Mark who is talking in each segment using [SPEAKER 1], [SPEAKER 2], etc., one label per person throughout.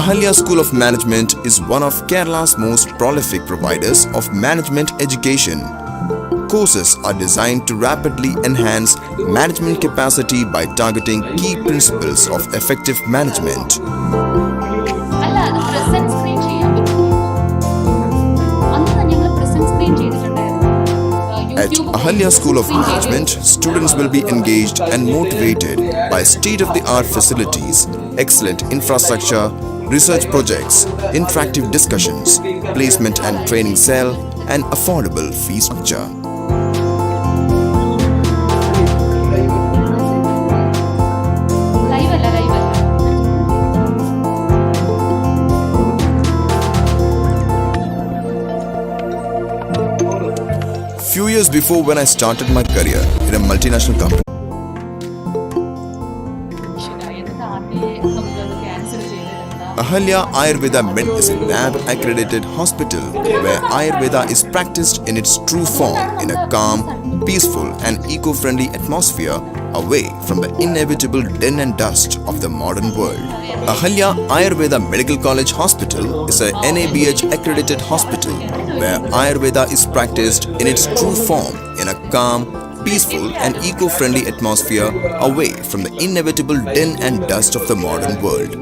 [SPEAKER 1] Ahalya School of Management is one of Kerala's most prolific providers of management education. Courses are designed to rapidly enhance management capacity by targeting key principles of effective management.
[SPEAKER 2] അല്ല അത് present screen ചെയ്യാൻ പറ്റും. അന്ന് ഞങ്ങൾ present screen ചെയ്തിട്ടുണ്ടായിരുന്നു.
[SPEAKER 1] At Ahalya School of Management, students will be engaged and motivated by state-of-the-art facilities, excellent infrastructure, research projects, interactive discussions, placement and training cell, and affordable fee structure.
[SPEAKER 2] Live അല്ല.
[SPEAKER 1] Few years before, when I started my career in a multinational company,
[SPEAKER 2] എന്നിട്ട് ആദ്യമേ നമുക്കത് cancel ചെയ്തിരുന്ന
[SPEAKER 1] Ahalya Ayurveda Med is a NAB accredited hospital where Ayurveda is practiced in its true form in a calm, peaceful and eco-friendly atmosphere away from the inevitable din and dust of the modern world. Ahalya Ayurveda Medical College Hospital is a NABH accredited hospital where Ayurveda is practiced in its true form in a calm, peaceful and eco-friendly atmosphere away from the inevitable din and dust of the modern world.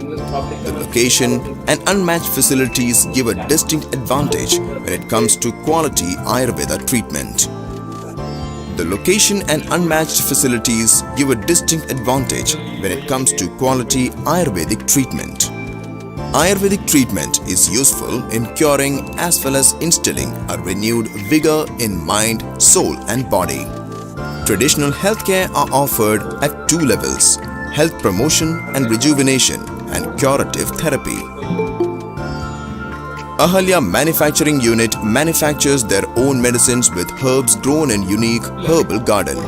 [SPEAKER 1] The location and unmatched facilities give a distinct advantage when it comes to quality Ayurveda treatment. The location and unmatched facilities give a distinct advantage when it comes to quality Ayurvedic treatment. Ayurvedic treatment is useful in curing as well as instilling a renewed vigor in mind, soul and body. Traditional healthcare are offered at two levels: health promotion and rejuvenation and curative therapy. Ahalya Manufacturing Unit manufactures their own medicines with herbs grown in unique herbal garden.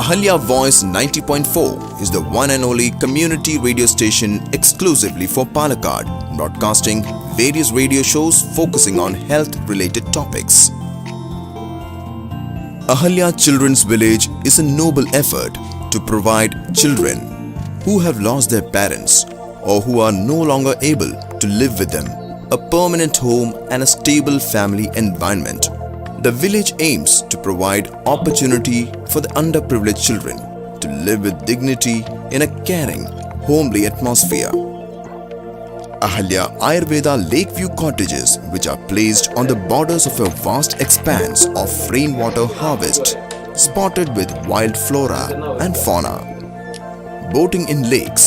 [SPEAKER 1] Ahalya Voice 90.4 is the one and only community radio station exclusively for Palakkad, broadcasting various radio shows focusing on health-related topics. Ahalya Children's Village is a noble effort to provide children who have lost their parents or who are no longer able to live with them a permanent home and a stable family environment. The village aims to provide opportunity for the underprivileged children to live with dignity in a caring, homely atmosphere. Ahalya Ayurveda Lakeview cottages, which are placed on the borders of a vast expanse of rainwater harvest, spotted with wild flora and fauna. Boating in lakes,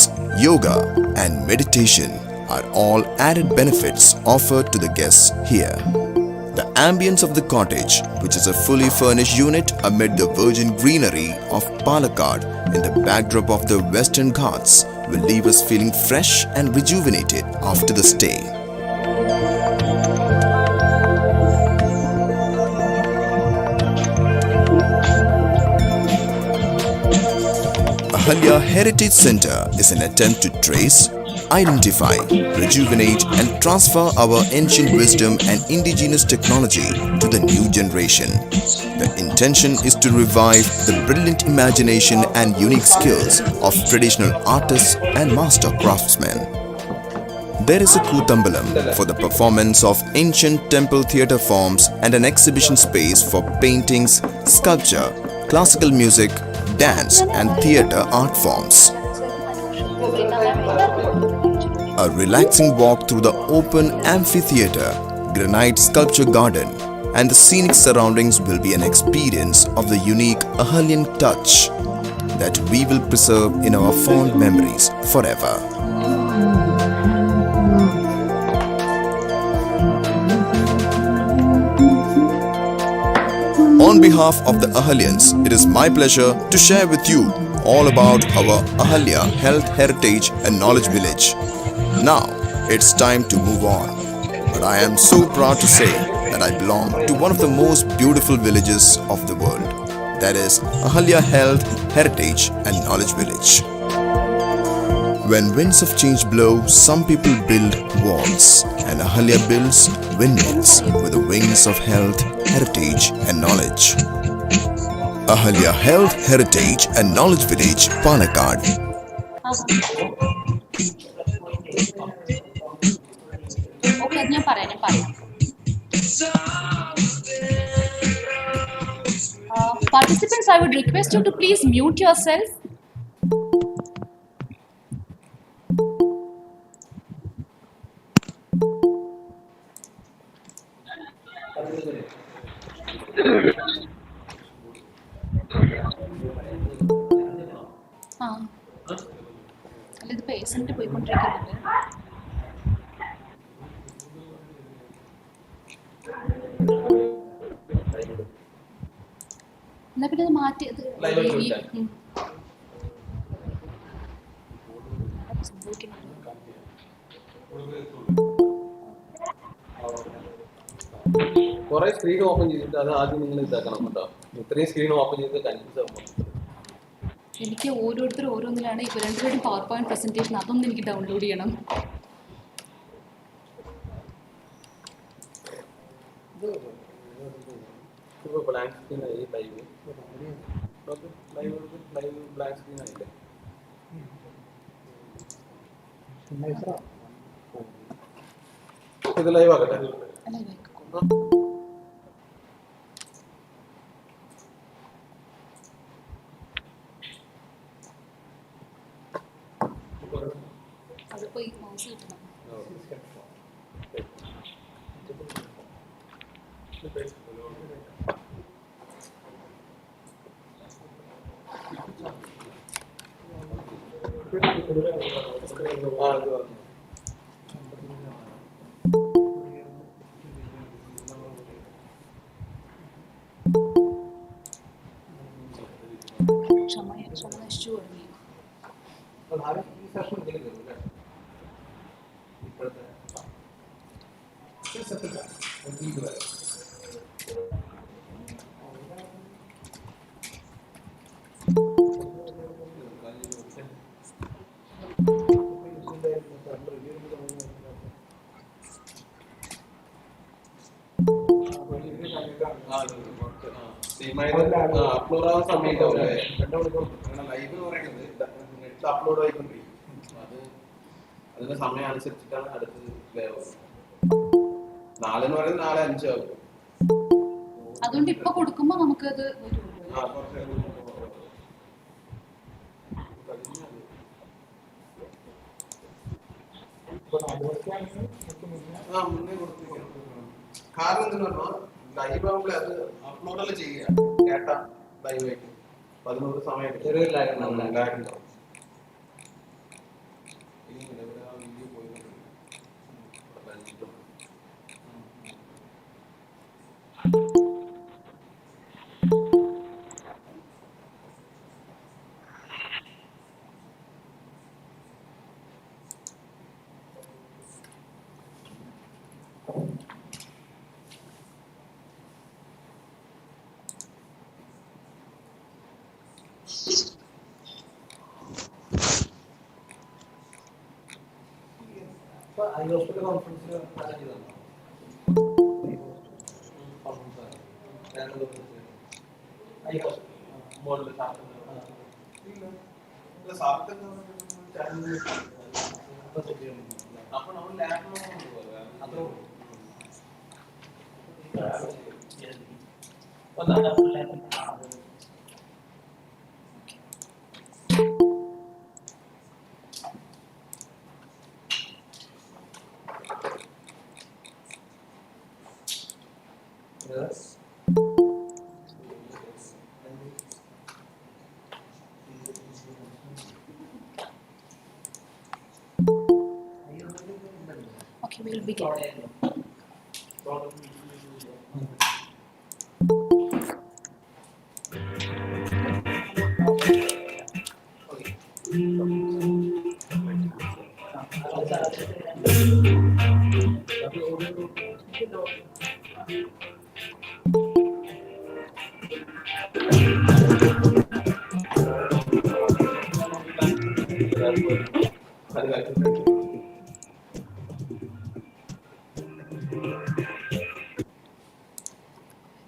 [SPEAKER 1] yoga and meditation are all added benefits offered to the guests here. The ambience of the cottage, which is a fully furnished unit amid the virgin greenery of Palakkad in the backdrop of the Western Ghats, will leave us feeling fresh and rejuvenated after the stay. Ahalya Heritage Center is an attempt to trace, identify, rejuvenate and transfer our ancient wisdom and indigenous technology to the new generation. The intention is to revive the brilliant imagination and unique skills of traditional artists and master craftsmen. There is a Kootambalam for the performance of ancient temple theatre forms and an exhibition space for paintings, sculpture, classical music, dance and theatre art forms. A relaxing walk through the open amphitheatre, granite sculpture garden and the scenic surroundings will be an experience of the unique Ahalyan touch that we will preserve in our fond memories forever. On behalf of the Ahalyans, it is my pleasure to share with you all about our Ahalya Health Heritage and Knowledge Village. Now, it's time to move on. But I am so proud to say that I belong to one of the most beautiful villages of the world. That is Ahalya Health Heritage and Knowledge Village. When winds of change blow, some people build walls, and Ahalya builds windmills with the wings of health, heritage, and knowledge. Ahalya Health, Heritage and Knowledge Village, Palakkad.
[SPEAKER 2] Okay, അത് ഞാൻ പറയാം. Participants, I would request you to please mute yourself. അല്ല, ഇത് patient പോയിക്കൊണ്ടിരിക്കുന്നുണ്ട്. എന്നാ പിന്നെ അത് മാറ്റി
[SPEAKER 3] കുറെ സ്ക്രീൻ ഓപ്പൺ ചെയ്തിട്ട് അത് ആദ്യം നിങ്ങൾ ഇതാക്കണം കേട്ടോ. ഇത്രയും സ്ക്രീൻ ഓപ്പൺ ചെയ്ത് കൺഫ്യൂസ് ആകുമ്പോൾ
[SPEAKER 2] എനിക്ക് ഓരോരുത്തരും ഓരോന്നിലാണ്. ഇപ്പോൾ രണ്ടുപേരും പവർ പോയിന്റ് പ്രസന്റേഷൻ, അതൊന്നും എനിക്ക് ഡൗൺലോഡ് ചെയ്യണം.
[SPEAKER 3] ഇപ്പോൾ ബ്ലാങ്ക് സ്ക്രീൻ ആയി ലൈവ്. ലൈവ് ബ്ലാങ്ക് സ്ക്രീൻ ആയില്ലേ? ഇത് ലൈവ് ആകട്ടെ.
[SPEAKER 2] അതിപ്പോൾ ഈ മൗസ് കിട്ടണം. ക്ഷമ നശിച്ചു തുടങ്ങി.
[SPEAKER 3] അപ്ലോഡ് ആവാൻ സമയത്ത് ലൈവ് എന്ന് പറയുന്നത് നെറ്റ് അപ്ലോഡ് ആയിക്കൊണ്ടിരിക്കും. അതിന്റെ സമയം അനുസരിച്ചിട്ടാണ് അടുത്തത് പ്ലേ ആവുന്നത്. 4 എന്ന് പറയുന്നത് 4:05 ആകും.
[SPEAKER 2] അതുകൊണ്ട് ഇപ്പൊ കൊടുക്കുമ്പോ നമുക്കത്
[SPEAKER 3] മുന്നേ കൊടുത്തിരിക്കണം. കാരണം എന്തെന്ന് പറഞ്ഞാൽ ലൈവ് ആകുമ്പോൾ അത് അപ്ലോഡല്ല ചെയ്യുക. ഡാറ്റ ലൈവ് ആയിട്ട് 11 സമയം ചെറിയൊരു ലാഗ് ഉണ്ടാവും. വീഡിയോ പോയി ഹോസ്പിറ്റൽ കോൺഫറൻസിൽ അപ്പൊ നമ്മൾ lab Yes.
[SPEAKER 2] Okay, we'll begin.
[SPEAKER 3] അത് കഴിച്ചിട്ടുണ്ട്.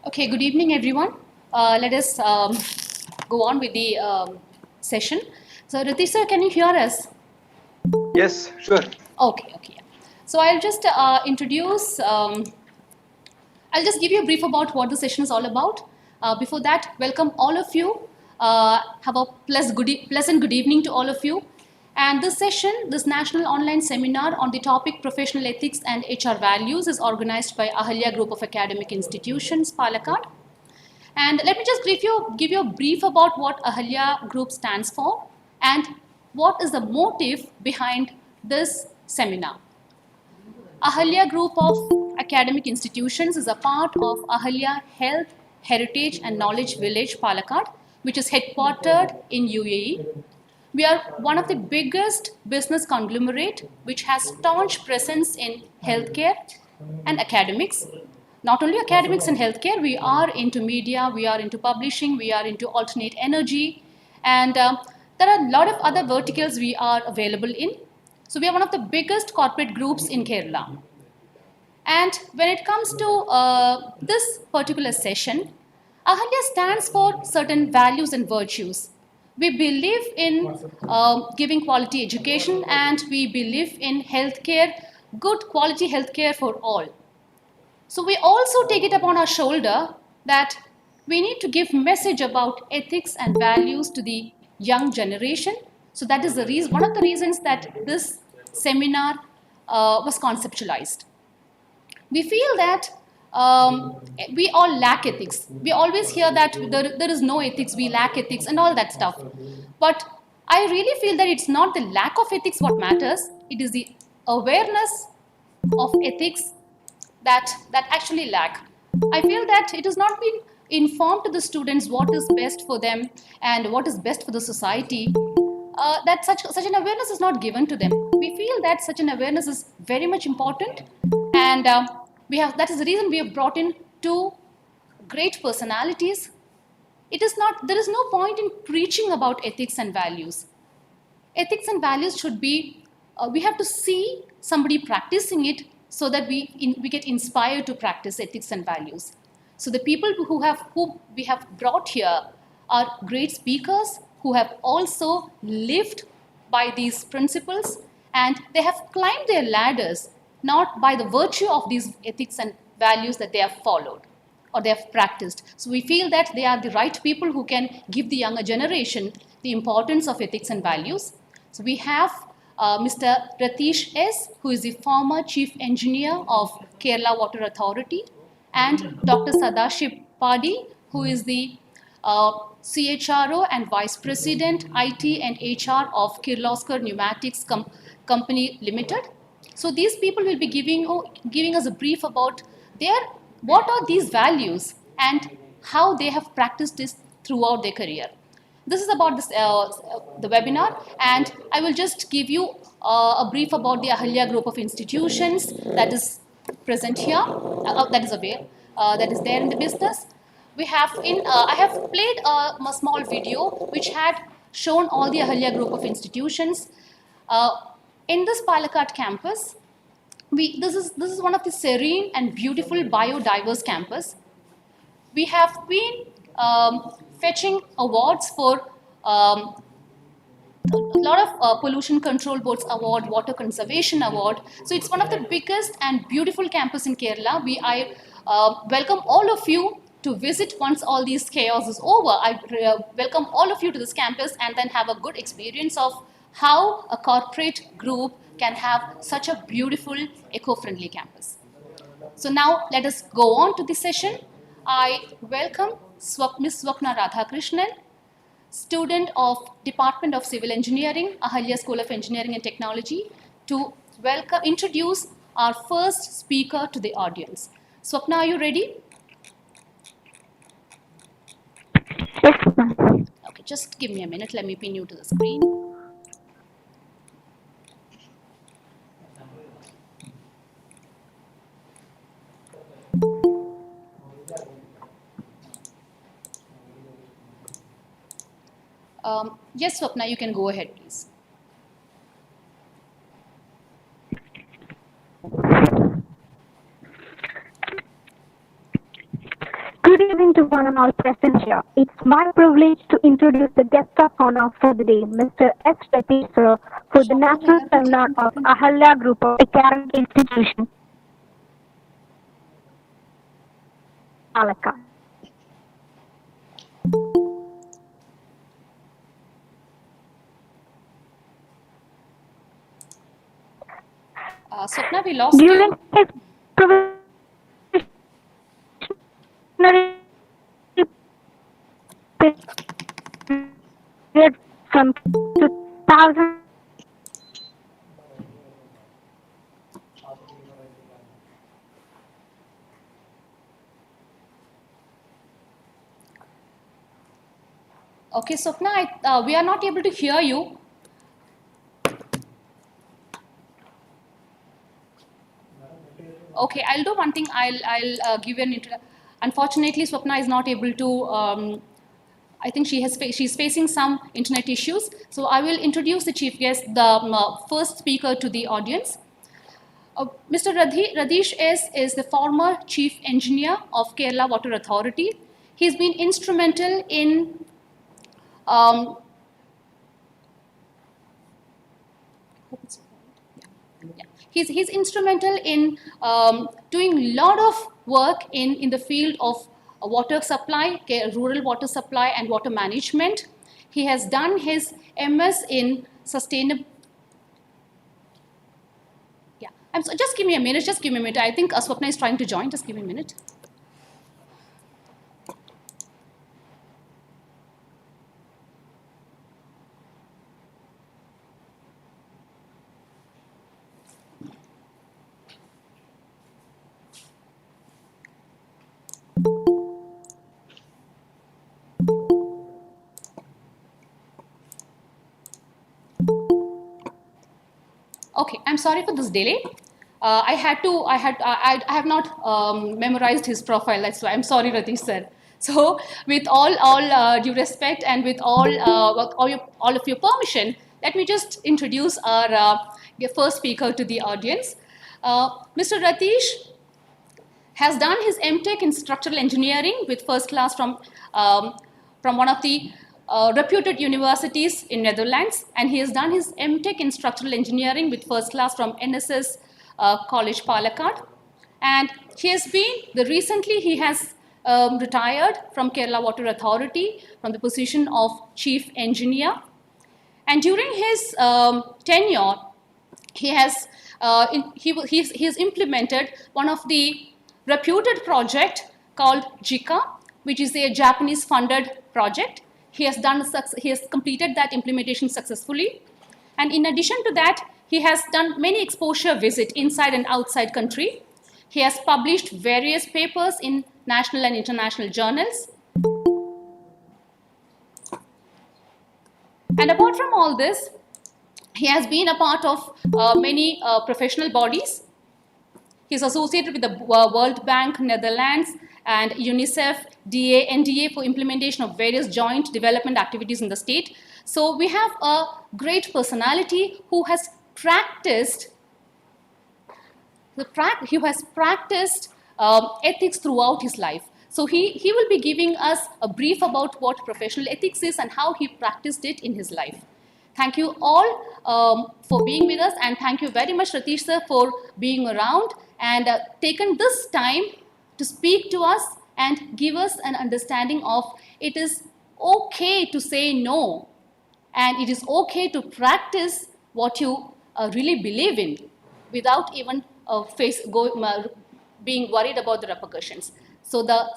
[SPEAKER 2] Okay, good evening, everyone. Let us go on with the session. So, Ritesh sir, can you hear us?
[SPEAKER 4] Yes, sure.
[SPEAKER 2] Okay, okay. Yeah. So, I'll just introduce, I'll just give you a brief about what the session is all about. Before that, welcome all of you. Have a pleasant good evening to all of you. And this session, this national online seminar on the topic professional ethics and HR values is organized by Ahalya Group of Academic Institutions, Palakkad. And let me just give you a brief about what Ahalya Group stands for and what is the motive behind this seminar. Ahalya Group of Academic Institutions is a part of Ahalya Health, Heritage and Knowledge Village, Palakkad, which is headquartered in UAE. We are one of the biggest business conglomerate which has staunch presence in healthcare and academics. Not only academics and healthcare, we are into media, we are into publishing, we are into alternate energy, and there are a lot of other verticals we are available in. So we are one of the biggest corporate groups in Kerala. And when it comes to this particular session, Ahalya stands for certain values and virtues. We believe in giving quality education and we believe in healthcare, good quality healthcare for all. So we also take it upon our shoulder that we need to give message about ethics and values to the young generation. So that is the reason, one of the reasons that this seminar was conceptualized. We feel that we all lack ethics. We always hear that there is no ethics, we lack ethics and all that stuff. But I really feel that it's not the lack of ethics what matters, it is the awareness of ethics that actually lack. I feel that it has not been informed to the students what is best for them and what is best for the society. That such an awareness is not given to them. We feel that such an awareness is very much important, and that is the reason we have brought in two great personalities. There is no point in preaching about ethics and values. Ethics and values should be, we have to see somebody practicing it so that we get inspired to practice ethics and values. So the people who we have brought here are great speakers who have also lived by these principles, and they have climbed their ladders not by the virtue of these ethics and values that they have followed or they have practiced. So we feel that they are the right people who can give the younger generation the importance of ethics and values. So we have Mr. Ritesh S., who is the former Chief Engineer of Kerala Water Authority, and Dr. Sadashiv Padi, who is the CHRO and Vice President IT and HR of Kirloskar Pneumatics Company Limited. So these people will be giving us a brief about what are these values and how they have practiced this throughout their career. This is about the webinar, and I will just give you a brief about the Ahalya Group of Institutions that is present here, that is there in the business. We have I have played a small video which had shown all the Ahalya Group of Institutions. In this Palakkad campus, this is one of the serene and beautiful biodiverse campus. We have been fetching awards for a lot of pollution control boards award, water conservation award. So it's one of the biggest and beautiful campus in Kerala. I welcome all of you to visit once all these chaos is over. I welcome all of you to this campus and then have a good experience of how a corporate group can have such a beautiful eco-friendly campus. So now let us go on to the session. I welcome Ms. Swapna Radhakrishnan, student of Department of Civil Engineering, Ahalya School of Engineering and Technology, to introduce our first speaker to the audience. Swapna, are you ready?
[SPEAKER 5] Yes, ma'am.
[SPEAKER 2] Okay, just give me a minute. Let me pin you to the screen. Yes, Swapna, you can go ahead, please.
[SPEAKER 5] Good evening to one and all present here. It's my privilege to introduce the guest of honor for the day, Mr. S. Ratish sir, for the National Seminar of Ahalya Group of Academic Institutions, Palakkad.
[SPEAKER 2] Swapna, we lost
[SPEAKER 5] During
[SPEAKER 2] you.
[SPEAKER 5] his provisionary period from 2000
[SPEAKER 2] Okay, Swapna, we are not able to hear you. Okay, I'll do one thing. I'll give you an intro. Unfortunately, Swapna is not able to. I think she's facing some internet issues. So I will introduce the chief guest, the first speaker to the audience. Mr. Radish is the former chief engineer of Kerala Water Authority. He's been instrumental in He's instrumental in doing a lot of work in the field of water supply, rural water supply and water management. He has done his MS in sustainable. Yeah, just give me a minute. Just give me a minute. I think Swapna is trying to join. Just give me a minute. Okay, I'm sorry for this delay. I have not memorized his profile. That's why I'm sorry, Ratish sir. So, with all due respect and with all of your permission, let me just introduce our first speaker to the audience. Mr. Ratish has done his MTech in structural engineering with first class from one of the reputed universities in Netherlands, and he has done his MTech in structural engineering with first class from NSS College Palakkad. And recently he has retired from Kerala Water Authority from the position of chief engineer. And during his tenure, he has implemented one of the reputed project called JICA, which is a Japanese funded project. He has completed that implementation successfully. And in addition to that, he has done many exposure visits inside and outside country. He has published various papers in national and international journals. And apart from all this, he has been a part of many professional bodies. He is associated with the World Bank, Netherlands, and UNICEF, NDA for implementation of various joint development activities in the state. So we have a great personality who has practiced ethics throughout his life. So he will be giving us a brief about what professional ethics is and how he practiced it in his life. Thank you all for being with us, and thank you very much, Ratish sir, for being around and taken this time to speak to us and give us an understanding of it is okay to say no, and it is okay to practice what you really believe in without even being worried about the repercussions. So the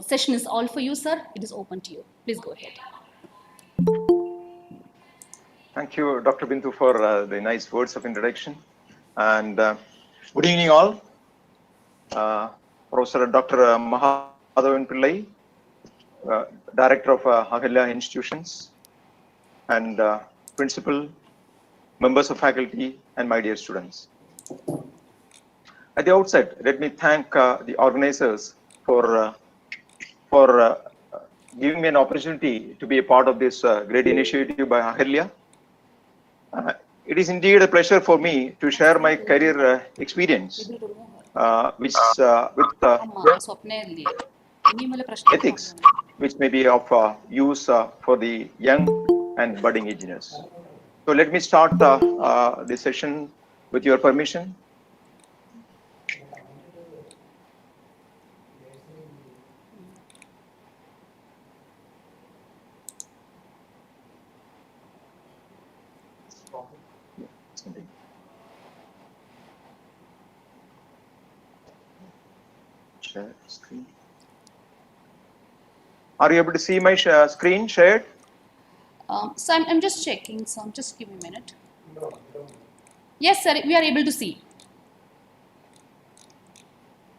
[SPEAKER 2] session is all for you, sir. It is open to you. Please go ahead.
[SPEAKER 4] Thank you, Dr. Bindu, for the nice words of introduction. And good evening, all. Professor Dr. Mahadhavan Pillai, Director of Ahalya Institutions, and Principal, members of faculty, and my dear students. At the outset, let me thank the organizers for giving me an opportunity to be a part of this great initiative by Ahalya. It is indeed a pleasure for me to share my career experience, ethics, which may be of use for the young and budding engineers. So let me start this session with your permission. Share screen. Are you able to see my screen shared?
[SPEAKER 2] So I'm just checking, so just give me a minute. Yes, sir, we are able to see.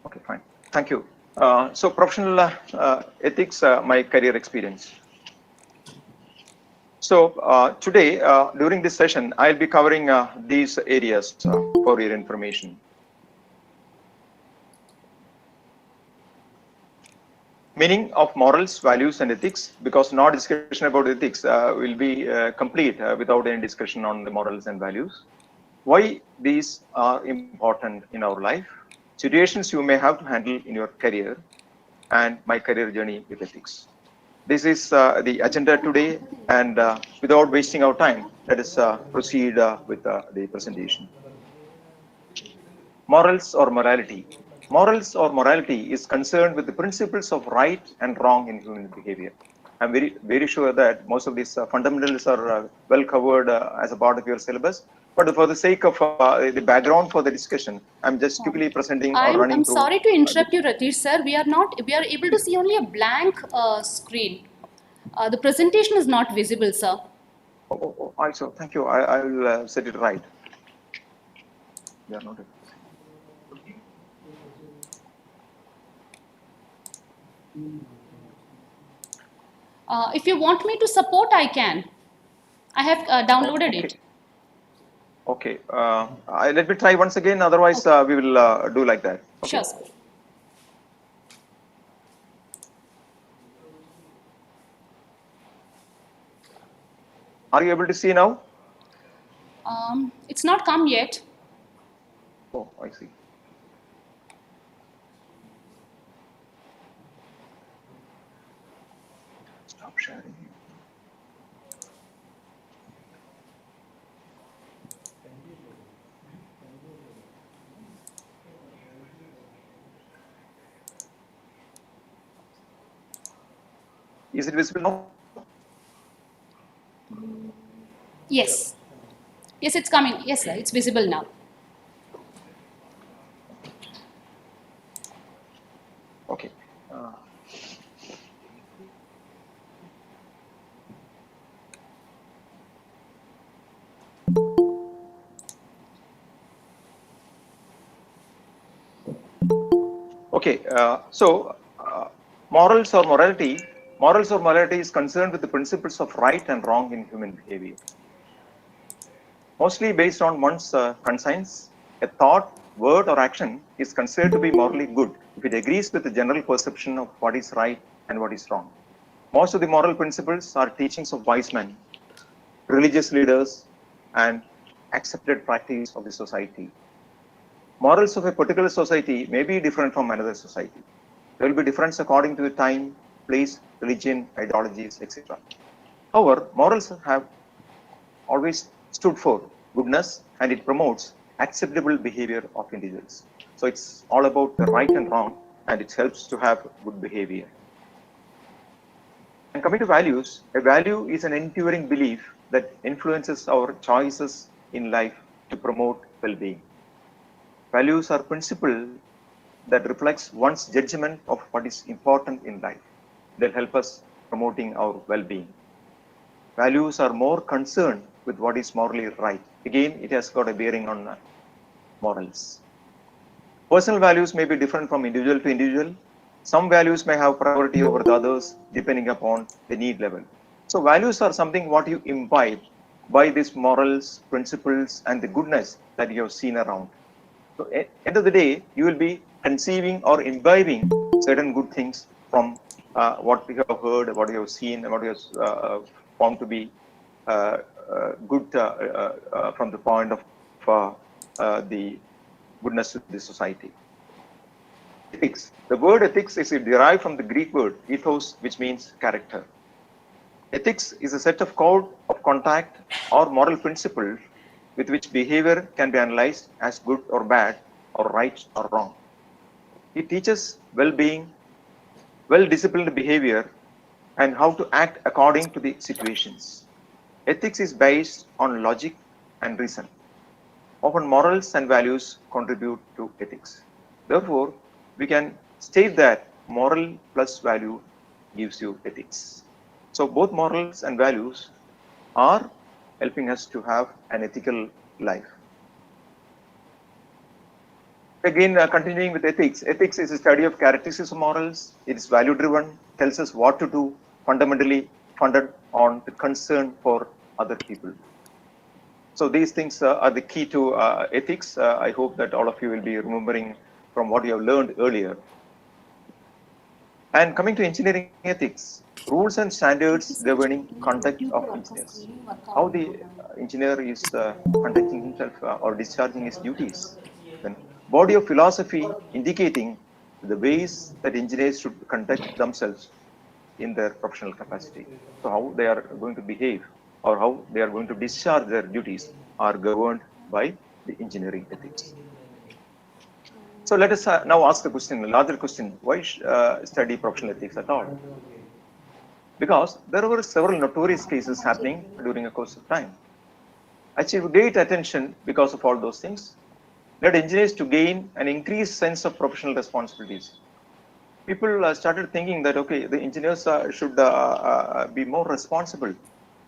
[SPEAKER 4] Okay, fine. Thank you. So professional ethics, my career experience. So today, during this session, I'll be covering these areas for your information. Meaning of morals, values, and ethics, because no discussion about ethics will be complete without any discussion on the morals and values. Why these are important in our life, situations you may have to handle in your career, and my career journey with ethics. This is the agenda today, and without wasting our time, let us proceed with the presentation. Morals or morality. Morals or morality is concerned with the principles of right and wrong in human behavior. I'm very sure that most of these fundamentals are well covered as a part of your syllabus. But for the sake of the background for the discussion, I'm just quickly presenting or running
[SPEAKER 2] I'm
[SPEAKER 4] through.
[SPEAKER 2] sorry to interrupt you, Ratish sir. We are able to see only a blank screen. The presentation is not visible, sir.
[SPEAKER 4] Also, thank you. I will set it right. Yeah, noted.
[SPEAKER 2] If you want me to support, I can. I have downloaded it.
[SPEAKER 4] Okay. Let me try once again. Otherwise, we will do like that. Okay.
[SPEAKER 2] Sure, sir.
[SPEAKER 4] Are you able to see now?
[SPEAKER 2] It's not come yet.
[SPEAKER 4] Oh, I see. Stop sharing. Is it visible now?
[SPEAKER 2] Yes. Yes, it's coming. Yes, sir. It's visible now.
[SPEAKER 4] Okay. Okay. Morals or morality. Morals or morality is concerned with the principles of right and wrong in human behavior. Mostly based on one's conscience, a thought, word, or action is considered to be morally good if it agrees with the general perception of what is right and what is wrong. Most of the moral principles are teachings of wise men, religious leaders, and accepted practice of the society. Morals of a particular society may be different from another society. There will be difference according to the time, place, religion, ideologies, etc. However, morals have always stood for goodness, and it promotes acceptable behavior of individuals. So it's all about the right and wrong, and it helps to have good behavior. And coming to values, a value is an enduring belief that influences our choices in life to promote well-being. Values are principles that reflects one's judgment of what is important in life. They'll help us promoting our well-being. Values are more concerned with what is morally right. Again, it has got a bearing on morals. Personal values may be different from individual to individual. Some values may have priority over the others depending upon the need level. So values are something what you imbibe by these morals, principles, and the goodness that you have seen around. So at the end of the day, you will be conceiving or imbibing certain good things from what you have heard, what you have seen, and what you have found to be good from the point of the goodness of the society. Ethics. The word ethics is derived from the Greek word ethos, which means character. Ethics is a set of code of conduct or moral principles with which behavior can be analyzed as good or bad, or right or wrong. It teaches well-being, well-disciplined behavior, and how to act according to the situations. Ethics is based on logic and reason. Often morals and values contribute to ethics. Therefore, we can state that moral plus value gives you ethics. So both morals and values are helping us to have an ethical life. Again, continuing with ethics. Ethics is a study of characteristics of morals. It is value driven, tells us what to do, fundamentally funded on the concern for other people. So these things are the key to ethics. I hope that all of you will be remembering from what you have learned earlier. And coming to engineering ethics, rules and standards governing conduct of engineers. How the engineer is conducting himself or discharging his duties. Then body of philosophy indicating the ways that engineers should conduct themselves in their professional capacity. So how they are going to behave or how they are going to discharge their duties are governed by the engineering ethics. So let us now ask the question, a larger question, why study professional ethics at all? Because there were several notorious cases happening during a course of time. Achieved great attention because of all those things, led engineers to gain an increased sense of professional responsibilities. People started thinking that, okay, the engineers should be more responsible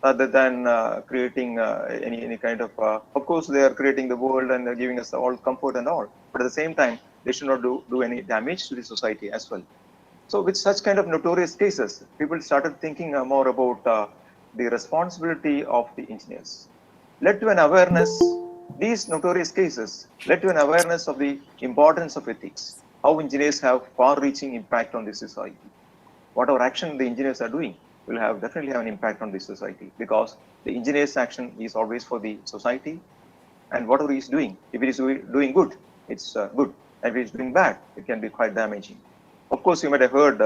[SPEAKER 4] rather than creating any kind of course, they are creating the world and they're giving us all comfort and all. But at the same time, they should not do any damage to the society as well. So with such kind of notorious cases, people started thinking more about the responsibility of the engineers. Led to an awareness, these notorious cases led to an awareness of the importance of ethics, how engineers have far-reaching impact on the society. Whatever action the engineers are doing will definitely have an impact on the society, because the engineer's action is always for the society, and whatever he is doing, if it is doing good, it's good. And if it is doing bad, it can be quite damaging. Of course, you might have heard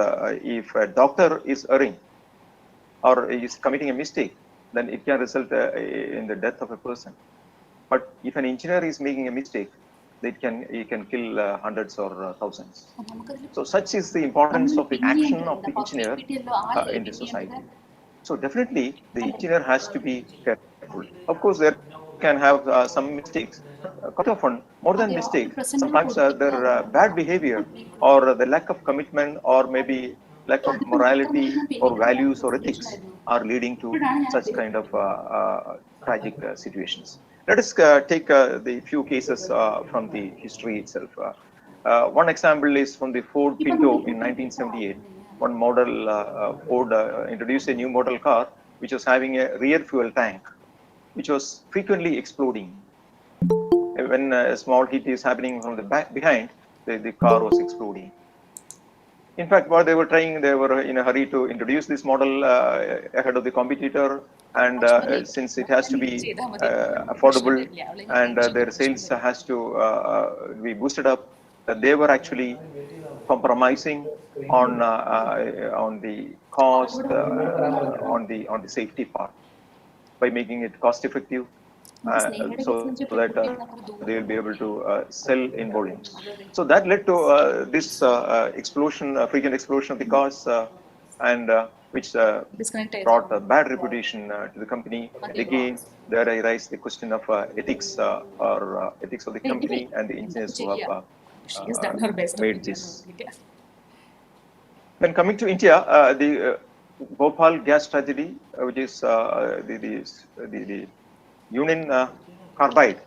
[SPEAKER 4] if a doctor is erring or is committing a mistake, then it can result in the death of a person. But if an engineer is making a mistake, it can kill hundreds or thousands. So such is the importance of the action of the engineer in the society. So definitely the engineer has to be careful. Of course, there can have some mistakes. Quite often, more than mistakes, sometimes their bad behavior or the lack of commitment or maybe lack of morality or values or ethics are leading to such kind of tragic situations. Let us take the few cases from the history itself. One example is from the Ford Pinto in 1978. One model, Ford introduced a new model car which was having a rear fuel tank, which was frequently exploding. When a small heat is happening from the back behind, the car was exploding. In fact, what they were trying, they were in a hurry to introduce this model ahead of the competitor, and since it has to be affordable and their sales has to be boosted up, they were actually compromising on the cost, on the safety part, by making it cost effective, so that they will be able to sell in volumes. So that led to this explosion, frequent explosion of the cars, and which brought a bad reputation to the company. Again, there I raise the question of ethics or ethics of the company and the engineers who have made this. Then coming to India, the Bhopal gas tragedy, which is the Union Carbide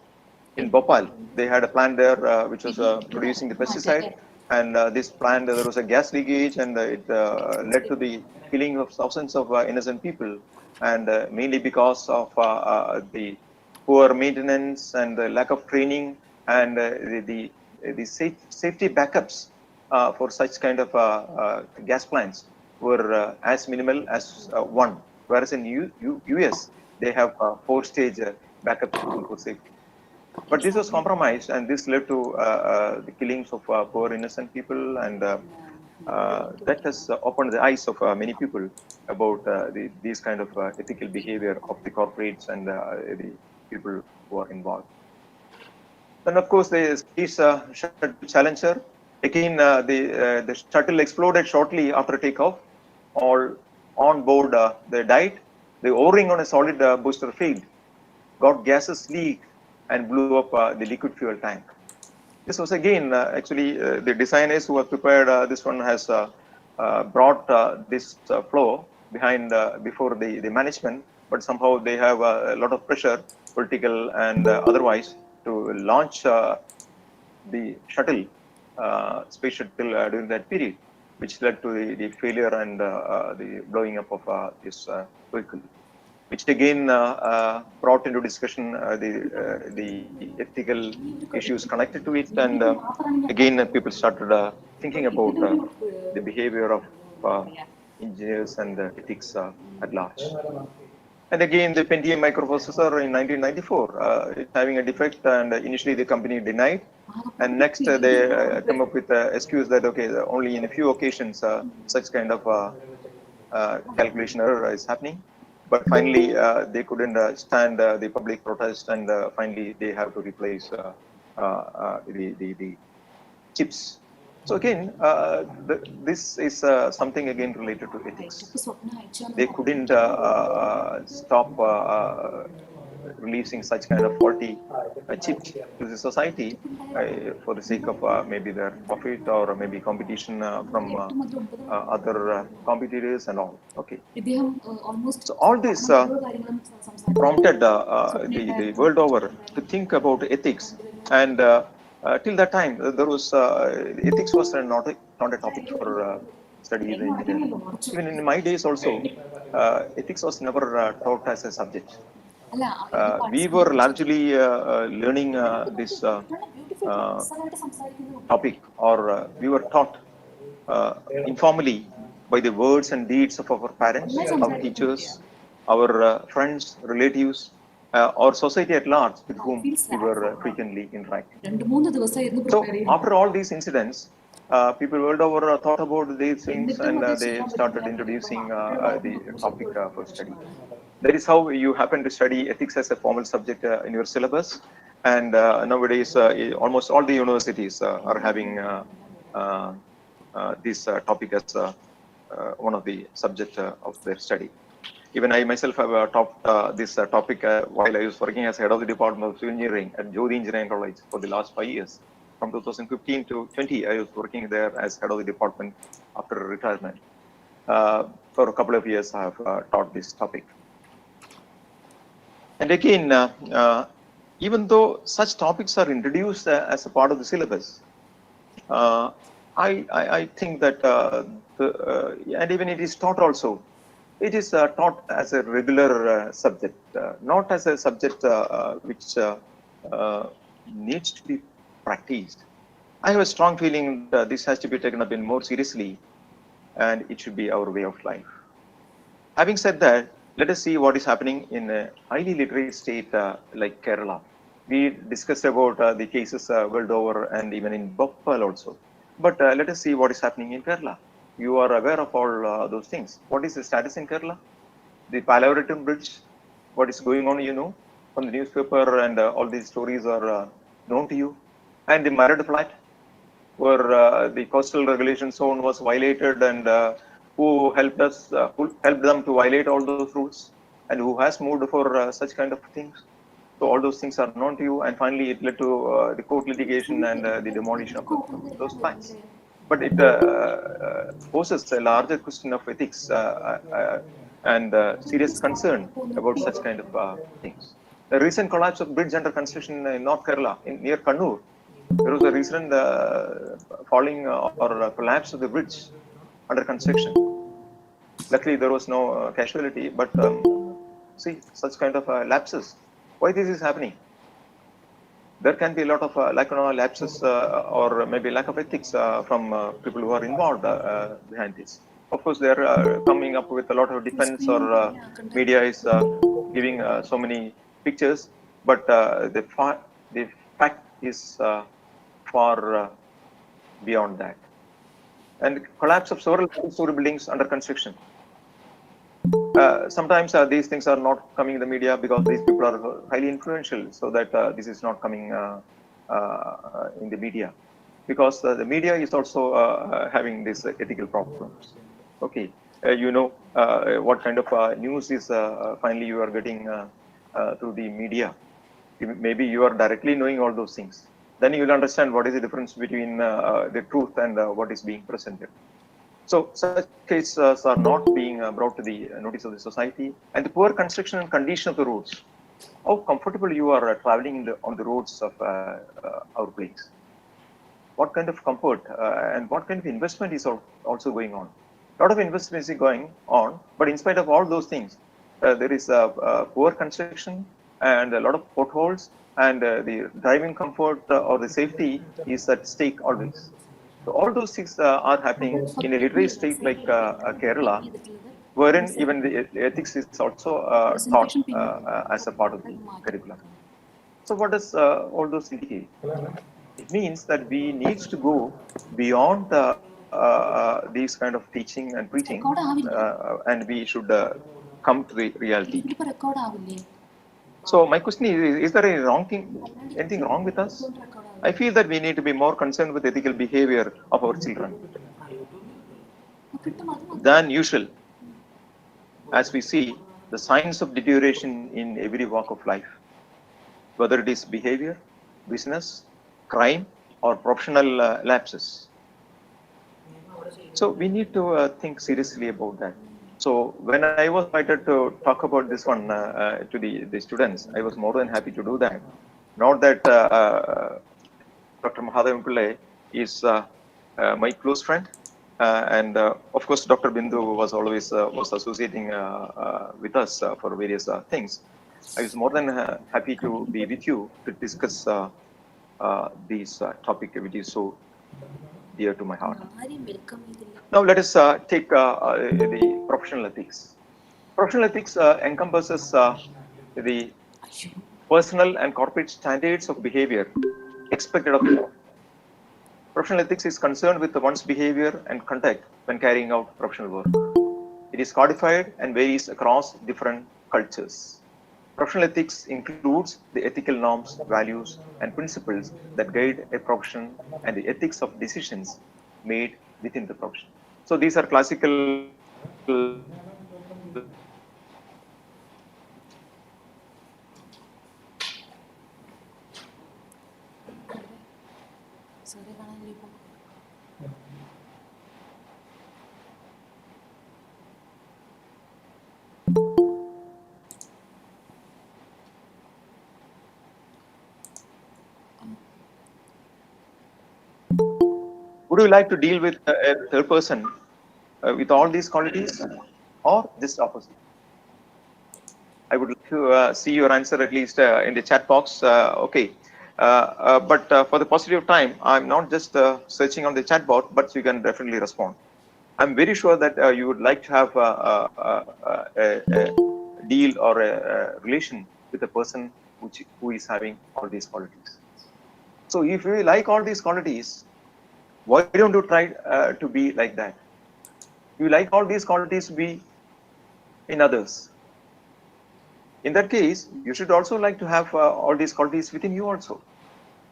[SPEAKER 4] in Bhopal. They had a plant there which was producing the pesticide, and this plant, there was a gas leakage, and it led to the killing of thousands of innocent people, and mainly because of the poor maintenance and the lack of training, and the safety backups for such kind of gas plants were as minimal as one, whereas in US they have 4-stage backup for safety. But this was compromised, and this led to the killings of poor innocent people, and that has opened the eyes of many people about these kind of ethical behavior of the corporates and the people who are involved. Then, of course, there is this shuttle Challenger. Again, the shuttle exploded shortly after takeoff. All on board, they died. The O-ring on a solid booster failed, got gases leaked, and blew up the liquid fuel tank. This was again actually the designers who have prepared this one has brought this flow behind before the management, but somehow they have a lot of pressure, political and otherwise, to launch the shuttle, space shuttle during that period, which led to the failure and the blowing up of this vehicle, which again brought into discussion the ethical issues connected to it, and again people started thinking about the behavior of engineers and ethics at large. And again, the Pentium microprocessor in 1994, it's having a defect, and initially the company denied. And next, they come up with an excuse that, okay, only in a few occasions such kind of calculation error is happening. But finally, they couldn't stand the public protest, and finally they have to replace the chips. So again, this is something again related to ethics. They couldn't stop releasing such kind of faulty chips to the society for the sake of maybe their profit or maybe competition from other competitors and all. Okay. So all this prompted the world over to think about ethics, and till that time there was ethics was not a topic for study in engineering. Even in my days also, ethics was never taught as a subject. We were largely learning this topic, or we were taught informally by the words and deeds of our parents, our teachers, our friends, relatives, or society at large with whom we were frequently interacting. So after all these incidents, people world over thought about these things, and they started introducing the topic for study. That is how you happen to study ethics as a formal subject in your syllabus. And nowadays, almost all the universities are having this topic as one of the subject of their study. Even I myself have taught this topic while I was working as head of the Department of Civil Engineering at Jyoti Engineering College for the last 5 years. From 2015 to 20, I was working there as head of the department after retirement. For a couple of years, I have taught this topic. And again, even though such topics are introduced as a part of the syllabus, I think that, and even it is taught also, it is taught as a regular subject, not as a subject which needs to be practiced. I have a strong feeling that this has to be taken up in more seriously, and it should be our way of life. Having said that, let us see what is happening in a highly literate state like Kerala. We discussed about the cases world over and even in Bhopal also. But let us see what is happening in Kerala. You are aware of all those things. What is the status in Kerala? The Palavarattam Bridge, what is going on, you know, from the newspaper, and all these stories are known to you. And the Marad Flat, where the coastal regulation zone was violated, and who helped them to violate all those rules, and who has moved for such kind of things. So all those things are known to you, and finally it led to the court litigation and the demolition of those plans. But it poses a larger question of ethics and serious concern about such kind of things. The recent collapse of bridge under construction in North Kerala, near Kannur, there was a recent falling or collapse of the bridge under construction. Luckily, there was no casualty, but see, such kind of lapses. Why this is happening? There can be a lot of lapses or maybe lack of ethics from people who are involved behind this. Of course, they are coming up with a lot of defense, or media is giving so many pictures, but the the fact is far beyond that. And collapse of several story buildings under construction. Sometimes these things are not coming in the media because these people are highly influential, so that this is not coming in the media, because the media is also having these ethical problems. Okay, what kind of news is finally you are getting through the media. Maybe you are directly knowing all those things. Then you will understand what is the difference between the truth and what is being presented. So such cases are not being brought to the notice of the society. And the poor construction and condition of the roads. How comfortable you are traveling on the roads of our place. What kind of comfort and what kind of investment is also going on. A lot of investment is going on, but in spite of all those things, there is poor construction and a lot of potholes, and the driving comfort or the safety is at stake always. So all those things are happening in a literary state like Kerala, wherein even the ethics is also taught as a part of the curriculum. So what does all those indicate? It means that we need to go beyond these kind of teaching and preaching, and we should come to the reality. So my question is there anything wrong with us? I feel that we need to be more concerned with ethical behavior of our children than usual, as we see the signs of deterioration in every walk of life, whether it is behavior, business, crime, or professional lapses. So we need to think seriously about that. So when I was invited to talk about this one to the students, I was more than happy to do that. Not that Dr. Mahadevan Pillai is my close friend, and of course Dr. Bindu was always was associating with us for various things. I was more than happy to be with you to discuss this topic, which is so dear to my heart. Now let us take the professional ethics. Professional ethics encompasses the personal and corporate standards of behavior expected of all. Professional ethics is concerned with one's behavior and conduct when carrying out professional work. It is codified and varies across different cultures. Professional ethics includes the ethical norms, values, and principles that guide a profession and the ethics of decisions made within the profession. So these are classical Would you like to deal with a third person with all these qualities, or just opposite? I would like to see your answer at least in the chat box. Okay, but for the paucity of time, I'm not just searching on the chat box, but you can definitely respond. I'm very sure that you would like to have a deal or a relation with a person who is having all these qualities. So if you like all these qualities, why don't you try to be like that? You like all these qualities to be in others. In that case, you should also like to have all these qualities within you also.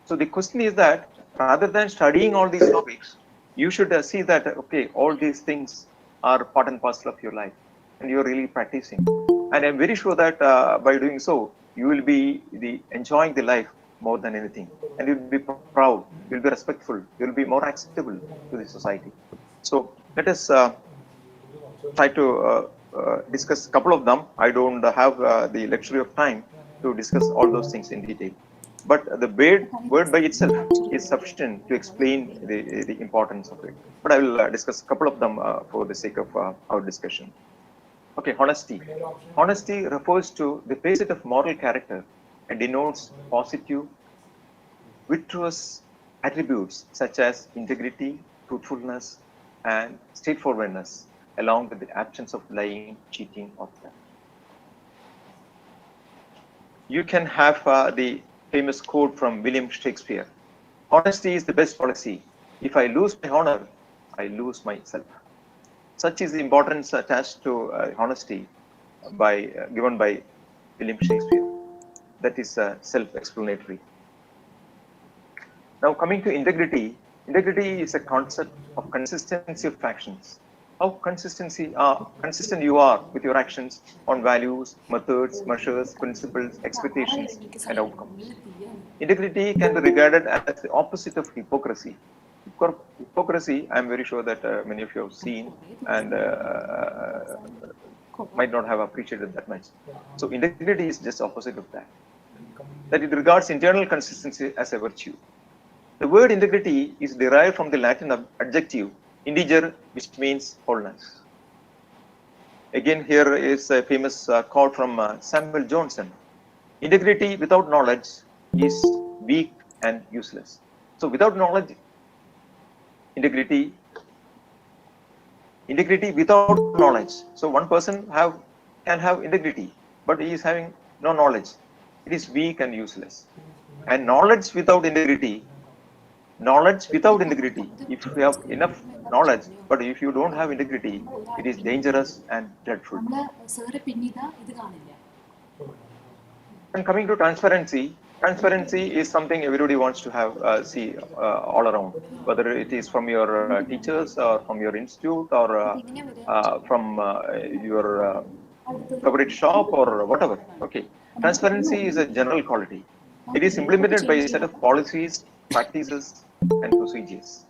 [SPEAKER 4] So the question is that rather than studying all these topics, you should see that, okay, all these things are part and parcel of your life and you're really practicing. And I'm very sure that by doing so, you will be enjoying the life more than anything. And you'll be proud, you'll be respectful, you'll be more acceptable to the society. So let us try to discuss a couple of them. I don't have the luxury of time to discuss all those things in detail. But the word by itself is sufficient to explain the importance of it. But I will discuss a couple of them for the sake of our discussion. Okay, honesty. Honesty refers to the facet of moral character and denotes positive, virtuous attributes such as integrity, truthfulness, and straightforwardness, along with the absence of lying, cheating, or theft. You can have the famous quote from William Shakespeare. Honesty is the best policy. If I lose my honor, I lose myself. Such is the importance attached to honesty given by William Shakespeare. That is self-explanatory. Now coming to integrity, integrity is a concept of consistency of actions. How consistent you are with your actions on values, methods, measures, principles, expectations, and outcomes. Integrity can be regarded as the opposite of hypocrisy. Hypocrisy, I'm very sure that many of you have seen and might not have appreciated that much. So integrity is just opposite of that. That it regards internal consistency as a virtue. The word integrity is derived from the Latin adjective integer, which means wholeness. Again, here is a famous quote from Samuel Johnson. Integrity without knowledge is weak and useless. So without knowledge, integrity without knowledge. So one person can have integrity, but he is having no knowledge. It is weak and useless. And knowledge without integrity, if you have enough knowledge, but if you don't have integrity, it is dangerous and dreadful. And coming to transparency, transparency is something everybody wants to have, see all around, whether it is from your teachers or from your institute or from your favorite shop or whatever. Okay, transparency is a general quality. It is implemented by a set of policies, practices, and procedures.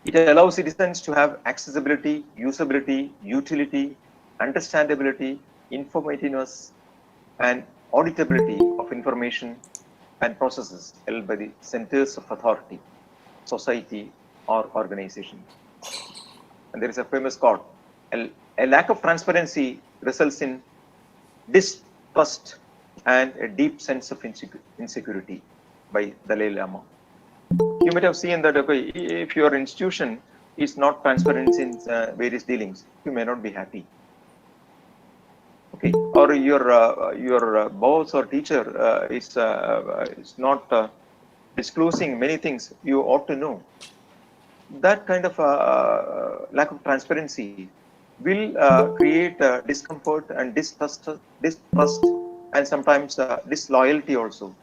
[SPEAKER 4] It allows citizens to have accessibility, usability, utility, understandability, informativeness, and auditability of information and processes held by the centers of authority, society, or organization. And there is a famous quote, a lack of transparency results in distrust and a deep sense of insecurity, by Dalai Lama. You might have seen that if your institution is not transparent in various dealings, you may not be happy. Okay, or your boss or teacher is not disclosing many things you ought to know. That kind of lack of transparency will create discomfort and distrust, and sometimes disloyalty also.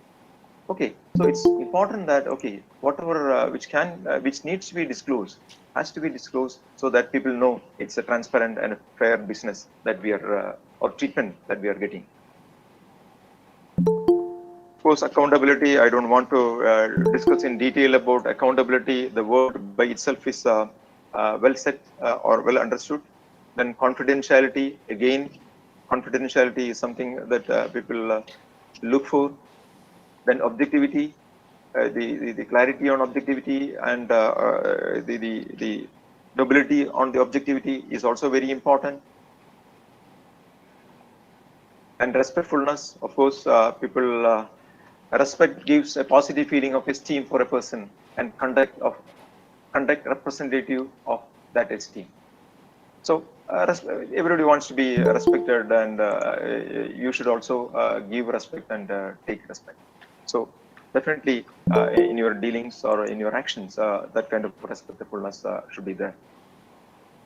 [SPEAKER 4] Okay, so it's important that whatever which needs to be disclosed has to be disclosed so that people know it's a transparent and a fair business that we are or treatment that we are getting. Of course, accountability, I don't want to discuss in detail about accountability. The word by itself is well set or well understood. Then confidentiality, again, confidentiality is something that people look for. Then objectivity, the clarity on objectivity and the nobility on the objectivity is also very important. And respectfulness, of course, respect gives a positive feeling of esteem for a person, and conduct representative of that esteem. So everybody wants to be respected, and you should also give respect and take respect. So definitely in your dealings or in your actions, that kind of respectfulness should be there.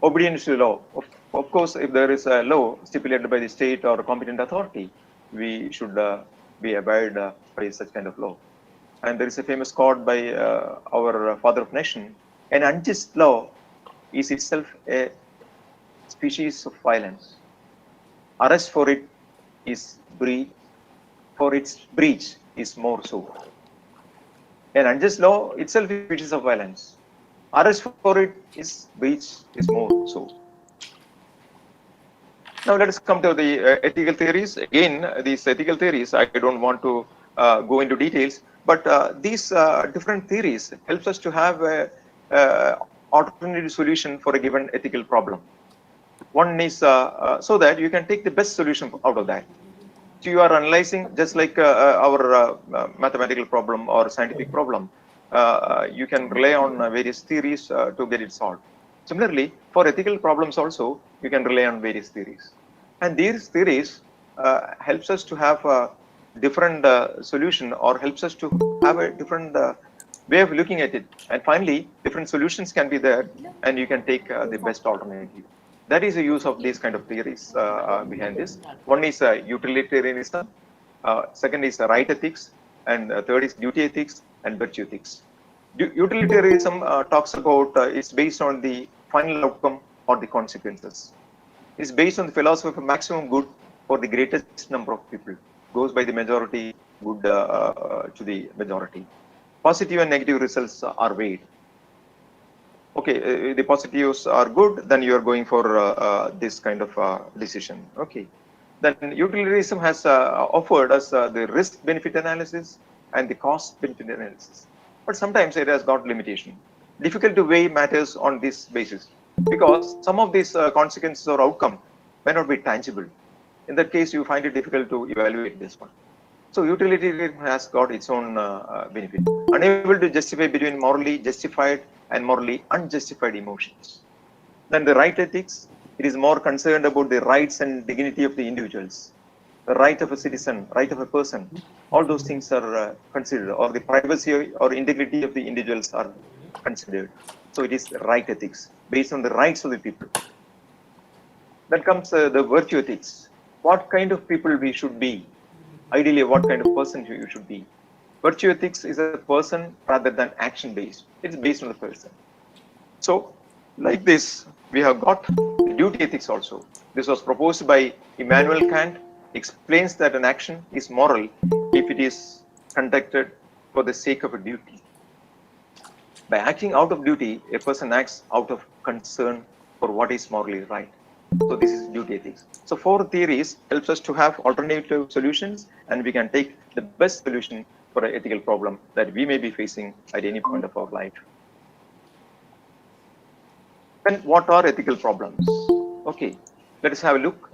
[SPEAKER 4] Obedience to law. Of course, if there is a law stipulated by the state or competent authority, we should be abide by such kind of law. And there is a famous quote by our father of nation: an unjust law is itself a species of violence. Arrest for it is for its breach is more so. An unjust law itself is a species of violence. Arrest for it is breach is more so. Now let us come to the ethical theories. Again, these ethical theories, I don't want to go into details, but these different theories helps us to have a alternative solution for a given ethical problem. One is so that you can take the best solution out of that. So you are analyzing just like our mathematical problem or scientific problem. You can rely on various theories to get it solved. Similarly, for ethical problems also, you can rely on various theories. And these theories helps us to have different solution or helps us to have a different way of looking at it. And finally, different solutions can be there and you can take the best alternative. That is the use of these kind of theories behind this. One is utilitarianism, second is right ethics, and third is duty ethics and virtue ethics. Utilitarianism talks about, it's based on the final outcome or the consequences. It's based on the philosophy of maximum good for the greatest number of people. Goes by the majority good to the majority. Positive and negative results are weighed. Okay, the positives are good, then you are going for this kind of decision. Okay, then utilitarianism has offered us the risk-benefit analysis and the cost-benefit analysis, but sometimes it has got limitation. Difficult to weigh matters on this basis because some of these consequences or outcome may not be tangible. In that case, you find it difficult to evaluate this one. So utilitarianism has got its own benefit. Unable to justify between morally justified and morally unjustified emotions. Then the right ethics, it is more concerned about the rights and dignity of the individuals, the right of a citizen, right of a person. All those things are considered, or the privacy or integrity of the individuals are considered. So it is right ethics based on the rights of the people. Then comes the virtue ethics. What kind of people we should be? Ideally, what kind of person you should be? Virtue ethics is a person rather than action based. It's based on the person. So, like this, we have got the duty ethics also. This was proposed by Immanuel Kant. Explains that an action is moral if it is conducted for the sake of a duty. By acting out of duty, a person acts out of concern for what is morally right. So this is duty ethics. So 4 theories helps us to have alternative solutions, and we can take the best solution for an ethical problem that we may be facing at any point of our life. Then what are ethical problems? Okay, let us have a look.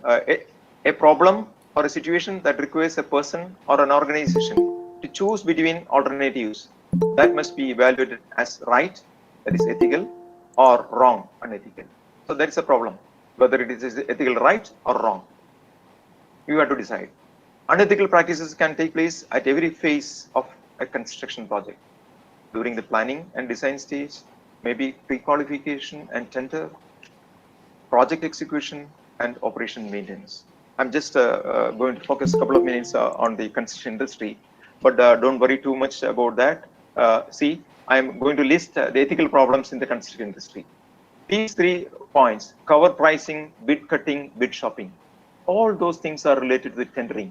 [SPEAKER 4] A problem or a situation that requires a person or an organization to choose between alternatives that must be evaluated as right, that is ethical, or wrong, unethical. So that is a problem, whether it is ethical right or wrong. You have to decide. Unethical practices can take place at every phase of a construction project. During the planning and design stage, maybe pre-qualification and tender, project execution, and operation maintenance. I'm just going to focus a couple of minutes on the construction industry, but don't worry too much about that. See, I'm going to list the ethical problems in the construction industry. These 3 points: cover pricing, bid cutting, bid shopping. All those things are related to the tendering.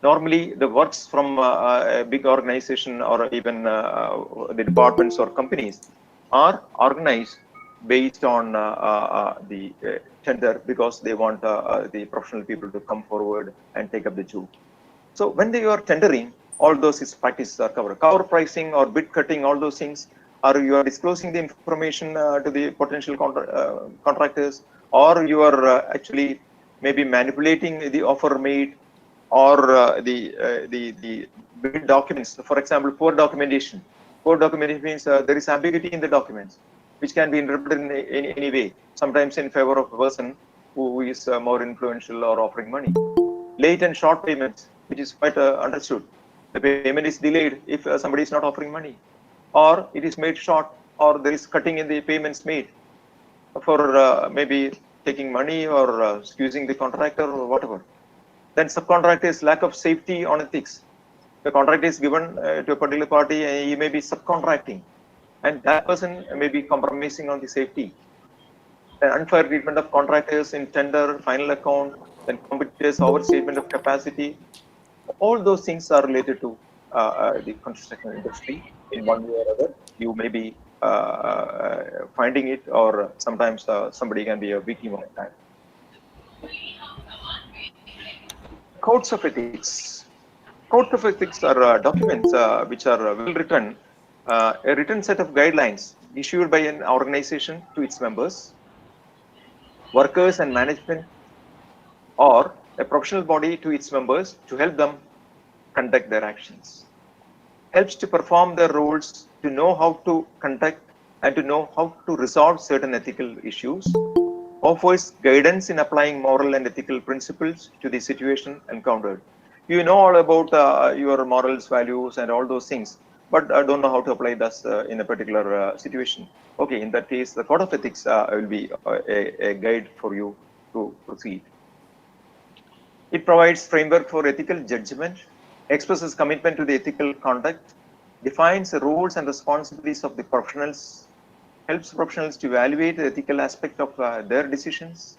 [SPEAKER 4] Normally, the works from a big organization or even the departments or companies are organized based on the tender because they want the professional people to come forward and take up the job. So when they are tendering, all those practices are covered. Cover pricing or bid cutting, all those things are you are disclosing the information to the potential contractors, or you are actually maybe manipulating the offer made, or the bid documents. For example, poor documentation. Poor documentation means there is ambiguity in the documents, which can be interpreted in any way, sometimes in favor of a person who is more influential or offering money. Late and short payments, which is quite understood. The payment is delayed if somebody is not offering money, or it is made short, or there is cutting in the payments made for maybe taking money or excusing the contractor or whatever. Then subcontractors' lack of safety on ethics. The contract is given to a particular party, and he may be subcontracting, and that person may be compromising on the safety. Then unfair treatment of contractors in tender, final account, then competitors' overstatement of capacity. All those things are related to the construction industry in one way or other. You may be finding it, or sometimes somebody can be a victim of that. Codes of ethics. Codes of ethics are documents which are well written, a written set of guidelines issued by an organization to its members, workers and management, or a professional body to its members to help them conduct their actions. Helps to perform their roles, to know how to conduct and to know how to resolve certain ethical issues. Offers guidance in applying moral and ethical principles to the situation encountered. You know all about your morals, values, and all those things, but don't know how to apply this in a particular situation. Okay, in that case, the code of ethics will be a guide for you to proceed. It provides framework for ethical judgment, expresses commitment to the ethical conduct, defines the roles and responsibilities of the professionals, helps professionals to evaluate the ethical aspect of their decisions.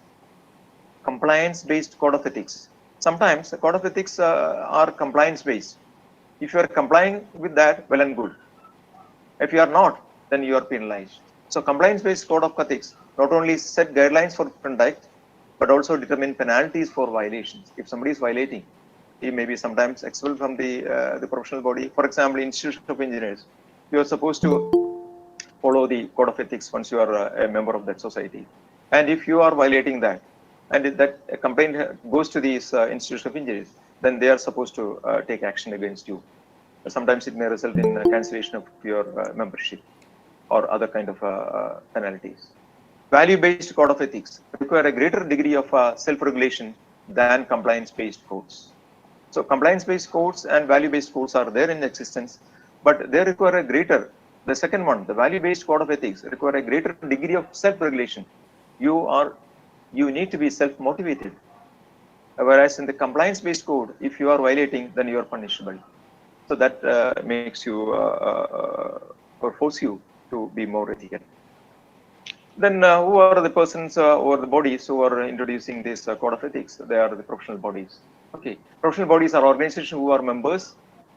[SPEAKER 4] Compliance-based code of ethics. Sometimes the code of ethics are compliance-based. If you are complying with that, well and good. If you are not, then you are penalized. So compliance-based code of ethics not only set guidelines for conduct, but also determine penalties for violations. If somebody is violating, he may be sometimes expelled from the professional body. For example, Institute of Engineers, you are supposed to follow the code of ethics once you are a member of that society. And if you are violating that, and if that complaint goes to these Institute of Engineers, then they are supposed to take action against you. Sometimes it may result in cancellation of your membership or other kind of penalties. Value-based code of ethics require a greater degree of self-regulation than compliance-based codes. So compliance-based codes and value-based codes are there in existence, but they require a greater, the second one, the value-based code of ethics require a greater degree of self-regulation. You need to be self-motivated. Whereas in the compliance-based code, if you are violating, then you are punishable. So that makes you or force you to be more ethical. Then who are the persons or the bodies who are introducing this code of ethics? They are the professional bodies. Okay, professional bodies are organizations who are members,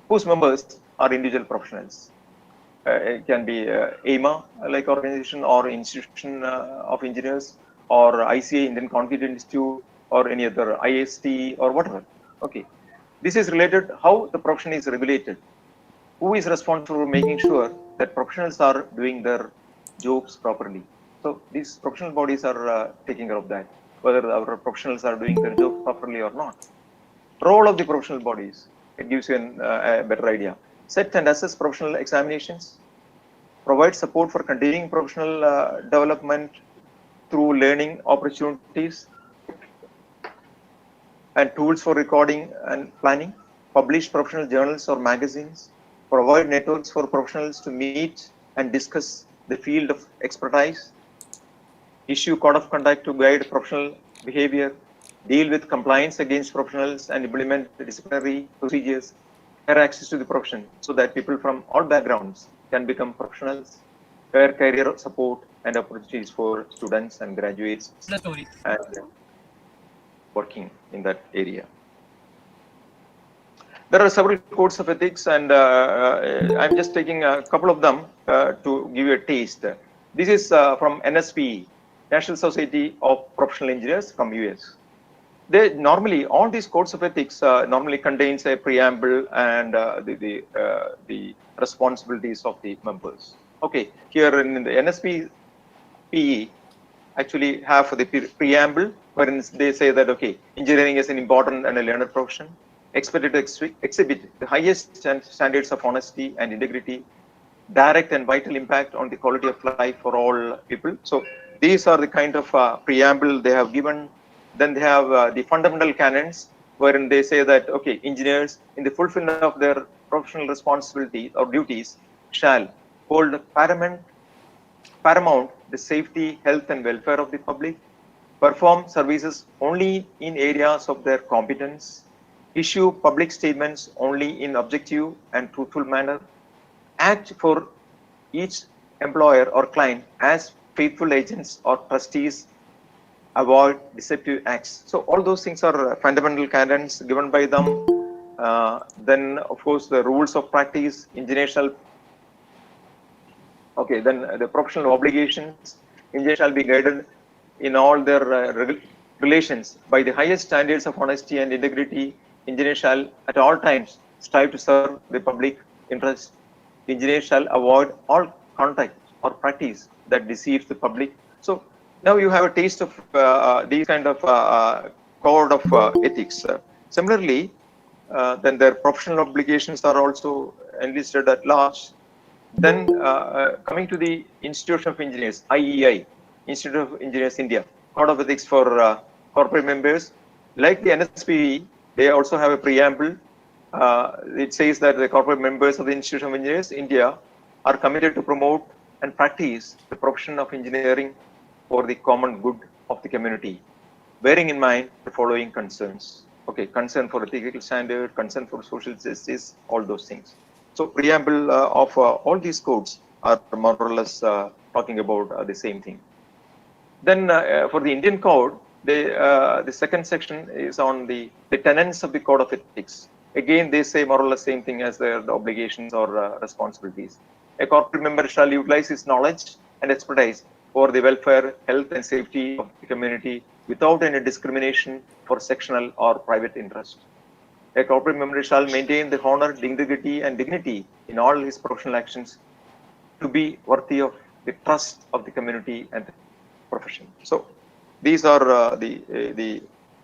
[SPEAKER 4] whose members are individual professionals. It can be AIMA like organization or institution of engineers, or ICA, Indian Confident Institute, or any other IST or whatever. Okay, this is related how the profession is regulated. Who is responsible for making sure that professionals are doing their jobs properly? So these professional bodies are taking care of that, whether our professionals are doing their job properly or not. Role of the professional bodies, it gives you a better idea. Set and assess professional examinations, provide support for continuing professional development through learning opportunities and tools for recording and planning, publish professional journals or magazines, provide networks for professionals to meet and discuss the field of expertise, issue code of conduct to guide professional behavior, deal with compliance against professionals and implement disciplinary procedures, fair access to the profession so that people from all backgrounds can become professionals, fair career support and opportunities for students and graduates and working in that area. There are several codes of ethics, and I'm just taking a couple of them to give you a taste. This is from NSPE, National Society of Professional Engineers from US. They normally, all these codes of ethics normally contains a preamble and the responsibilities of the members. Okay, here in the NSPE actually have the preamble wherein they say that, okay, engineering is an important and a learned profession, expected to exhibit the highest standards of honesty and integrity, direct and vital impact on the quality of life for all people. So these are the kind of preamble they have given. Then they have the fundamental canons wherein they say that, okay, engineers in the fulfillment of their professional responsibility or duties shall hold paramount the safety, health and welfare of the public, perform services only in areas of their competence, issue public statements only in objective and truthful manner, act for each employer or client as faithful agents or trustees, avoid deceptive acts. So all those things are fundamental canons given by them. Then of course the rules of practice, engineer shall, okay, then the professional obligations, engineer shall be guided in all their relations by the highest standards of honesty and integrity. Engineer shall at all times strive to serve the public interest. Engineer shall avoid all contact or practice that deceives the public. So now you have a taste of these kind of code of ethics. Similarly, then their professional obligations are also enlisted at large. Then coming to the Institute of Engineers, IEI, Institute of Engineers India, Code of Ethics for corporate members. Like the NSPE, They also have a preamble. It says that the corporate members of the Institute of Engineers, India, are committed to promote and practice the profession of engineering for the common good of the community, bearing in mind the following concerns. Okay, concern for ethical standard, concern for social justice, all those things. So preamble of all these codes are more or less talking about the same thing. Then for the Indian code, the second section is on the tenets of the code of ethics. Again, they say more or less same thing as the obligations or responsibilities. A corporate member shall utilize his knowledge and expertise for the welfare, health, and safety of the community without any discrimination for sectional or private interest. A corporate member shall maintain the honor, dignity, and dignity in all his professional actions to be worthy of the trust of the community and the profession. So these are the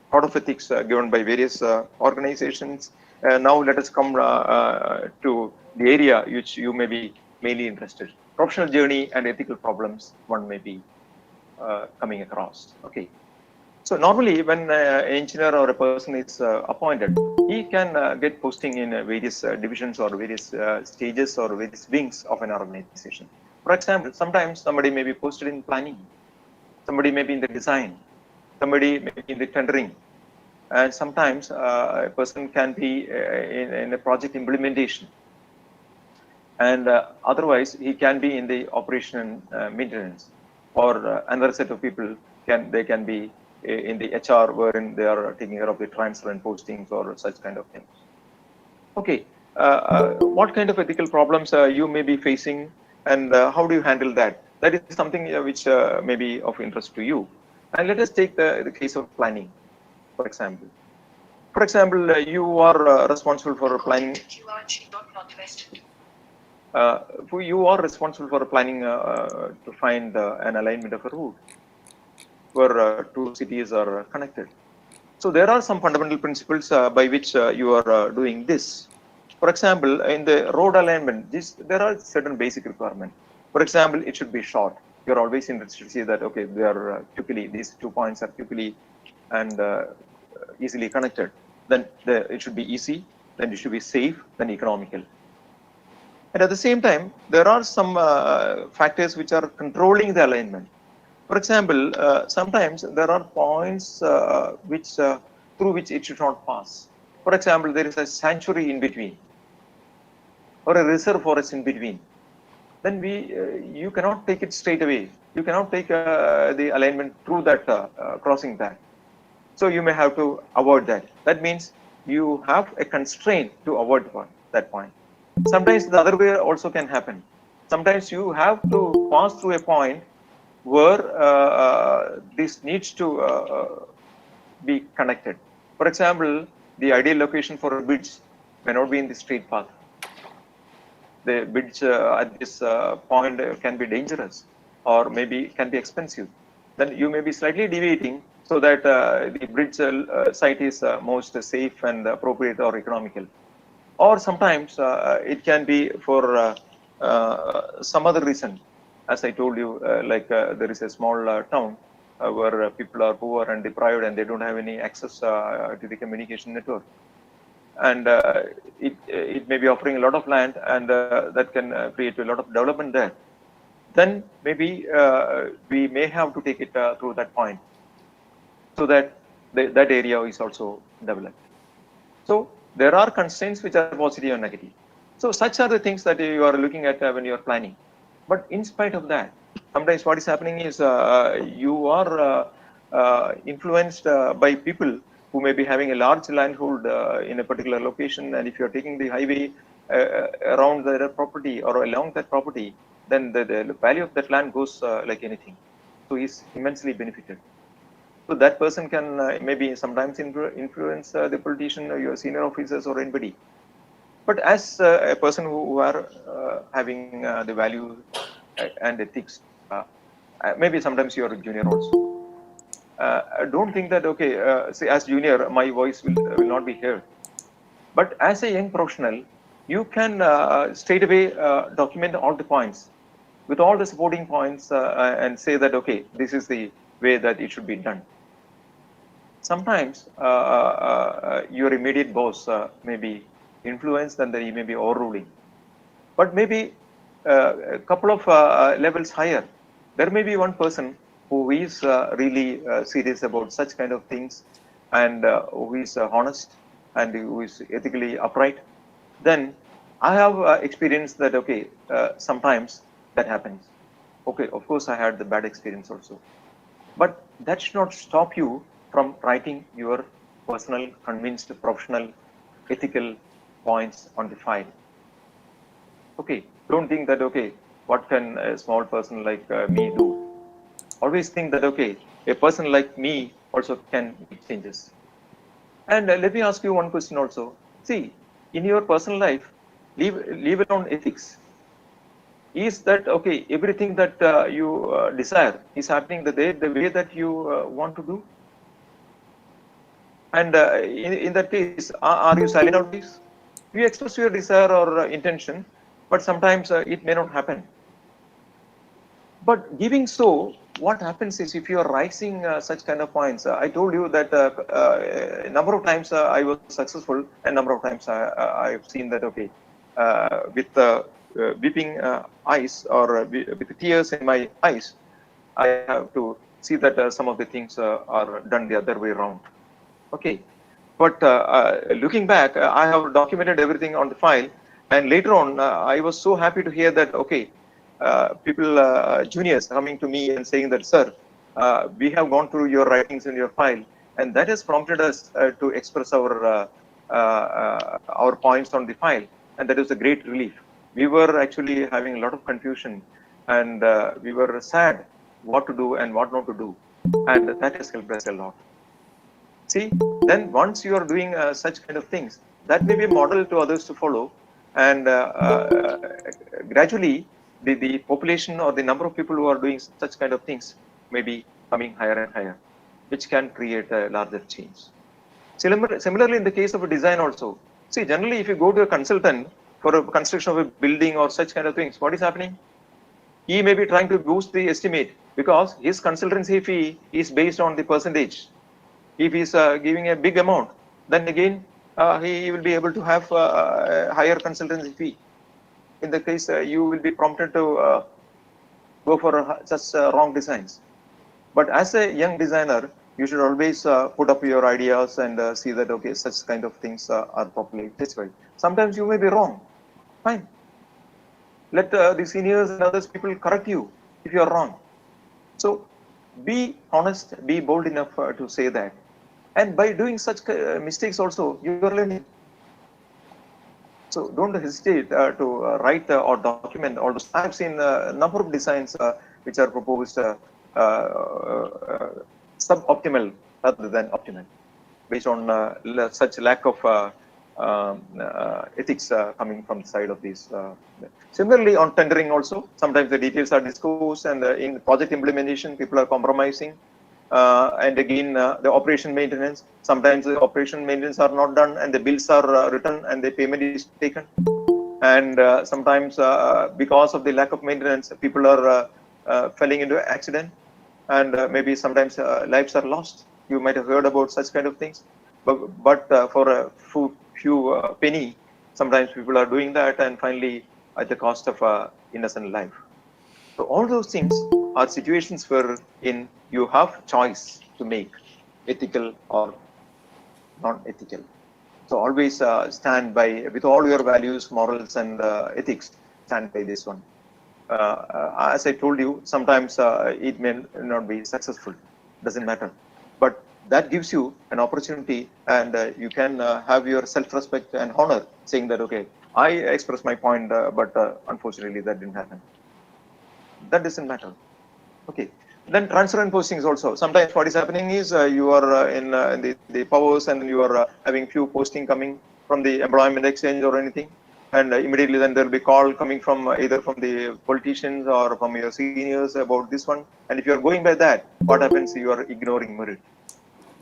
[SPEAKER 4] code of ethics given by various organizations. Now let us come to the area which you may be mainly interested. Professional journey and ethical problems one may be coming across. Okay. So normally when an engineer or a person is appointed, he can get posting in various divisions or various stages or various wings of an organization. For example, sometimes somebody may be posted in planning, somebody may be in the design, somebody may be in the tendering, and sometimes a person can be in a project implementation, and otherwise he can be in the operation and maintenance, or another set of people can be in the HR, wherein they are taking care of the transfer and postings or such kind of things. Okay, what kind of ethical problems you may be facing, and how do you handle that? That is something which may be of interest to you. And let us take the case of planning, for example. For example, you are responsible for planning. You are responsible for planning to find an alignment of a route where two cities are connected. So there are some fundamental principles by which you are doing this. For example, in the road alignment, there are certain basic requirements. For example, it should be short. You're always interested to see that, okay, they are quickly, these 2 points are quickly and easily connected. Then it should be easy, then it should be safe, then economical. And at the same time, there are some factors which are controlling the alignment. For example, sometimes there are points through which it should not pass. For example, there is a sanctuary in between, or a reserve forest in between. Then you cannot take it straight away. You cannot take the alignment through that, crossing that. So you may have to avoid that. That means you have a constraint to avoid that point. Sometimes the other way also can happen. Sometimes you have to pass through a point where this needs to be connected. For example, the ideal location for a bridge may not be in the straight path. The bridge at this point can be dangerous, or maybe can be expensive. Then you may be slightly deviating so that the bridge site is most safe and appropriate or economical. Or sometimes it can be for some other reason. As I told you, there is a small town where people are poor and deprived and they don't have any access to the communication network. And it may be offering a lot of land, and that can create a lot of development there. Then maybe we may have to take it through that point, so that that area is also developed. So there are constraints which are positive and negative. So such are the things that you are looking at when you are planning. But in spite of that, sometimes what is happening is you are influenced by people who may be having a large landhold in a particular location, and if you are taking the highway around that property or along that property, then the value of that land goes like anything. So he's immensely benefited. So that person can maybe sometimes influence the politician or your senior officers or anybody. But as a person who are having the value and ethics, maybe sometimes you are a junior also. Don't think that, okay, say as junior, my voice will not be heard. But as a young professional, you can straight away document all the points with all the supporting points and say that, okay, this is the way that it should be done. sometimes your immediate boss may be influenced and then he may be overruling. But maybe a couple of levels higher, there may be one person who is really serious about such kind of things and who is honest and who is ethically upright. Then I have experienced that, okay, sometimes that happens. Okay, of course I had the bad experience also. But that should not stop you from writing your personal, convinced, professional, ethical points on the file. Okay, don't think that, okay, what can a small person like me do? Always think that, okay, a person like me also can make changes. And let me ask you one question also. See, in your personal life, leave alone ethics. Is that, okay, everything that you desire is happening the way that you want to do? And in that case, are you silent always? You express your desire or intention, but sometimes it may not happen. But giving so, what happens is if you are raising such kind of points, I told you that a number of times I was successful, and number of times I've seen that, okay, with weeping eyes or with tears in my eyes, I have to see that some of the things are done the other way around. Okay, but looking back, I have documented everything on the file, and later on, I was so happy to hear that, okay, people, juniors coming to me and saying that, sir, we have gone through your writings in your file, and that has prompted us to express our points on the file, and that is a great relief. We were actually having a lot of confusion, and we were sad what to do and what not to do, and that has helped us a lot. See, then once you are doing such kind of things, that may be a model to others to follow, and gradually the population or the number of people who are doing such kind of things may be coming higher and higher, which can create a larger change. Similarly, in the case of a design also, see, generally if you go to a consultant for a construction of a building or such kind of things, what is happening? He may be trying to boost the estimate because his consultancy fee is based on the percentage. If he's giving a big amount, then again he will be able to have a higher consultancy fee. In the case, you will be prompted to go for such wrong designs. But as a young designer, you should always put up your ideas and see that, okay, such kind of things are properly specified. Sometimes you may be wrong. Fine. Let the seniors and others people correct you if you are wrong. So be honest, be bold enough to say that. And by doing such mistakes also, you are learning. So don't hesitate to write or document all those. I have seen a number of designs which are proposed suboptimal rather than optimal, based on such lack of ethics coming from the side of these. Similarly, on tendering also, sometimes the details are disclosed, and in project implementation, people are compromising. And again, the operation maintenance, sometimes the operation maintenance are not done and the bills are written and the payment is taken. And sometimes because of the lack of maintenance, people are falling into accident, and maybe sometimes lives are lost. You might have heard about such kind of things, but for a few penny, sometimes people are doing that, and finally at the cost of innocent life. So all those things are situations wherein you have choice to make, ethical or non-ethical. So always stand by, with all your values, morals, and ethics, stand by this one. As I told you, sometimes it may not be successful, doesn't matter. But that gives you an opportunity, and you can have your self-respect and honor, saying that, okay, I expressed my point, but unfortunately that didn't happen. That doesn't matter. Okay. Then transfer and postings also. Sometimes what is happening is you are in the powers, and you are having few posting coming from the employment exchange or anything, and immediately then there will be call coming from either from the politicians or from your seniors about this one. And if you are going by that, what happens? You are ignoring merit.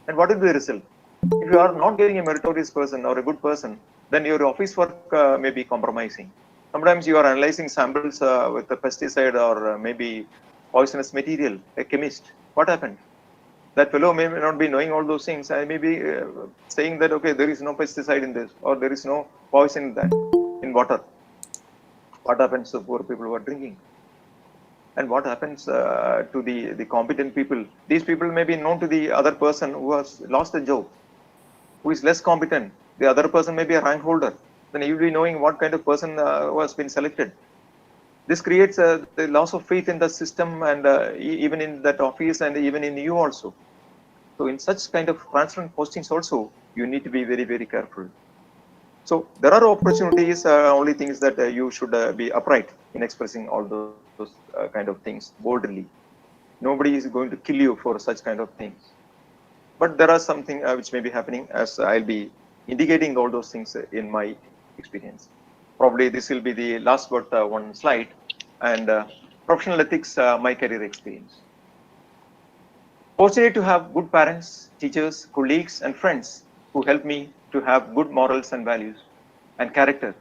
[SPEAKER 4] And what is the result? If you are not getting a meritorious person or a good person, then your office work may be compromising. Sometimes you are analyzing samples with a pesticide or maybe poisonous material, a chemist. What happened? That fellow may not be knowing all those things. I may be saying that, okay, there is no pesticide in this, or there is no poison in that, in water. What happens to poor people who are drinking? And what happens to the competent people? These people may be known to the other person who has lost a job, who is less competent. The other person may be a rank holder. Then you will be knowing what kind of person who has been selected. This creates the loss of faith in the system, and even in that office, and even in you also. So in such kind of transparent postings also, you need to be very, very careful. So there are opportunities, only things that you should be upright in expressing all those kind of things boldly. Nobody is going to kill you for such kind of things. But there are something which may be happening, as I'll be indicating all those things in my experience. Probably this will be the last but one slide, and professional ethics, my career experience. Fortunate to have good parents, teachers, colleagues, and friends who help me to have good morals and values and character,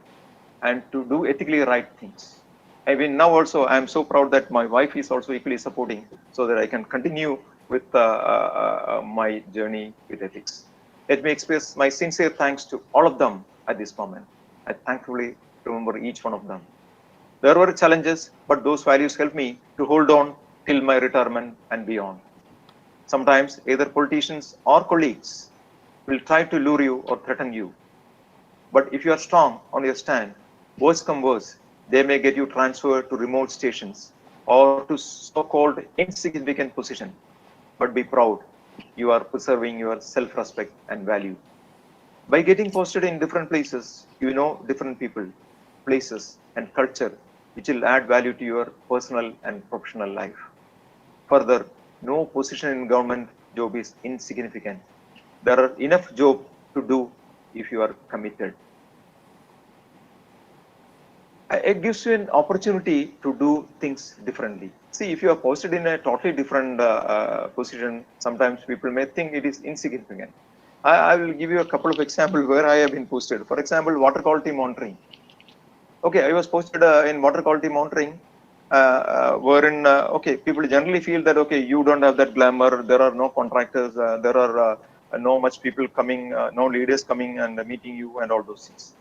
[SPEAKER 4] and to do ethically right things. I mean, now also I am so proud that my wife is also equally supporting, so that I can continue with my journey with ethics. Let me express my sincere thanks to all of them at this moment. I thankfully remember each one of them. There were challenges, but those values helped me to hold on till my retirement and beyond. Sometimes either politicians or colleagues will try to lure you or threaten you. But if you are strong on your stand, worse come worse, they may get you transferred to remote stations or to so-called insignificant position. But be proud, you are preserving your self-respect and value. By getting posted in different places, you know different people, places, and culture, which will add value to your personal and professional life. Further, no position in government job is insignificant. There are enough job to do if you are committed. It gives you an opportunity to do things differently. See, if you are posted in a totally different position, sometimes people may think it is insignificant. I will give you a couple of examples where I have been posted. For example, water quality monitoring. Okay, I was posted in water quality monitoring, wherein, okay, people generally feel that, okay, you don't have that glamour, there are no contractors, there are no much people coming, no leaders coming and meeting you and all those things.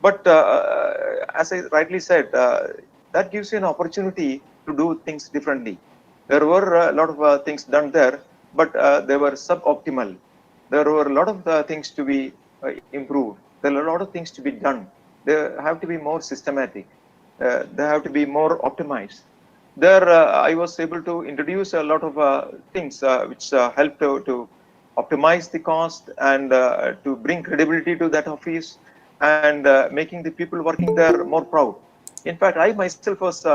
[SPEAKER 4] But as I rightly said, that gives you an opportunity to do things differently. There were a lot of things done there, but they were suboptimal. There were a lot of things to be improved. There are a lot of things to be done. They have to be more systematic. They have to be more optimized. There, I was able to introduce a lot of things which helped to optimize the cost and to bring credibility to that office, and making the people working there more proud. In fact, I myself was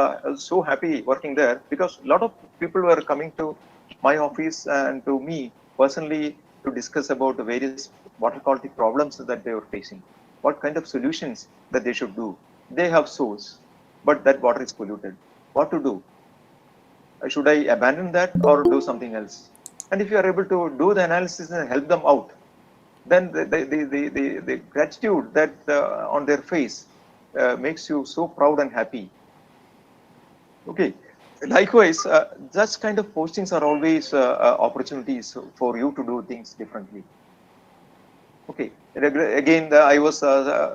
[SPEAKER 4] so happy working there, because a lot of people were coming to my office and to me personally to discuss about the various water quality problems that they were facing, what kind of solutions that they should do. They have source, but that water is polluted. What to do? Should I abandon that or do something else? And if you are able to do the analysis and help them out, then the gratitude that on their face makes you so proud and happy. Okay. Likewise, such kind of postings are always opportunities for you to do things differently. Okay. Again, I was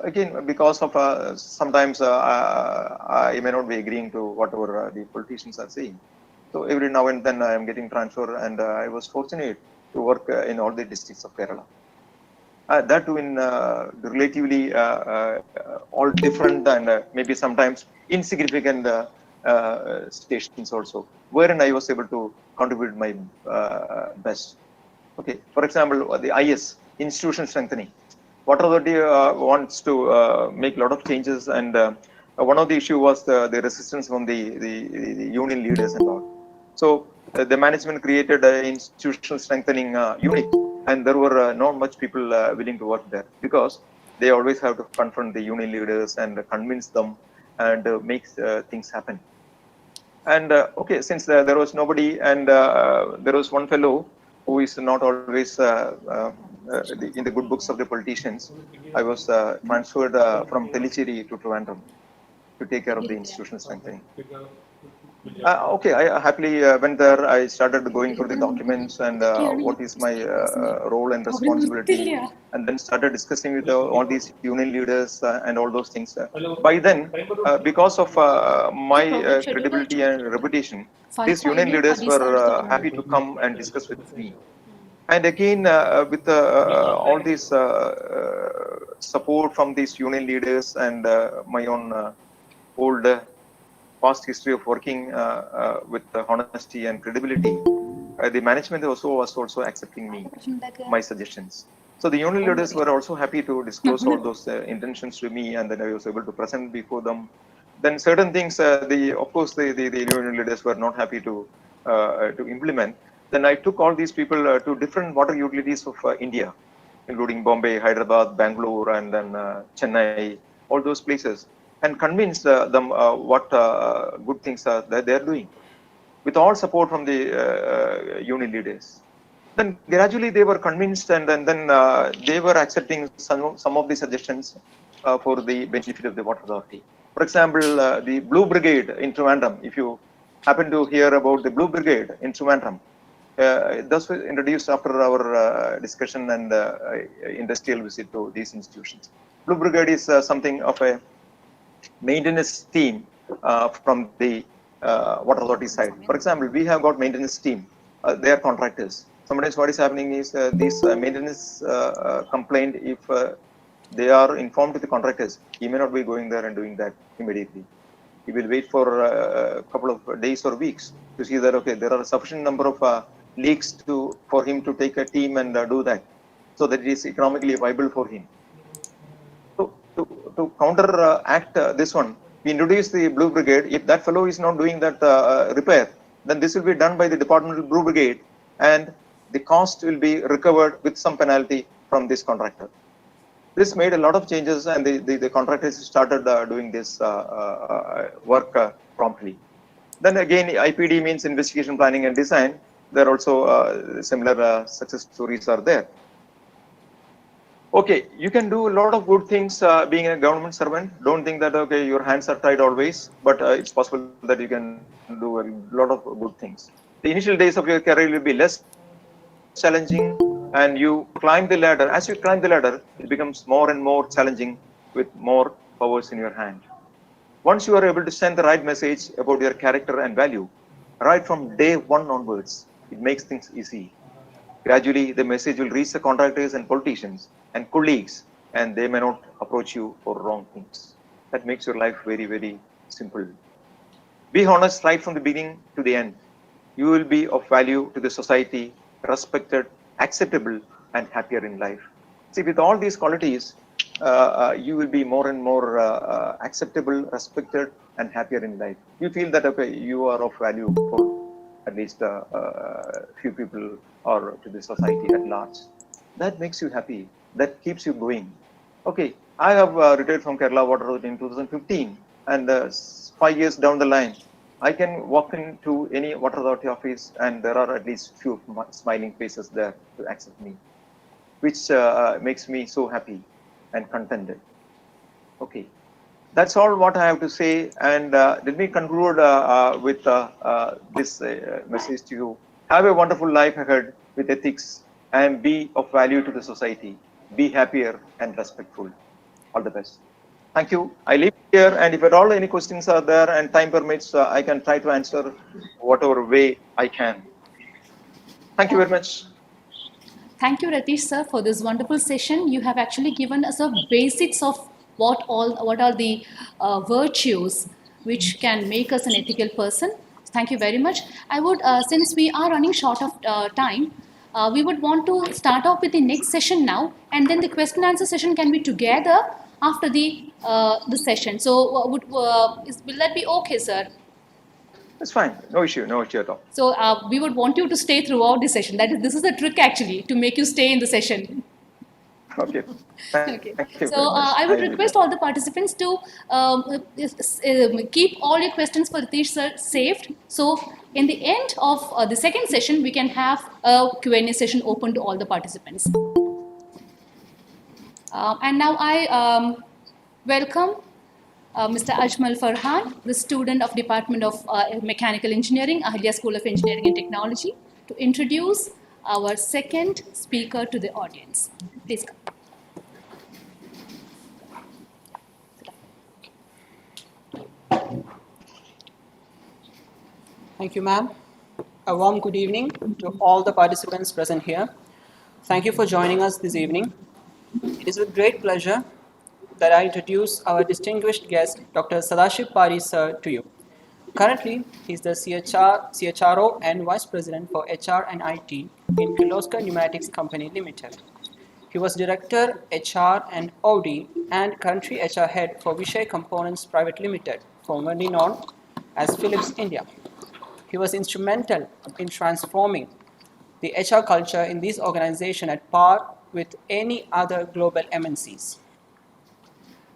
[SPEAKER 4] again, because of sometimes I may not be agreeing to whatever the politicians are saying. So every now and then I am getting transfer, and I was fortunate to work in all the districts of Kerala. That too in relatively all different and maybe sometimes insignificant stations also, wherein I was able to contribute my best. Okay, for example, the IS, institution strengthening. Water Authority wants to make a lot of changes, and one of the issue was the resistance from the union leaders and all. So the management created an institutional strengthening unit, and there were not much people willing to work there, because they always have to confront the union leaders and convince them and make things happen. And okay, since there was nobody, and there was one fellow who is not always in the good books of the politicians, I was transferred from Tellicherry to Trivandrum to take care of the institutional strengthening. Okay, I happily went there. I started going through the documents and what is my role and responsibility, and then started discussing with all these union leaders and all those things. By then, because of my credibility and reputation, these union leaders were happy to come and discuss with me. And again, with all this support from these union leaders and my own old past history of working with honesty and credibility, the management was also accepting me, my suggestions. So the union leaders were also happy to disclose all those intentions to me, and then I was able to present before them. Then certain things, of course, the union leaders were not happy to implement. Then I took all these people to different water utilities of India, including Bombay, Hyderabad, Bangalore, and then Chennai, all those places, and convinced them what good things that they are doing, with all support from the union leaders. Then gradually they were convinced, and then they were accepting some of the suggestions for the benefit of the water authority. For example, the Blue Brigade in Trivandrum, if you happen to hear about the Blue Brigade in Trivandrum, this was introduced after our discussion and industrial visit to these institutions. Blue Brigade is something of a maintenance team from the water authority side. For example, we have got maintenance team. They are contractors. Sometimes what is happening is these maintenance complaint, if they are informed to the contractors, he may not be going there and doing that immediately. He will wait for a couple of days or weeks to see that, okay, there are a sufficient number of leaks for him to take a team and do that, so that it is economically viable for him. To counteract this one, we introduce the Blue Brigade. If that fellow is not doing that repair, then this will be done by the Departmental Blue Brigade, and the cost will be recovered with some penalty from this contractor. This made a lot of changes, and the contractors started doing this work promptly. Then again, IPD means investigation, planning, and design. There are also similar success stories are there. Okay, you can do a lot of good things being a government servant. Don't think that, okay, your hands are tied always, but it's possible that you can do a lot of good things. The initial days of your career will be less challenging, and you climb the ladder. As you climb the ladder, it becomes more and more challenging with more powers in your hand. Once you are able to send the right message about your character and value, right from day one onwards, it makes things easy. Gradually, the message will reach the contractors and politicians and colleagues, and they may not approach you for wrong things. That makes your life very, very simple. Be honest right from the beginning to the end. You will be of value to the society, respected, acceptable, and happier in life. See, with all these qualities, you will be more and more acceptable, respected, and happier in life. You feel that, okay, you are of value for at least few people or to the society at large. That makes you happy. That keeps you going. Okay, I have retired from Kerala Water Authority in 2015, and 5 years down the line, I can walk into any water authority office, and there are at least few smiling faces there to accept me, which makes me so happy and contented. Okay, that's all what I have to say, and let me conclude with this message to you. Have a wonderful life ahead with ethics, and be of value to the society. Be happier and respectful. All the best. Thank you. I leave here, and if at all any questions are there and time permits, I can try to answer whatever way I can. Thank you very much.
[SPEAKER 2] Thank you, Ratish sir, for this wonderful session. You have actually given us a basics of what are the virtues which can make us an ethical person. Thank you very much. I would, since we are running short of time, we would want to start off with the next session now, and then the question and answer session can be together after the session. So, will that be okay, sir?
[SPEAKER 4] That's fine. No issue at all.
[SPEAKER 2] So, we would want you to stay throughout the session. This is a trick actually to make you stay in the session.
[SPEAKER 4] Okay.
[SPEAKER 2] Okay.
[SPEAKER 4] Thank you
[SPEAKER 2] So,
[SPEAKER 4] very much.
[SPEAKER 2] I would request all the participants to keep all your questions for Ratish sir saved. So, in the end of the second session, we can have a Q&A session open to all the participants. And now I welcome Mr. Ajmal Farhan, the student of Department of Mechanical Engineering, Ahilya School of Engineering and Technology, to introduce our second speaker to the audience. Please come.
[SPEAKER 6] Thank you, ma'am. A warm good evening to all the participants present here. Thank you for joining us this evening. It is with great pleasure that I introduce our distinguished guest, Dr. Sadashib Pari, sir, to you. Currently, he is the CHRO and Vice President for HR and IT in Kirloskar Pneumatics Company Limited. He was Director, HR and OD and Country HR Head for Vishay Components Private Limited, formerly known as Philips India. He was instrumental in transforming the HR culture in this organization at par with any other global MNCs.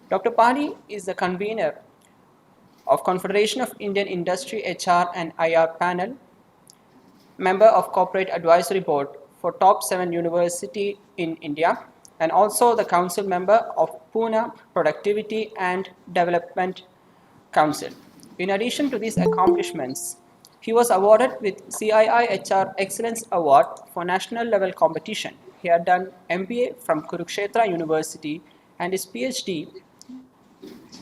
[SPEAKER 6] Dr. Pari is the convener of Confederation of Indian Industry HR and IR panel, member of Corporate Advisory Board for top 7 university in India, and also the council member of Pune Productivity and Development Council. In addition to these accomplishments, he was awarded with CII HR Excellence Award for national level competition. He had done MBA from Kurukshetra University and his PhD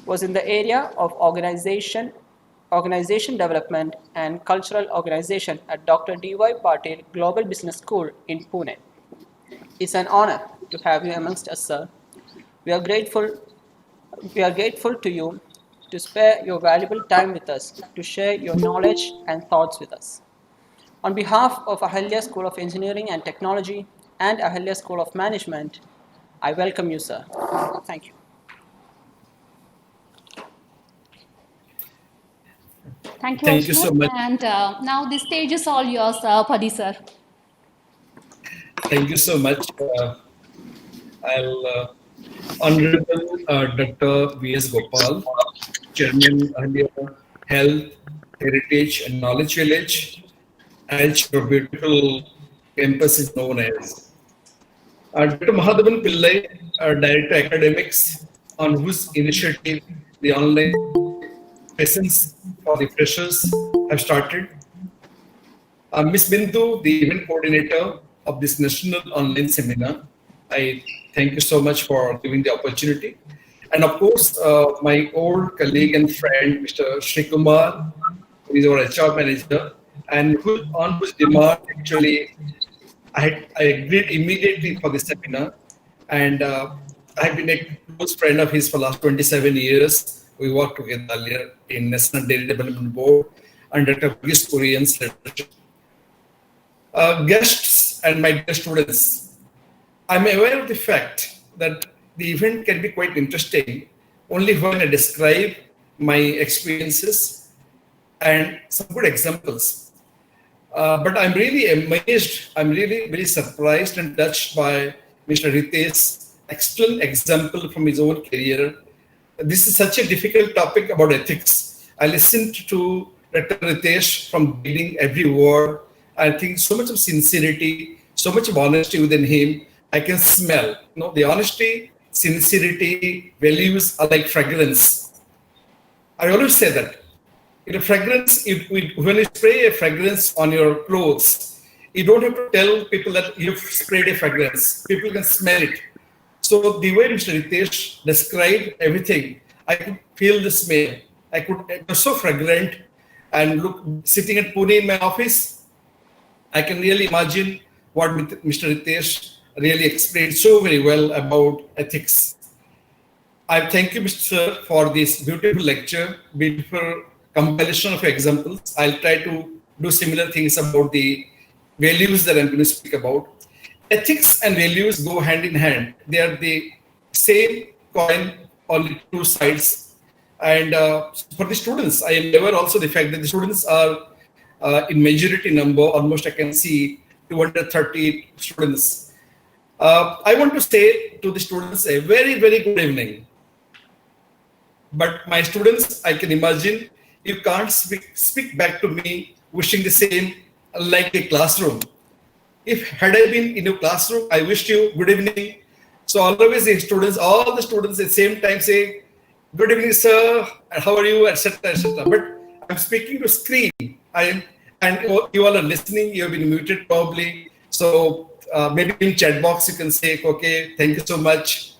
[SPEAKER 6] was in the area of organization development and cultural organization at Dr. D.Y. Patil Global Business School in Pune. It's an honor to have you amongst us, sir. We are grateful to you to spare your valuable time with us, to share your knowledge and thoughts with us. On behalf of Ahilya School of Engineering and Technology and Ahilya School of Management, I welcome you, sir. Thank you.
[SPEAKER 2] Thank you,
[SPEAKER 7] Thank you
[SPEAKER 2] Ajmal.
[SPEAKER 7] so much.
[SPEAKER 2] And now the stage is all yours, Padi sir.
[SPEAKER 7] Thank you so much. Honorable Dr. V.S. Gopal, Chairman Ahilya Health, Heritage and Knowledge Village, and your beautiful campus is known as. Dr. Mahadhavan Pillai, Director Academics, on whose initiative the online lessons for the freshers have started. Ms. Bindu, the event coordinator of this national online seminar. I thank you so much for giving the opportunity. And of course, my old colleague and friend, Mr. Sri Kumar, who is our HR manager, and on whose demand actually I agreed immediately for the seminar. And I've been a close friend of his for the last 27 years. We worked together earlier in National Dairy Development Board under Dr. Varghese Kurian's leadership. Guests and my dear students, I'm aware of the fact that the event can be quite interesting only when I describe my experiences and some good examples. But I'm really amazed, I'm really very surprised and touched by Mr. Ritesh's excellent example from his own career. This is such a difficult topic about ethics. I listened to Dr. Ritesh from beginning every word. I think so much of sincerity, so much of honesty within him. I can smell, the honesty, sincerity, values are like fragrance. I always say that. Fragrance, when you spray a fragrance on your clothes, you don't have to tell people that you've sprayed a fragrance. People can smell it. So the way Mr. Ritesh described everything, I could feel the smell. It was so fragrant. And look, sitting at Pune in my office, I can really imagine what Mr. Ritesh really explained so very well about ethics. I thank you, Mr. Sir, for this beautiful lecture, beautiful compilation of examples. I'll try to do similar things about the values that I'm going to speak about. Ethics and values go hand in hand. They are the same coin on the two sides. And for the students, I am aware also the fact that the students are in majority number, almost I can see 230 students. I want to say to the students a very, very good evening. But my students, I can imagine, you can't speak back to me wishing the same like a classroom. Had I been in a classroom, I wished you good evening. So always the students, all the students at the same time say, good evening, sir, how are you, etc., etc. But I'm speaking to screen. And you all are listening. You have been muted probably. So maybe in chat box you can say, okay, thank you so much.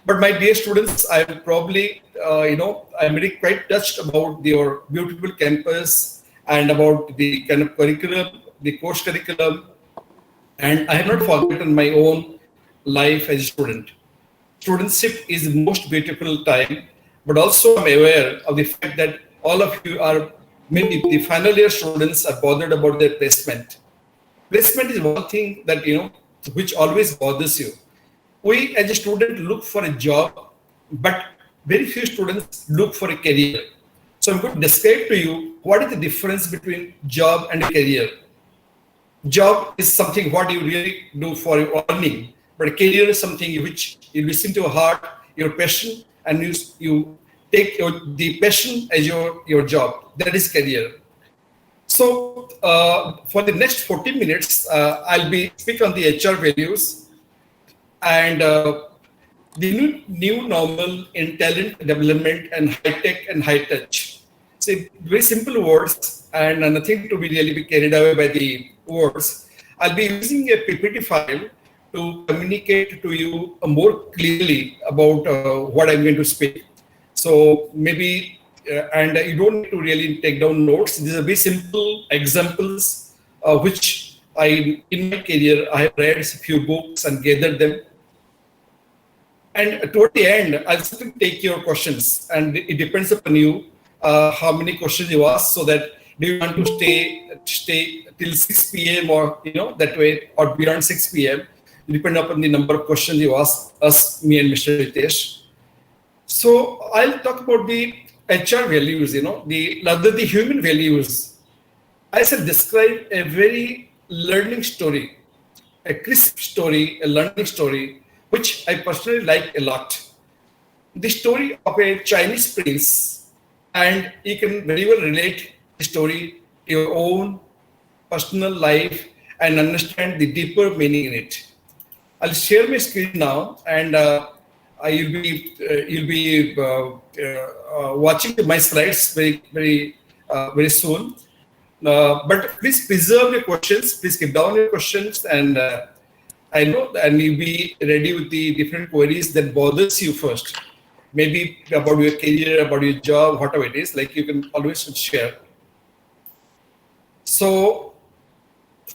[SPEAKER 7] But my dear students, I'm probably, I'm really quite touched about your beautiful campus and about the kind of curriculum, the course curriculum. And I have not forgotten my own life as a student. Studentship is the most beautiful time, but also I'm aware of the fact that all of you are, maybe the final year students are bothered about their placement. Placement is one thing that, which always bothers you. We as a student look for a job, but very few students look for a career. So I'm going to describe to you what is the difference between job and a career. Job is something what you really do for your earning, but a career is something which you listen to your heart, your passion, and you take the passion as your job. That is career. So for the next 40 minutes, I'll be speak on the HR values and the new normal in talent development and high tech and high touch. So very simple words and nothing to be really be carried away by the words. I'll be using a PPT file to communicate to you more clearly about what I'm going to speak. So maybe, and you don't need to really take down notes. These are very simple examples which in my career, I have read a few books and gathered them. And toward the end, I'll still take your questions, and it depends upon you how many questions you ask. So that do you want to stay till 6 p.m. or that way, or beyond 6 p.m. Depend upon the number of questions you ask us, me and Mr. Ritesh. So I'll talk about the HR values. The human values. I shall describe a very learning story, a crisp story, a learning story, which I personally like a lot. The story of a Chinese prince, and you can very well relate the story to your own personal life and understand the deeper meaning in it. I'll share my screen now, and you'll be watching my slides very soon. But please preserve your questions. Please keep down your questions, and I know, and you'll be ready with the different queries that bothers you first. Maybe about your career, about your job, whatever it is. Like, you can always share. So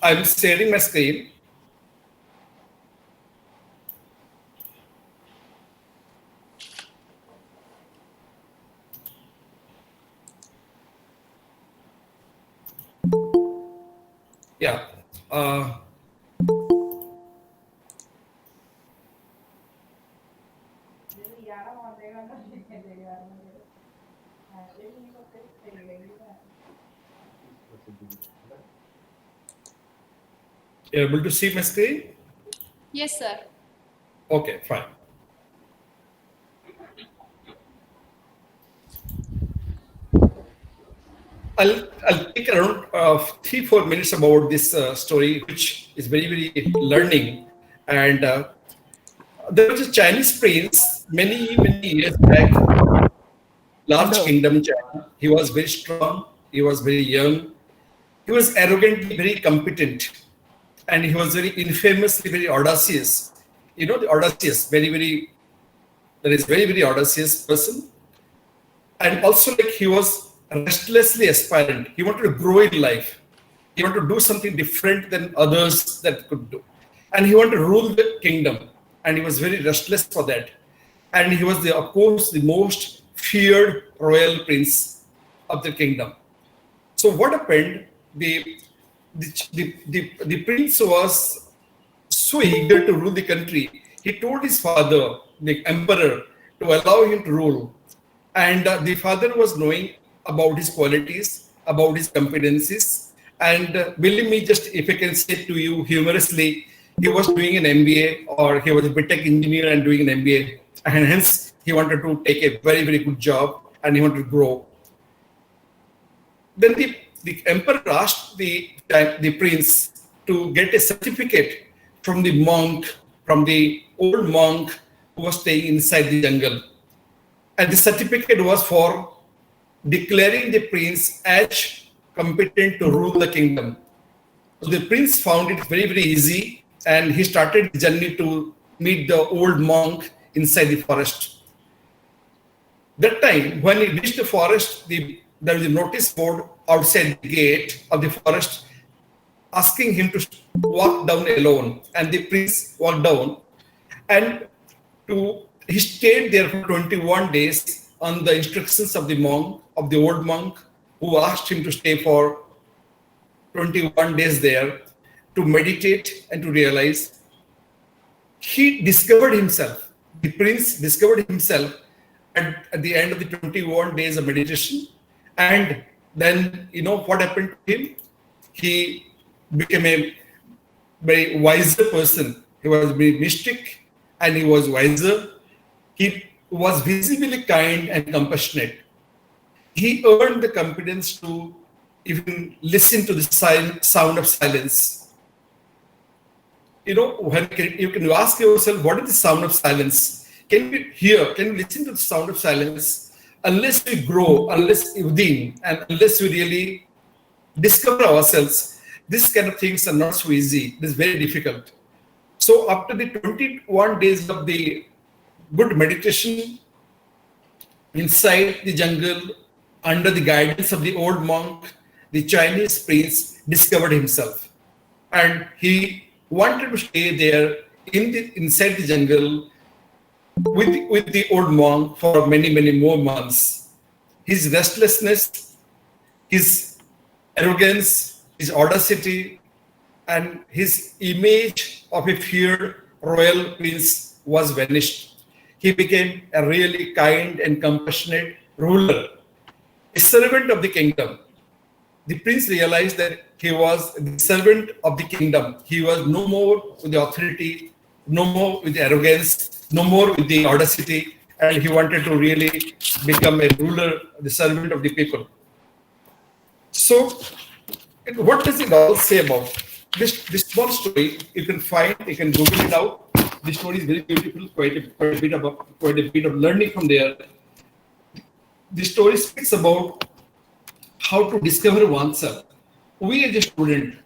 [SPEAKER 7] I'm sharing my screen. Yeah. You're able to see my screen?
[SPEAKER 2] Yes, sir.
[SPEAKER 7] Okay, fine. I'll take around 3-4 minutes about this story, which is very learning. And there was a Chinese prince many years back, large kingdom China. He was very strong. He was very young. He was arrogantly very competent, and he was very infamously very audacious. The audacious, very audacious person. And also, like, he was restlessly aspirant. He wanted to grow in life. He wanted to do something different than others that could do. And he wanted to rule the kingdom. And he was very restless for that. And he was, of course, the most feared royal prince of the kingdom. So what happened? The prince was so eager to rule the country. He told his father, the emperor, to allow him to rule. And the father was knowing about his qualities, about his competencies. And believe me, just if I can say to you humorously, he was doing an MBA, or he was a BTech engineer and doing an MBA. And hence, he wanted to take a very good job, and he wanted to grow. Then the emperor asked the prince to get a certificate from the old monk who was staying inside the jungle. And the certificate was for declaring the prince as competent to rule the kingdom. So the prince found it very, very easy, and he started the journey to meet the old monk inside the forest. That time, when he reached the forest, there was a notice board outside the gate of the forest asking him to walk down alone. And the prince walked down, and he stayed there for 21 days on the instructions of the monk, of the old monk, who asked him to stay for 21 days there to meditate and to realize. He discovered himself. The prince discovered himself at the end of the 21 days of meditation. And then, what happened to him? He became a very wiser person. He was very mystic and he was wiser. He was visibly kind and compassionate. He earned the confidence to even listen to the sound of silence. When you can ask yourself, what is the sound of silence? Can you listen to the sound of silence? Unless we grow, unless within, and unless we really discover ourselves, these kind of things are not so easy. It is very difficult. So after the 21 days of the good meditation inside the jungle, under the guidance of the old monk, the Chinese prince discovered himself. And he wanted to stay there inside the jungle with the old monk for many, many more months. His restlessness, his arrogance, his audacity, and his image of a feared royal prince was vanished. He became a really kind and compassionate ruler, a servant of the kingdom. The prince realized that he was the servant of the kingdom. He was no more with the authority, no more with the arrogance, no more with the audacity, and he wanted to really become a ruler, the servant of the people. So, what does it all say about this small story? You can Google it out. The story is very beautiful, quite a bit of learning from there. The story speaks about how to discover oneself. We as a student,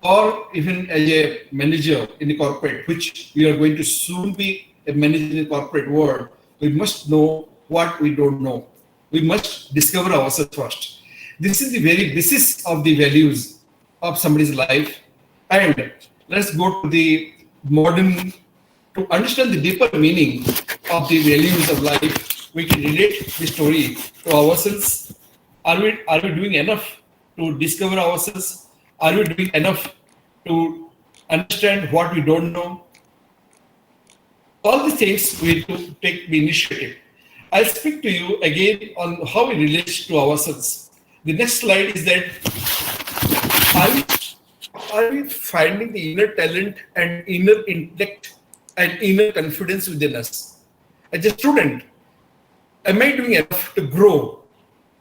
[SPEAKER 7] or even as a manager in the corporate, which we are going to soon be a manager in the corporate world, we must know what we don't know. We must discover ourselves first. This is the very basis of the values of somebody's life. And let's go to the modern, to understand the deeper meaning of the values of life. We can relate the story to ourselves. Are we doing enough to discover ourselves? Are we doing enough to understand what we don't know? All these things we need to take the initiative. I'll speak to you again on how we relate to ourselves. The next slide is that are we finding the inner talent and inner intellect and inner confidence within us? As a student, am I doing enough to grow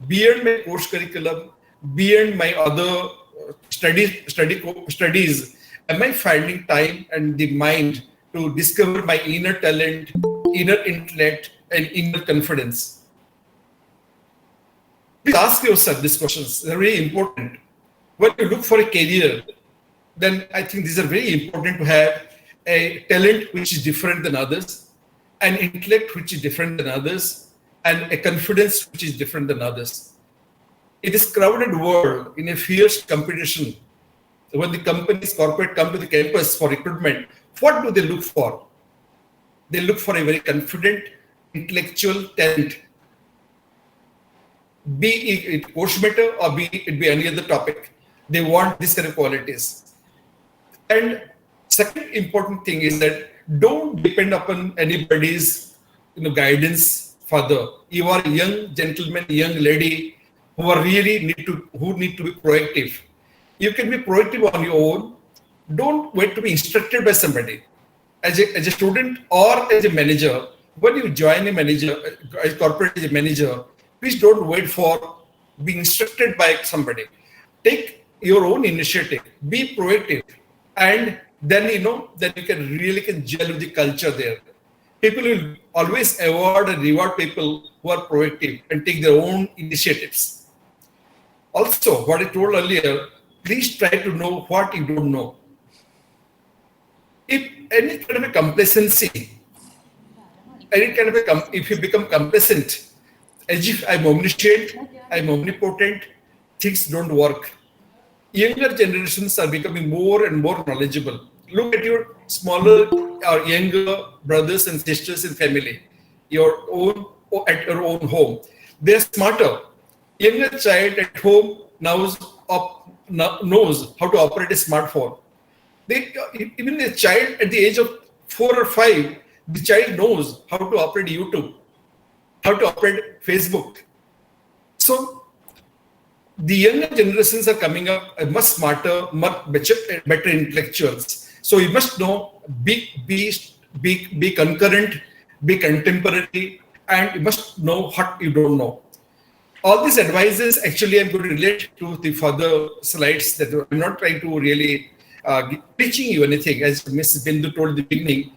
[SPEAKER 7] beyond my course curriculum, beyond my other studies? Am I finding time and the mind to discover my inner talent, inner intellect, and inner confidence? Please ask yourself these questions. They're very important. When you look for a career, then I think these are very important to have a talent which is different than others, an intellect which is different than others, and a confidence which is different than others. In this crowded world, in a fierce competition, when the companies, corporate come to the campus for recruitment, what do they look for? They look for a very confident, intellectual talent. Be it course matter or be it be any other topic. They want these kind of qualities. And second important thing is that don't depend upon anybody's guidance further. You are a young gentleman, young lady who need to be proactive. You can be proactive on your own. Don't wait to be instructed by somebody. As a student or as a manager, when you join a corporate as a manager, please don't wait for being instructed by somebody. Take your own initiative. Be proactive, and then you can gel with the culture there. People will always award and reward people who are proactive and take their own initiatives. Also, what I told earlier, please try to know what you don't know. If any kind of a complacency, if you become complacent, as if I'm omniscient, I'm omnipotent, things don't work. Younger generations are becoming more and more knowledgeable. Look at your smaller or younger brothers and sisters in family, at your own home. They're smarter. Younger child at home knows how to operate a smartphone. Even a child at the age of 4 or 5, the child knows how to operate YouTube, how to operate Facebook. So the younger generations are coming up much smarter, much better intellectuals. So you must know, be concurrent, be contemporary, and you must know what you don't know. All these advices, actually, I'm going to relate to the further slides. That I'm not trying to really teaching you anything, as Ms. Bindu told in the beginning.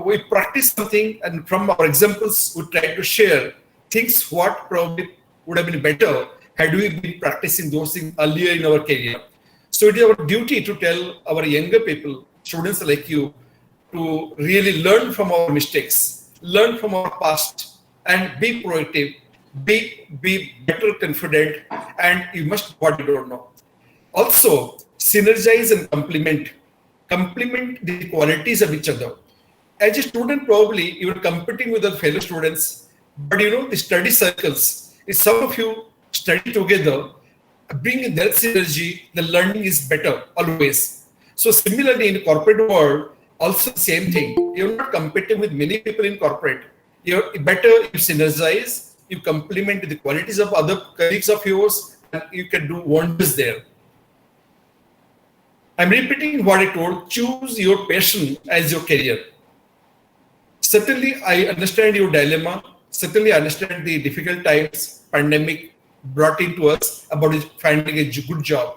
[SPEAKER 7] We practice something, and from our examples, we try to share things what probably would have been better had we been practicing those things earlier in our career. So it is our duty to tell our younger people, students like you, to really learn from our mistakes, learn from our past, and be proactive, be better confident, and you must what you don't know. Also, synergize and complement the qualities of each other. As a student, probably you are competing with other fellow students, but the study circles, if some of you study together, bring that synergy, the learning is better always. So similarly in the corporate world, also the same thing. You're not competing with many people in corporate. You're better, you synergize, you complement the qualities of other colleagues of yours, and you can do wonders there. I'm repeating what I told, choose your passion as your career. Certainly, I understand your dilemma. Certainly, I understand the difficult times pandemic brought into us about finding a good job.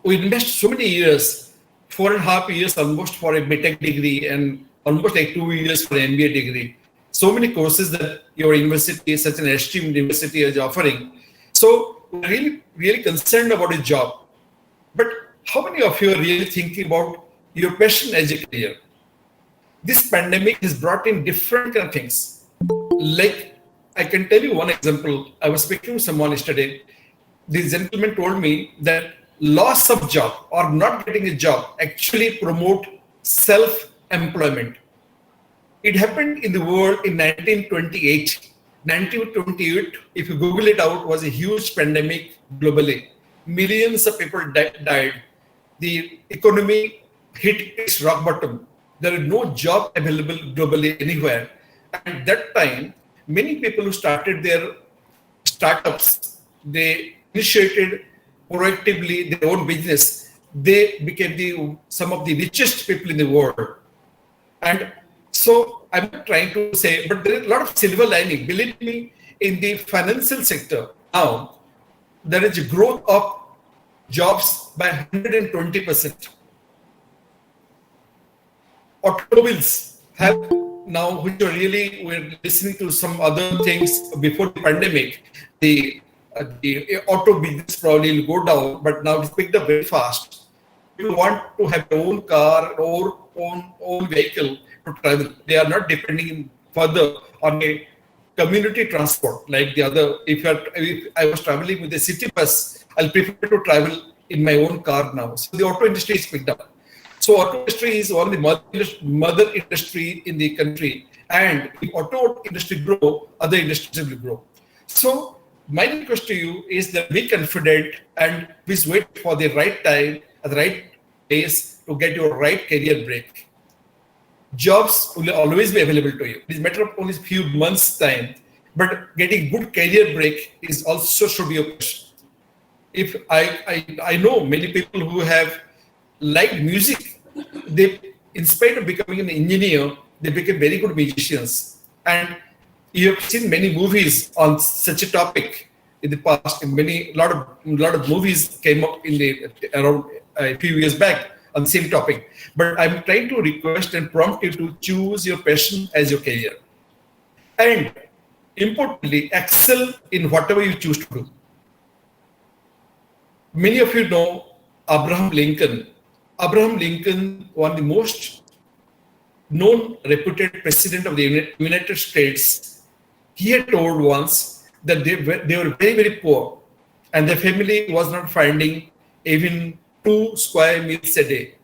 [SPEAKER 7] We invest so many years, 4.5 years almost for a BTech degree and almost like 2 years for an MBA degree. So many courses that your university, such an esteemed university, is offering. So we're really, really concerned about a job. But how many of you are really thinking about your passion as a career? This pandemic has brought in different kind of things. Like, I can tell you one example. I was speaking to someone yesterday. This gentleman told me that loss of job or not getting a job actually promote self-employment. It happened in the world in 1928. 1928, if you Google it out, was a huge pandemic globally. Millions of people died. The economy hit its rock bottom. There is no job available globally anywhere. And at that time, many people who started their startups, they initiated proactively their own business. They became some of the richest people in the world. And so I'm not trying to say, but there is a lot of silver lining. Believe me, in the financial sector now, there is a growth of jobs by 120%. Automobiles have now, which are really, we're listening to some other things before the pandemic, the auto business probably will go down, but now it's picked up very fast. People want to have their own car or own vehicle to travel. They are not depending further on a community transport like the other. If I was traveling with a city bus, I'll prefer to travel in my own car now. So the auto industry is picked up. So auto industry is one of the mother industry in the country. And if auto industry grow, other industries will grow. So my request to you is that be confident and please wait for the right time at the right place to get your right career break. Jobs will always be available to you. It's a matter of only a few months' time, but getting good career break is also should be a question. If I know many people who have liked music, they, in spite of becoming an engineer, they became very good musicians. And you have seen many movies on such a topic in the past. A lot of movies came up around a few years back on the same topic. But I'm trying to request and prompt you to choose your passion as your career. And importantly, excel in whatever you choose to do. Many of you know Abraham Lincoln. Abraham Lincoln, one of the most known reputed president of the United States, he had told once that they were very, very poor and their family was not finding even 2 square meals a day.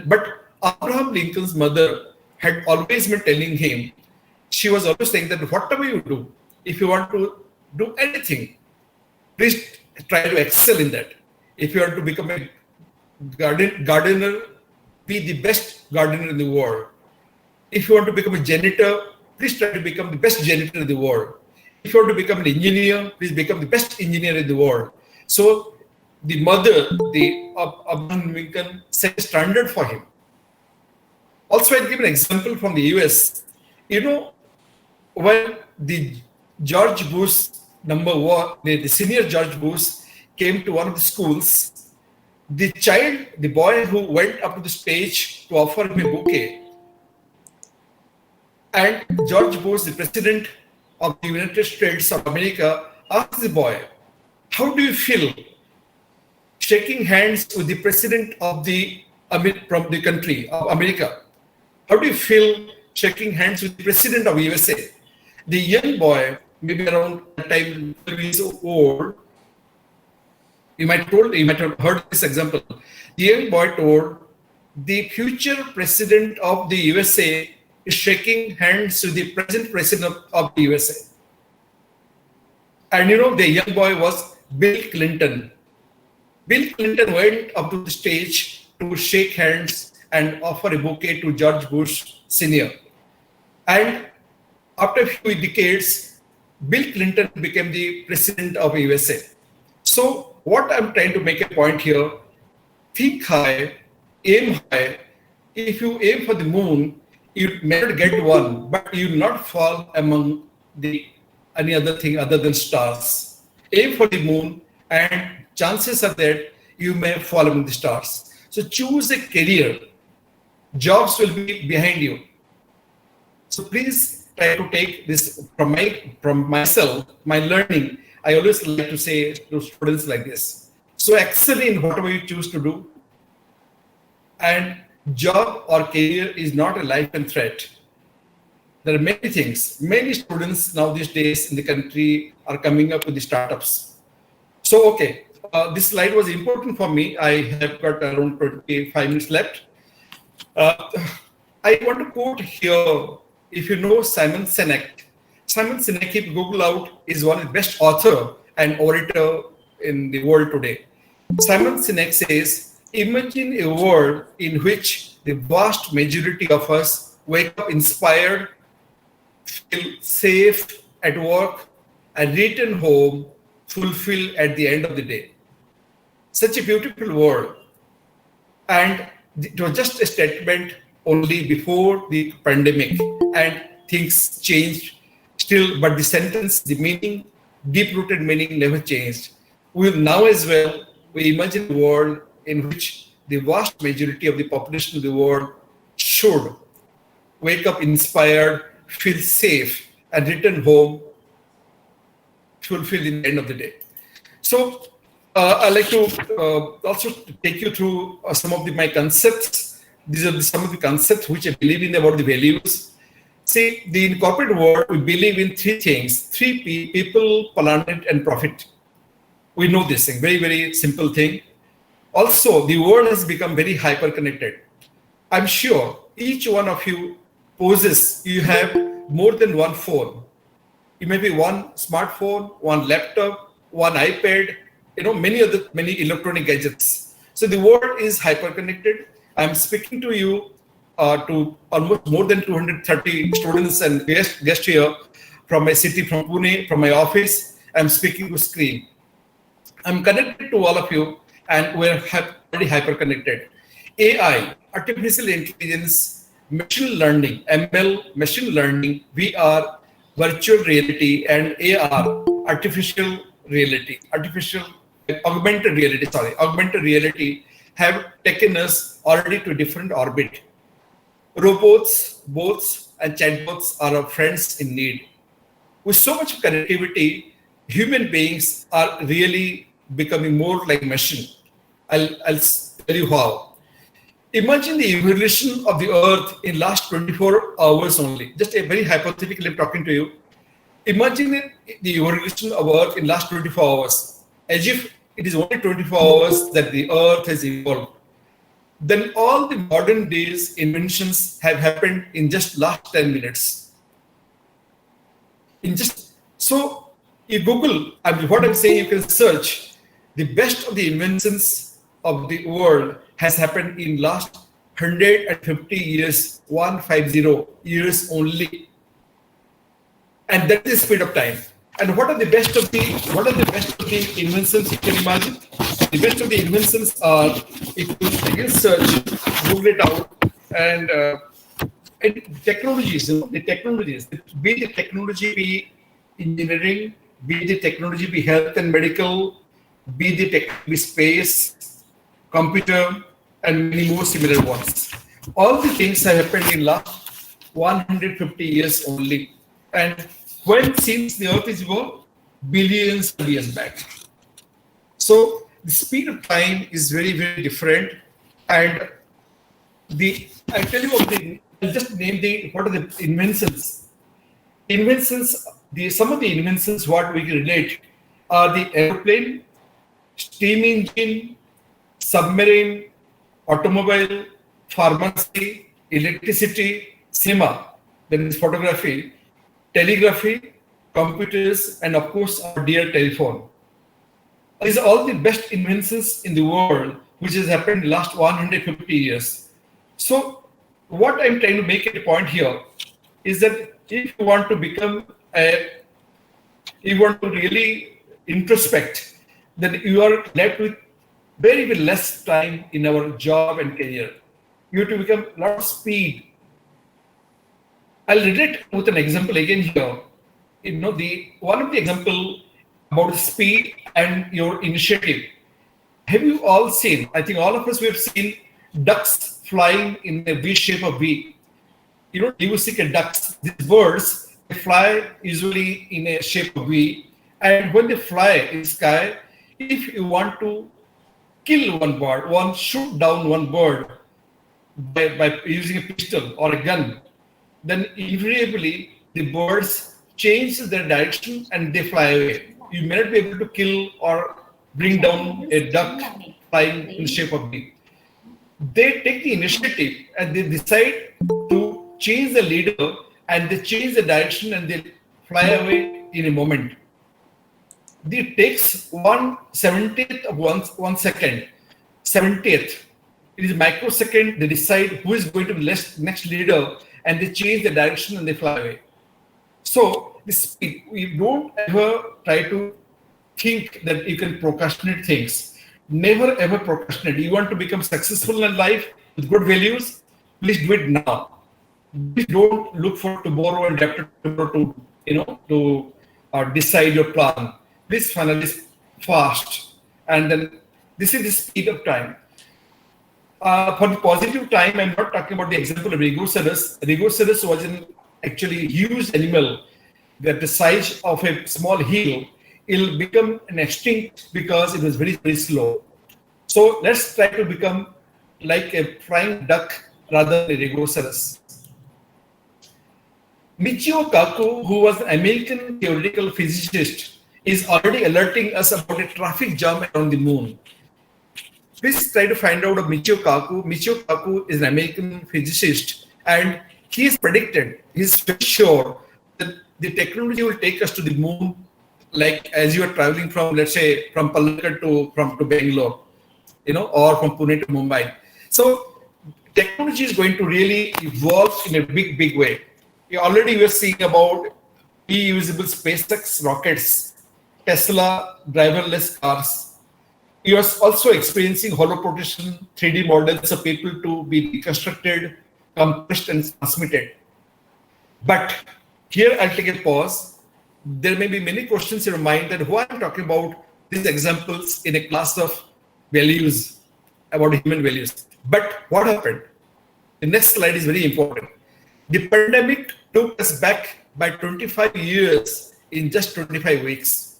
[SPEAKER 7] But Abraham Lincoln's mother had always been telling him, she was always saying that whatever you do, if you want to do anything, please try to excel in that. If you want to become a gardener, be the best gardener in the world. If you want to become a janitor, please try to become the best janitor in the world. If you want to become an engineer, please become the best engineer in the world. So the mother, Abraham Lincoln, set a standard for him. Also, I'll give an example from the US. You know, when the George Bush the senior George Bush came to one of the schools, the boy who went up to the stage to offer him a bouquet, and George Bush, the president of the United States of America, asked the boy, how do you feel shaking hands with the president of from the country of America? How do you feel shaking hands with the president of USA? The young boy, maybe around that time 12 years old, you might have heard this example. The young boy told, the future president of the USA is shaking hands with the present president of the USA. And you know, the young boy was Bill Clinton. Bill Clinton went up to the stage to shake hands and offer a bouquet to George Bush Sr. And after a few decades, Bill Clinton became the president of USA. So what I'm trying to make a point here, think high, aim high. If you aim for the moon, you may not get one, but you will not fall among any other thing other than stars. Aim for the moon, and chances are that you may fall among the stars. So choose a career. Jobs will be behind you. So please try to take this from myself, my learning. I always like to say to students like this. So excel in whatever you choose to do. And job or career is not a life and threat. There are many things. Many students now these days in the country are coming up with the startups. So, okay, this slide was important for me. I have got around 25 minutes left. I want to quote here, if you know Simon Sinek. Simon Sinek, if you Google out, is one of the best author and orator in the world today. Simon Sinek says, imagine a world in which the vast majority of us wake up inspired, feel safe at work, and return home fulfilled at the end of the day. Such a beautiful world. And it was just a statement only before the pandemic, and things changed still, but the sentence, the meaning, deep-rooted meaning never changed. We will now as well, we imagine a world in which the vast majority of the population of the world should wake up inspired, feel safe, and return home fulfilled in the end of the day. So I'd like to also take you through some of my concepts. These are some of the concepts which I believe in about the values. See, in the corporate world, we believe in three things: people, planet, and profit. We know this thing, very, very simple thing. Also, the world has become very hyper-connected. I'm sure each one of you you have more than one phone. It may be one smartphone, one laptop, one iPad, many electronic gadgets. So the world is hyper-connected. I'm speaking to you to almost more than 230 students and guests here from my city, from Pune, from my office. I'm speaking to screen. I'm connected to all of you, and we're already hyper-connected. AI, artificial intelligence, machine learning, ML, machine learning, VR, virtual reality, and AR, augmented reality, have taken us already to a different orbit. Robots, bots, and chatbots are our friends in need. With so much connectivity, human beings are really becoming more like machine. I'll tell you how. Imagine the evolution of the Earth in last 24 hours only. Just a very hypothetical, I'm talking to you. Imagine the evolution of Earth in last 24 hours, as if it is only 24 hours that the Earth has evolved. Then all the modern days inventions have happened in just last 10 minutes. So you Google, what I'm saying, you can search the best of the inventions of the world has happened in last 150 years, 150 years only. And that is the speed of time. And what are the best of the inventions you can imagine? The best of the inventions are, if you again search, Google it out, and technologies, the technologies, be the technology be engineering, be the technology be health and medical, be the tech be space, computer, and many more similar ones. All the things have happened in last 150 years only. And when since the Earth is evolved, billions of years back. So the speed of time is very, very different. And I tell you I'll just name what are the inventions. Some of the inventions what we can relate are the airplane, steam engine, submarine, automobile, pharmacy, electricity, cinema, then is photography, telegraphy, computers, and of course our dear telephone. These are all the best inventions in the world which has happened in the last 150 years. So what I'm trying to make a point here is that if you want to really introspect, then you are left with very, very less time in our job and career. You have to become a lot of speed. I'll relate with an example again here. One of the example about speed and your initiative. Have you all seen? I think all of us we have seen ducks flying in a V shape of V. You see ducks. These birds they fly usually in a shape of V, and when they fly in the sky, if you want to kill one bird, shoot down one bird by using a pistol or a gun, then invariably the birds change their direction and they fly away. You may not be able to kill or bring down a duck flying in the shape of V. They take the initiative and they decide to change the leader and they change the direction and they fly away in a moment. It takes 1/70th of 1 second, 70th. It is a microsecond. They decide who is going to be next leader and they change the direction and they fly away. So the speed, we don't ever try to think that you can procrastinate things. Never ever procrastinate. You want to become successful in life with good values, please do it now. Please don't look for tomorrow and after tomorrow to decide your plan. Please finalize fast. And then this is the speed of time. For the positive time, I'm not talking about the example of Rhinoceros. Rhinoceros was actually a huge animal that the size of a small heel, it'll become an extinct because it was very, very slow. So let's try to become like a flying duck rather than a rhinoceros. Michio Kaku, who was an American theoretical physicist, is already alerting us about a traffic jam around the moon. Please try to find out of Michio Kaku. Michio Kaku is an American physicist, and he has predicted, he's very sure that the technology will take us to the moon, like as you are traveling from, let's say, from Palakkad to Bangalore, or from Pune to Mumbai. So technology is going to really evolve in a big, big way. Already we're seeing about reusable SpaceX rockets, Tesla driverless cars. You are also experiencing holoprojection 3D models of people to be reconstructed, compressed, and transmitted. But here I'll take a pause. There may be many questions in your mind that why I'm talking about these examples in a class of values about human values. But what happened? The next slide is very important. The pandemic took us back by 25 years in just 25 weeks.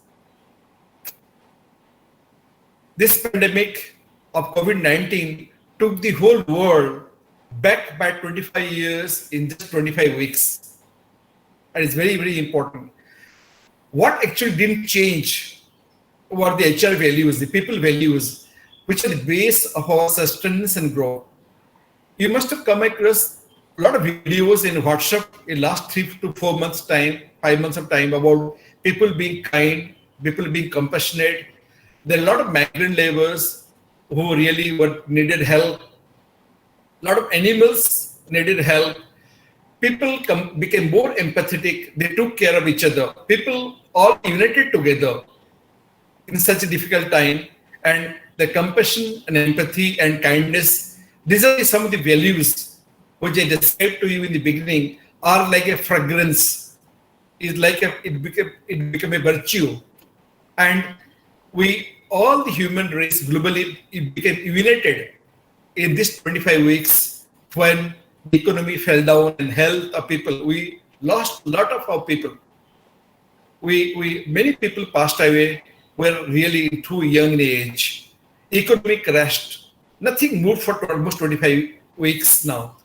[SPEAKER 7] This pandemic of COVID-19 took the whole world back by 25 years in just 25 weeks. And it's very, very important. What actually didn't change were the HR values, the people values, which are the base of our sustenance and growth. You must have come across a lot of videos in WhatsApp in last 3 to 4 months time, 5 months of time about people being kind, people being compassionate. There are a lot of migrant laborers who really needed help. A lot of animals needed help. People became more empathetic. They took care of each other. People all united together in such a difficult time. And the compassion and empathy and kindness, these are some of the values which I described to you in the beginning, are like a fragrance. It became a virtue. And all the human race globally, it became united in this 25 weeks when the economy fell down and health of people. We lost a lot of our people. Many people passed away, were really too young in age. Economy crashed. Nothing moved for almost 25 weeks now.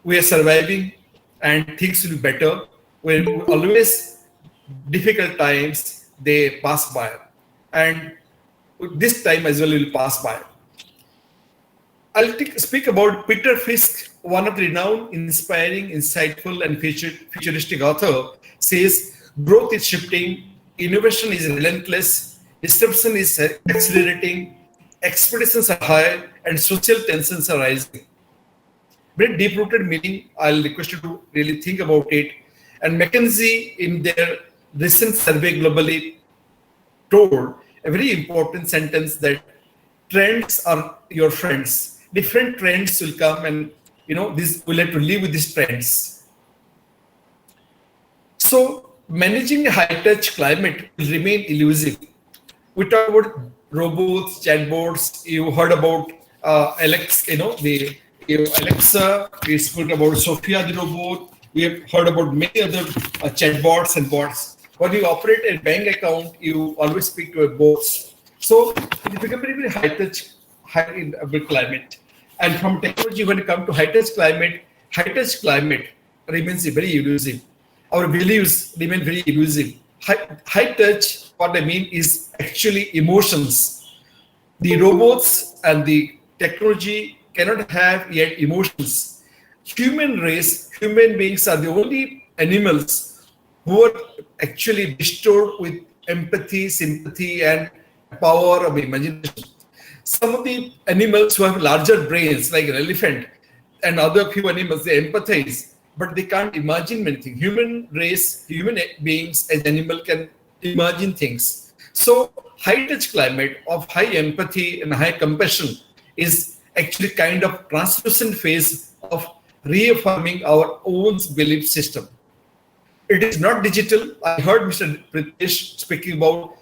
[SPEAKER 7] We are surviving and things will be better. When always difficult times, they pass by. And this time as well will pass by. I'll speak about Peter Fisk, one of the renowned, inspiring, insightful, and futuristic author, says growth is shifting, innovation is relentless, disruption is accelerating, expectations are high, and social tensions are rising. Very deep-rooted meaning. I'll request you to really think about it. And McKinsey, in their recent survey globally, told a very important sentence that trends are your friends. Different trends will come, and this we'll have to live with these trends. So managing a high-touch climate will remain elusive. We talk about robots, chatbots. You heard about Alexa. We spoke about Sophia the robot. We have heard about many other chatbots and bots. When you operate a bank account, you always speak to a bot. So it becomes very, very high-touch, in a big climate. And from technology, when it comes to high-touch climate remains very elusive. Our values remain very elusive. High-touch, what I mean is actually emotions. The robots and the technology cannot have yet emotions. Human beings are the only animals who are actually bestowed with empathy, sympathy, and power of imagination. Some of the animals who have larger brains, like an elephant and other few animals, they empathize, but they can't imagine many things. Human beings as animal can imagine things. So high-touch climate of high empathy and high compassion is actually kind of translucent phase of reaffirming our own belief system. It is not digital. I heard Mr. Pritesh speaking about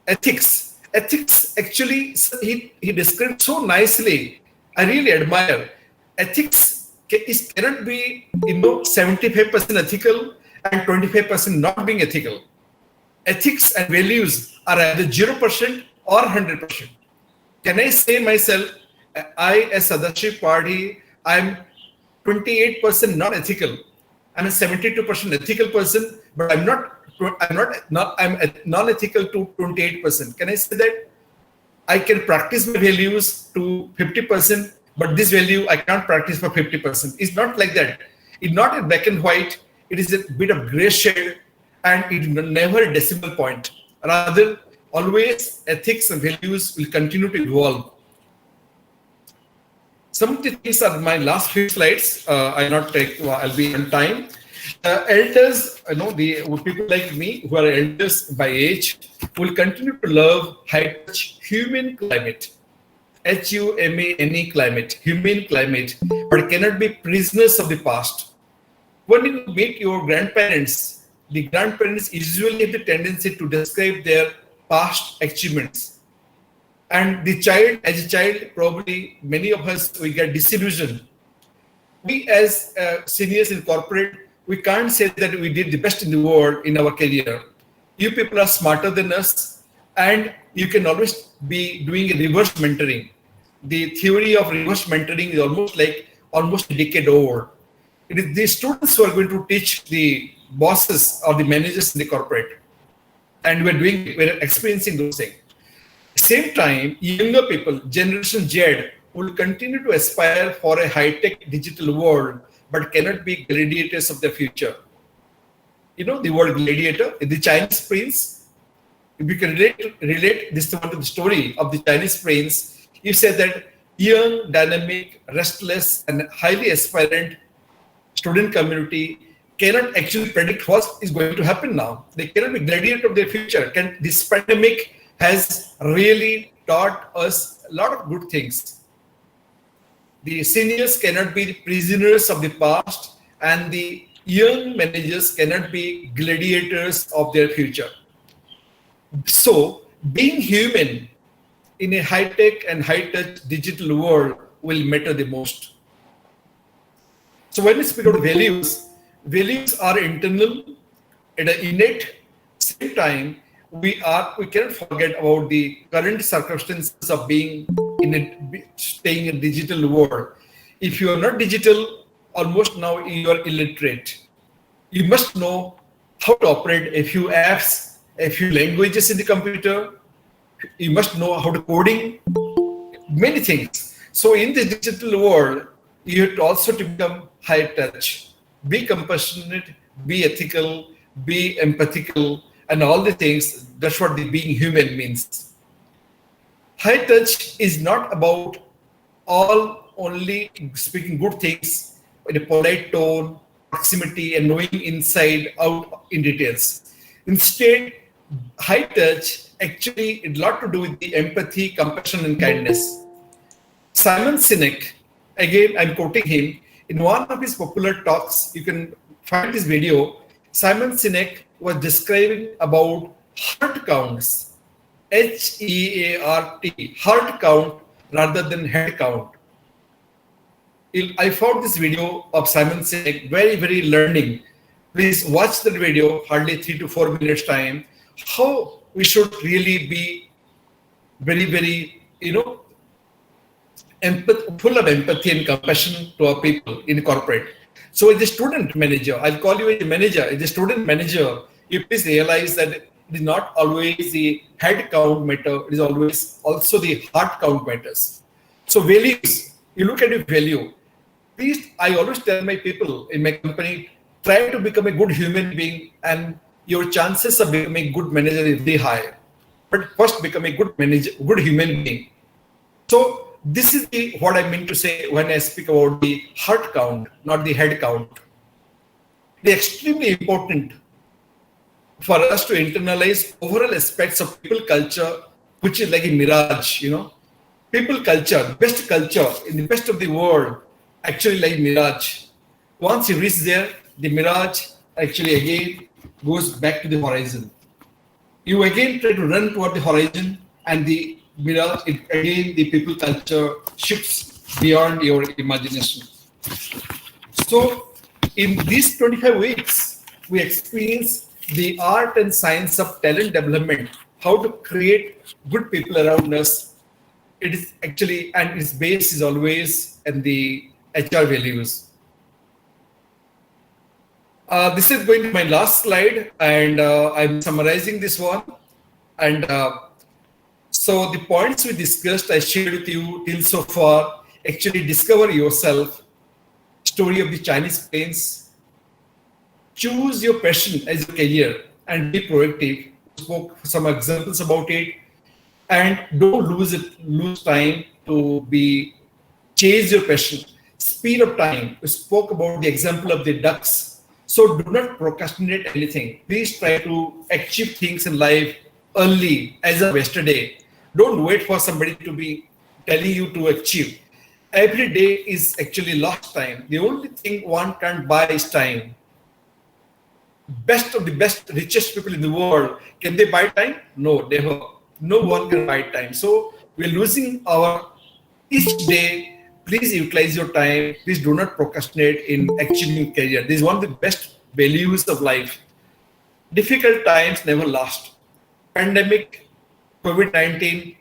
[SPEAKER 7] ethics. Ethics, actually, he described so nicely. I really admire. Ethics cannot be 75% ethical and 25% not being ethical. Ethics and values are either 0% or 100%. Can I say myself, I as Sadashif Party, I'm 28% not ethical. I'm a 72% ethical person, but I'm non-ethical to 28%. Can I say that? I can practice my values to 50%, but this value I can't practice for 50%. It's not like that. It's not a black and white. It is a bit of gray shade, and it is never a decimal point. Rather, always ethics and values will continue to evolve. Some of the things are my last few slides. I'll be on time. Elders, the people like me who are elders by age will continue to love high-touch human climate, HUMANE climate, humane climate, but cannot be prisoners of the past. When you meet your grandparents, the grandparents usually have the tendency to describe their past achievements. And the child, as a child, probably many of us, we get disillusioned. We as seniors in corporate, we can't say that we did the best in the world in our career. You people are smarter than us, and you can always be doing a reverse mentoring. The theory of reverse mentoring is almost a decade old. It is the students who are going to teach the bosses or the managers in the corporate, and we're experiencing those things. Same time, younger people, Generation Z, will continue to aspire for a high-tech digital world, but cannot be gladiators of the future. You know the word gladiator, the Chinese prince. If you can relate this one to the story of the Chinese prince, you said that young, dynamic, restless, and highly aspirant student community cannot actually predict what is going to happen now. They cannot be gladiator of their future. This pandemic has really taught us a lot of good things. The seniors cannot be prisoners of the past, and the young managers cannot be gladiators of their future. So, being human in a high-tech and high-touch digital world will matter the most. So when we speak about values, values are internal and innate. Same time, we cannot forget about the current circumstances of staying in a digital world. If you are not digital, almost now you are illiterate. You must know how to operate a few apps, a few languages in the computer. You must know how to coding, many things. So in the digital world, you have to also to become high touch, be compassionate, be ethical, be empathical, and all the things. That's what the being human means. High touch is not about only speaking good things in a polite tone, proximity, and knowing inside out in details. Instead, high touch actually a lot to do with the empathy, compassion, and kindness. Simon Sinek, again I'm quoting him, in one of his popular talks, you can find this video. Simon Sinek was describing about heart counts, HEART, heart count rather than head count. I found this video of Simon Sinek very, very learning. Please watch the video, hardly 3 to 4 minutes time, how we should really be very, very, full of empathy and compassion to our people in corporate. So as a student manager, I'll call you as a manager, as a student manager, you please realize that it is not always the head count matter, it is always also the heart count matters. So values, you look at your value. Please, I always tell my people in my company, try to become a good human being and your chances of becoming a good manager is very high. But first become a good manager, good human being. So this is what I mean to say when I speak about the heart count, not the head count. It is extremely important for us to internalize overall aspects of people culture, which is like a mirage, People culture, best culture in the best of the world, actually like mirage. Once you reach there, the mirage actually again goes back to the horizon. You again try to run toward the horizon, and the mirage, again the people culture shifts beyond your imagination. So in these 25 weeks, we experience the art and science of talent development, how to create good people around us. It is actually, and its base is always in the HR values. This is going to be my last slide, and I'm summarizing this one. And so the points we discussed, I shared with you till so far. Actually discover yourself, story of the Chinese plains, choose your passion as a career and be proactive. Spoke some examples about it, and don't lose time to chase your passion. Speed of time. We spoke about the example of the ducks. So do not procrastinate anything. Please try to achieve things in life early, as of yesterday. Don't wait for somebody to be telling you to achieve. Every day is actually lost time. The only thing one can't buy is time. Best of the best, richest people in the world, can they buy time? No, never. No one can buy time. So we're losing our each day. Please utilize your time. Please do not procrastinate in achieving career. This is one of the best values of life. Difficult times never last. Pandemic, COVID-19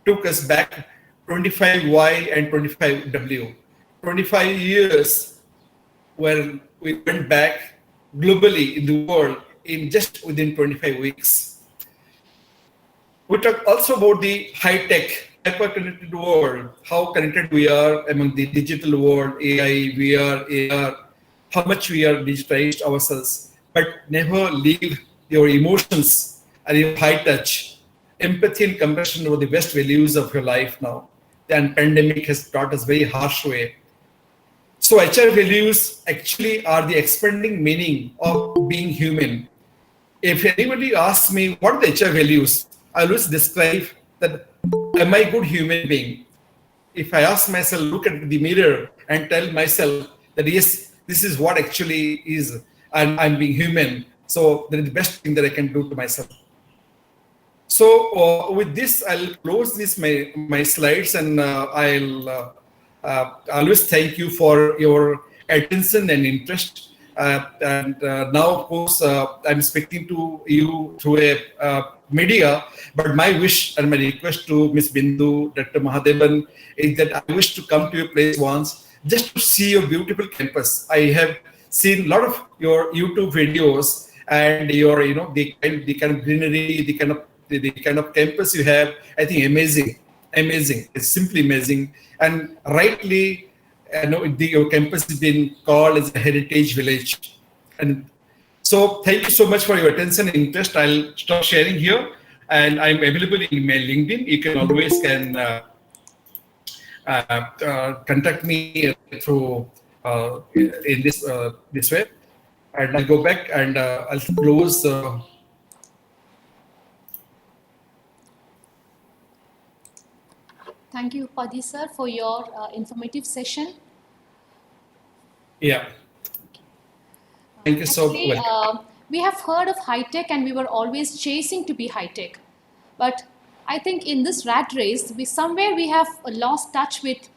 [SPEAKER 7] took us back 25Y and 25W. 25 years where we went back globally in the world in just within 25 weeks. We talked also about the high-tech, hyper-connected world, how connected we are among the digital world, AI, VR, AR, how much we are digitized ourselves, but never leave your emotions and your high touch. Empathy and compassion were the best values of your life now. And pandemic has taught us very harsh way. So HR values actually are the expanding meaning of being human. If anybody asks me what are the HR values, I always describe that am I a good human being? If I ask myself, look at the mirror and tell myself that yes, this is what actually is, and I'm being human. So that is the best thing that I can do to myself. So with this, I'll close this my slides, and I'll always thank you for your attention and interest. And now, of course, I'm speaking to you through a media, but my wish and my request to Ms. Bindu, Dr. Mahadevan, is that I wish to come to your place once just to see your beautiful campus. I have seen a lot of your YouTube videos and your, the kind of greenery, the kind of campus you have. I think amazing. It's simply amazing. And rightly, your campus has been called as a heritage village. And so thank you so much for your attention and interest. I'll stop sharing here, and I'm available in my LinkedIn. You can always contact me through in this way. And I'll go back and I'll close.
[SPEAKER 2] Thank you, Padi sir, for your informative session.
[SPEAKER 7] Yeah. Thank you so
[SPEAKER 2] Actually,
[SPEAKER 7] much.
[SPEAKER 2] We have heard of high tech and we were always chasing to be high tech. But I think in this rat race, we have lost touch with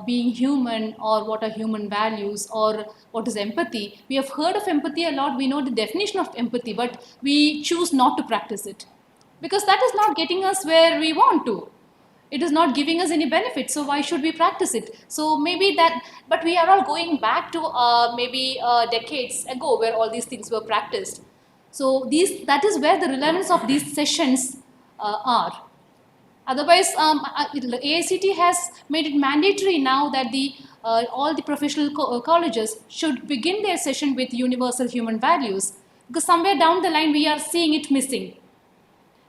[SPEAKER 2] being human, or what are human values, or what is empathy. We have heard of empathy a lot. We know the definition of empathy, but we choose not to practice it because that is not getting us where we want to. It is not giving us any benefit, so why should we practice it? So maybe that, but we are all going back to maybe decades ago where all these things were practiced. So that is where the relevance of these sessions are. Otherwise, AICTE has made it mandatory now that all the professional colleges should begin their session with universal human values, because somewhere down the line we are seeing it missing.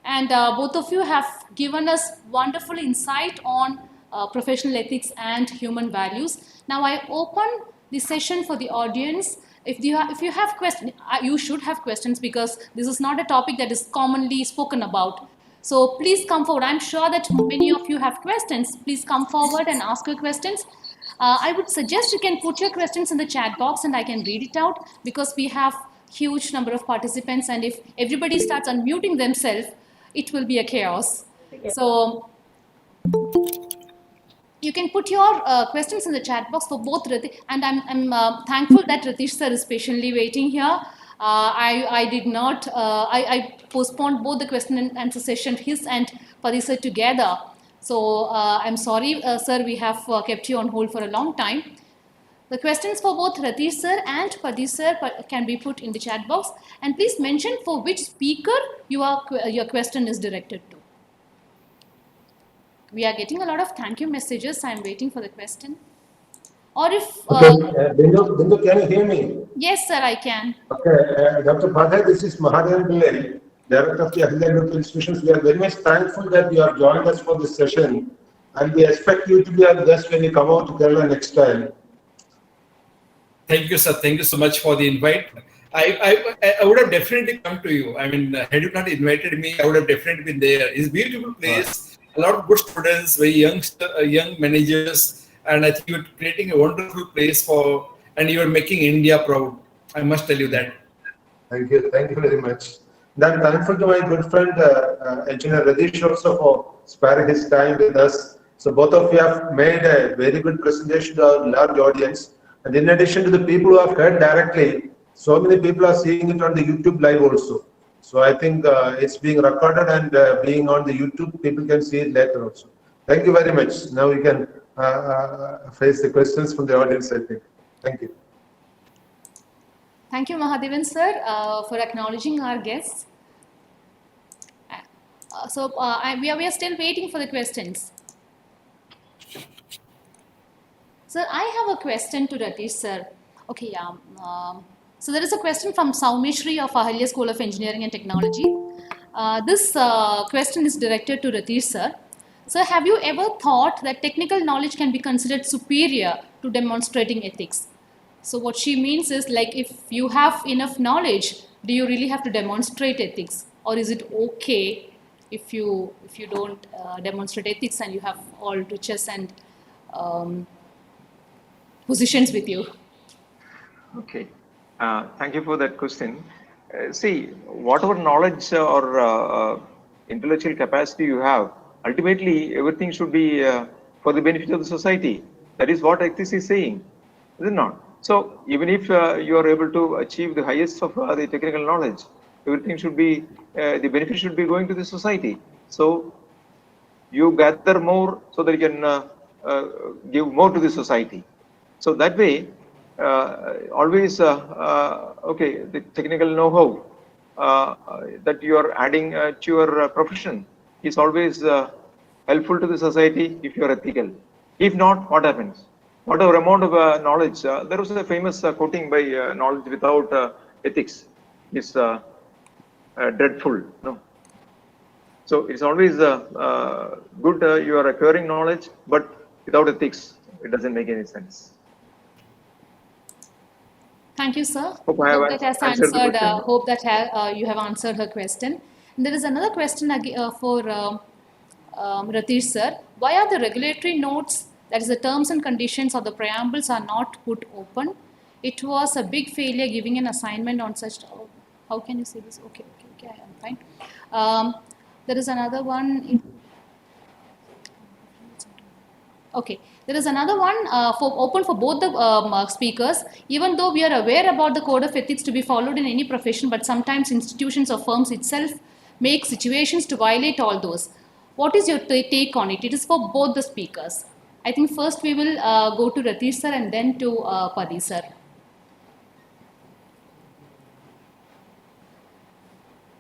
[SPEAKER 2] And both of you have given us wonderful insight on professional ethics and human values. Now I open the session for the audience. If you have questions, you should have questions, because this is not a topic that is commonly spoken about. So please come forward. I'm sure that many of you have questions. Please come forward and ask your questions. I would suggest you can put your questions in the chat box and I can read it out, because we have huge number of participants, and if everybody starts unmuting themselves, it will be a chaos. So you can put your questions in the chat box for both Ratish, and I'm thankful that Ratish sir is patiently waiting here. I did not, I postponed both the question and answer session, his and Padi sir together. So I'm sorry, sir, we have kept you on hold for a long time. The questions for both Ratish sir and Padi sir can be put in the chat box, and please mention for which speaker your question is directed to. We are getting a lot of thank you messages. I am waiting for the question. Or if...
[SPEAKER 8] Bindu, can you hear me?
[SPEAKER 2] Yes, sir, I can.
[SPEAKER 8] Okay, Dr. Padhay, this is Mahadevan Pillai, Director of the Ahilya Group Institutions. We are very much thankful that you have joined us for this session, and we expect you to be our guest when you come out to Kerala next time.
[SPEAKER 7] Thank you, sir. Thank you so much for the invite. I would have definitely come to you. I mean, had you not invited me, I would have definitely been there. It's a beautiful place, a lot of good students, very young managers, and I think you're creating a wonderful place and you're making India proud. I must tell you that.
[SPEAKER 8] Thank you very much. I'm thankful to my good friend, Engineer Radish also for sparing his time with us. So both of you have made a very good presentation to our large audience. And in addition to the people who have heard directly, so many people are seeing it on the YouTube live also. So I think it's being recorded and being on the YouTube, people can see it later also. Thank you very much. Now we can face the questions from the audience, I think. Thank you.
[SPEAKER 2] Thank you, Mahadevan sir, for acknowledging our guests. We are still waiting for the questions. Sir, I have a question to Ratish sir. Okay, yeah. So there is a question from Saumeshri of Ahalya School of Engineering and Technology. This question is directed to Ratish sir. Sir, have you ever thought that technical knowledge can be considered superior to demonstrating ethics? So what she means is, like, if you have enough knowledge, do you really have to demonstrate ethics, or is it okay if you don't demonstrate ethics and you have all riches and positions with you?
[SPEAKER 4] Okay, thank you for that question. See, whatever knowledge or intellectual capacity you have, ultimately everything should be for the benefit of the society. That is what ethics is saying, is it not? So even if you are able to achieve the highest of the technical knowledge, everything should be, the benefit should be going to the society. So you gather more so that you can give more to the society. So that way, always, okay, the technical know-how that you are adding to your profession is always helpful to the society if you are ethical. If not, what happens? Whatever amount of knowledge, there was a famous quoting by knowledge without ethics is dreadful. No. So it's always good you are acquiring knowledge, but without ethics, it doesn't make any sense.
[SPEAKER 2] Thank you, sir.
[SPEAKER 4] Hope that
[SPEAKER 2] has answered. Hope that you have answered her question. And there is another question for Ratish sir. Why are the regulatory notes, that is the terms and conditions of the preambles, are not put open? It was a big failure giving an assignment on such. Oh, how can you say this? Okay, I am fine. There is another one. Okay, there is another one open for both the speakers. Even though we are aware about the code of ethics to be followed in any profession, but sometimes institutions or firms itself make situations to violate all those. What is your take on it? It is for both the speakers. I think first we will go to Ratish sir and then to Padi sir.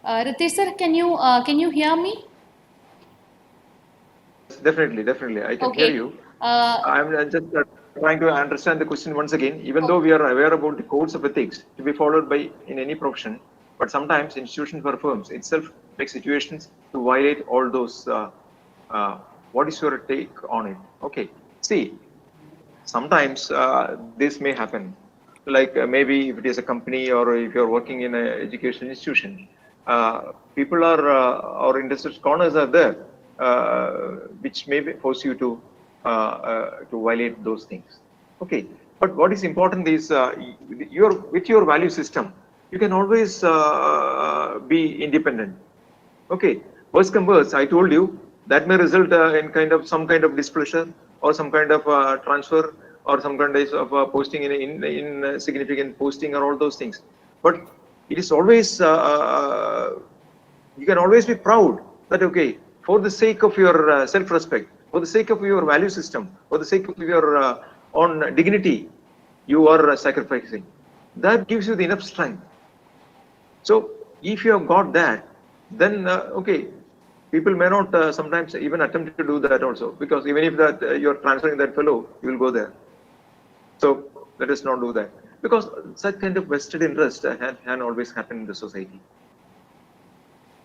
[SPEAKER 2] Ratish sir, can you hear me?
[SPEAKER 4] Definitely, I can hear you. I'm just trying to understand the question once again. Even though we are aware about the codes of ethics to be followed by in any profession, but sometimes institutions or firms itself make situations to violate all those. What is your take on it? Okay, see, sometimes this may happen. Like maybe if it is a company or if you're working in an education institution, people are or industry corners are there, which may force you to violate those things. Okay, but what is important is with your value system, you can always be independent. Okay, worst come worst, I told you that may result in some kind of displeasure or some kind of transfer or some kind of posting in significant posting or all those things. But it is always you can always be proud that okay, for the sake of your self-respect, for the sake of your value system, for the sake of your own dignity, you are sacrificing. That gives you the enough strength. So if you have got that, then okay, people may not sometimes even attempt to do that also, because even if that you're transferring that fellow, you will go there. So let us not do that, because such kind of vested interest can always happen in the society.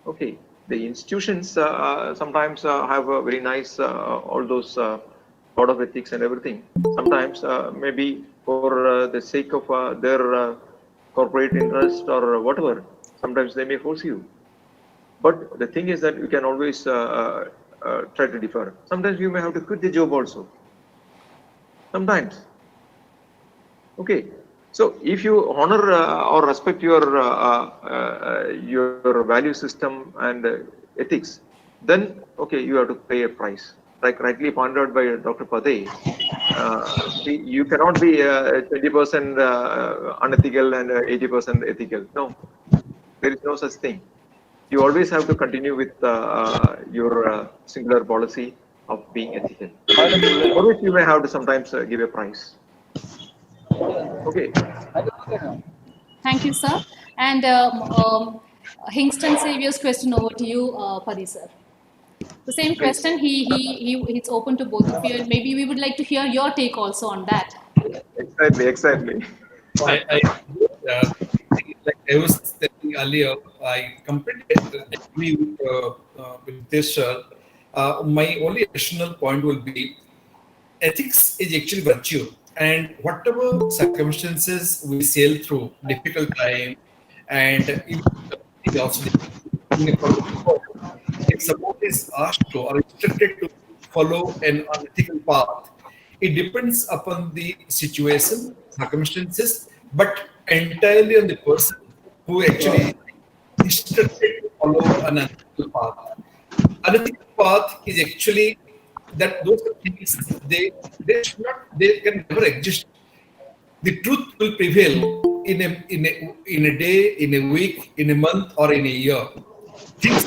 [SPEAKER 4] Okay, the institutions sometimes have a very nice all those code of ethics and everything. Sometimes maybe for the sake of their corporate interest or whatever, sometimes they may force you. But the thing is that you can always try to defer. Sometimes you may have to quit the job also. Sometimes. Okay. So if you honor or respect your value system and ethics, then okay, you have to pay a price. Like rightly pointed out by Dr. Pade, you cannot be 20% unethical and 80% ethical. No, there is no such thing. You always have to continue with your singular policy of being ethical. For which you may have to sometimes give a price. Okay.
[SPEAKER 2] Thank you, sir. And Hingston Saviour's question over to you, Padi, sir. The same question, it's open to both of you, and maybe we would like to hear your take also on that.
[SPEAKER 4] Exactly.
[SPEAKER 7] Like I was telling earlier, I completely agree with this. My only additional point will be ethics is actually virtue, and whatever circumstances we sail through, difficult time, and even also if someone is asked to or instructed to follow an unethical path, it depends upon the situation, circumstances, but entirely on the person who actually instructed to follow an unethical path. Unethical path is actually that those things they can never exist. The truth will prevail in a day, in a week, in a month, or in a year. Things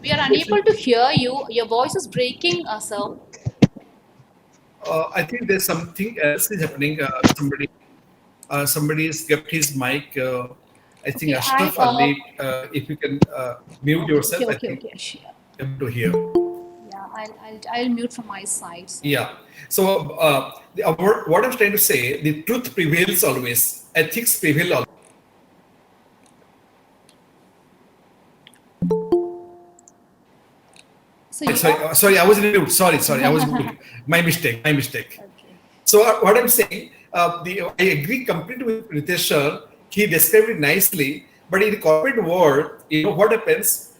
[SPEAKER 2] We are unable to hear you. Your voice is breaking, sir.
[SPEAKER 7] I think there's something else is happening. Somebody has kept his mic. I think
[SPEAKER 2] Okay,
[SPEAKER 7] Ashraf Ali, if you can mute yourself, I think
[SPEAKER 2] sure.
[SPEAKER 7] able to hear.
[SPEAKER 2] Yeah, I'll mute from my side.
[SPEAKER 7] Yeah. So what I'm trying to say, the truth prevails always. Ethics prevail always.
[SPEAKER 2] So
[SPEAKER 7] Sorry, I was in mute. Sorry, I was mute. My mistake.
[SPEAKER 2] Okay.
[SPEAKER 7] So what I'm saying, I agree completely with Ritesh sir. He described it nicely. But in the corporate world, what happens?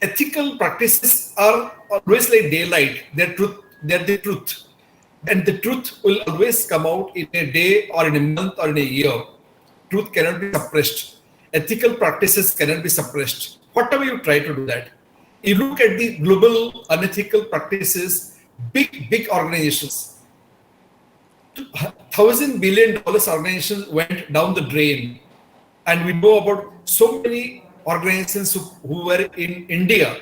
[SPEAKER 7] Ethical practices are always like daylight. They're the truth, and the truth will always come out in a day or in a month or in a year. Truth cannot be suppressed. Ethical practices cannot be suppressed. Whatever you try to do that. You look at the global unethical practices, big organizations. $1,000 billion organizations went down the drain. And we know about so many organizations who were in India.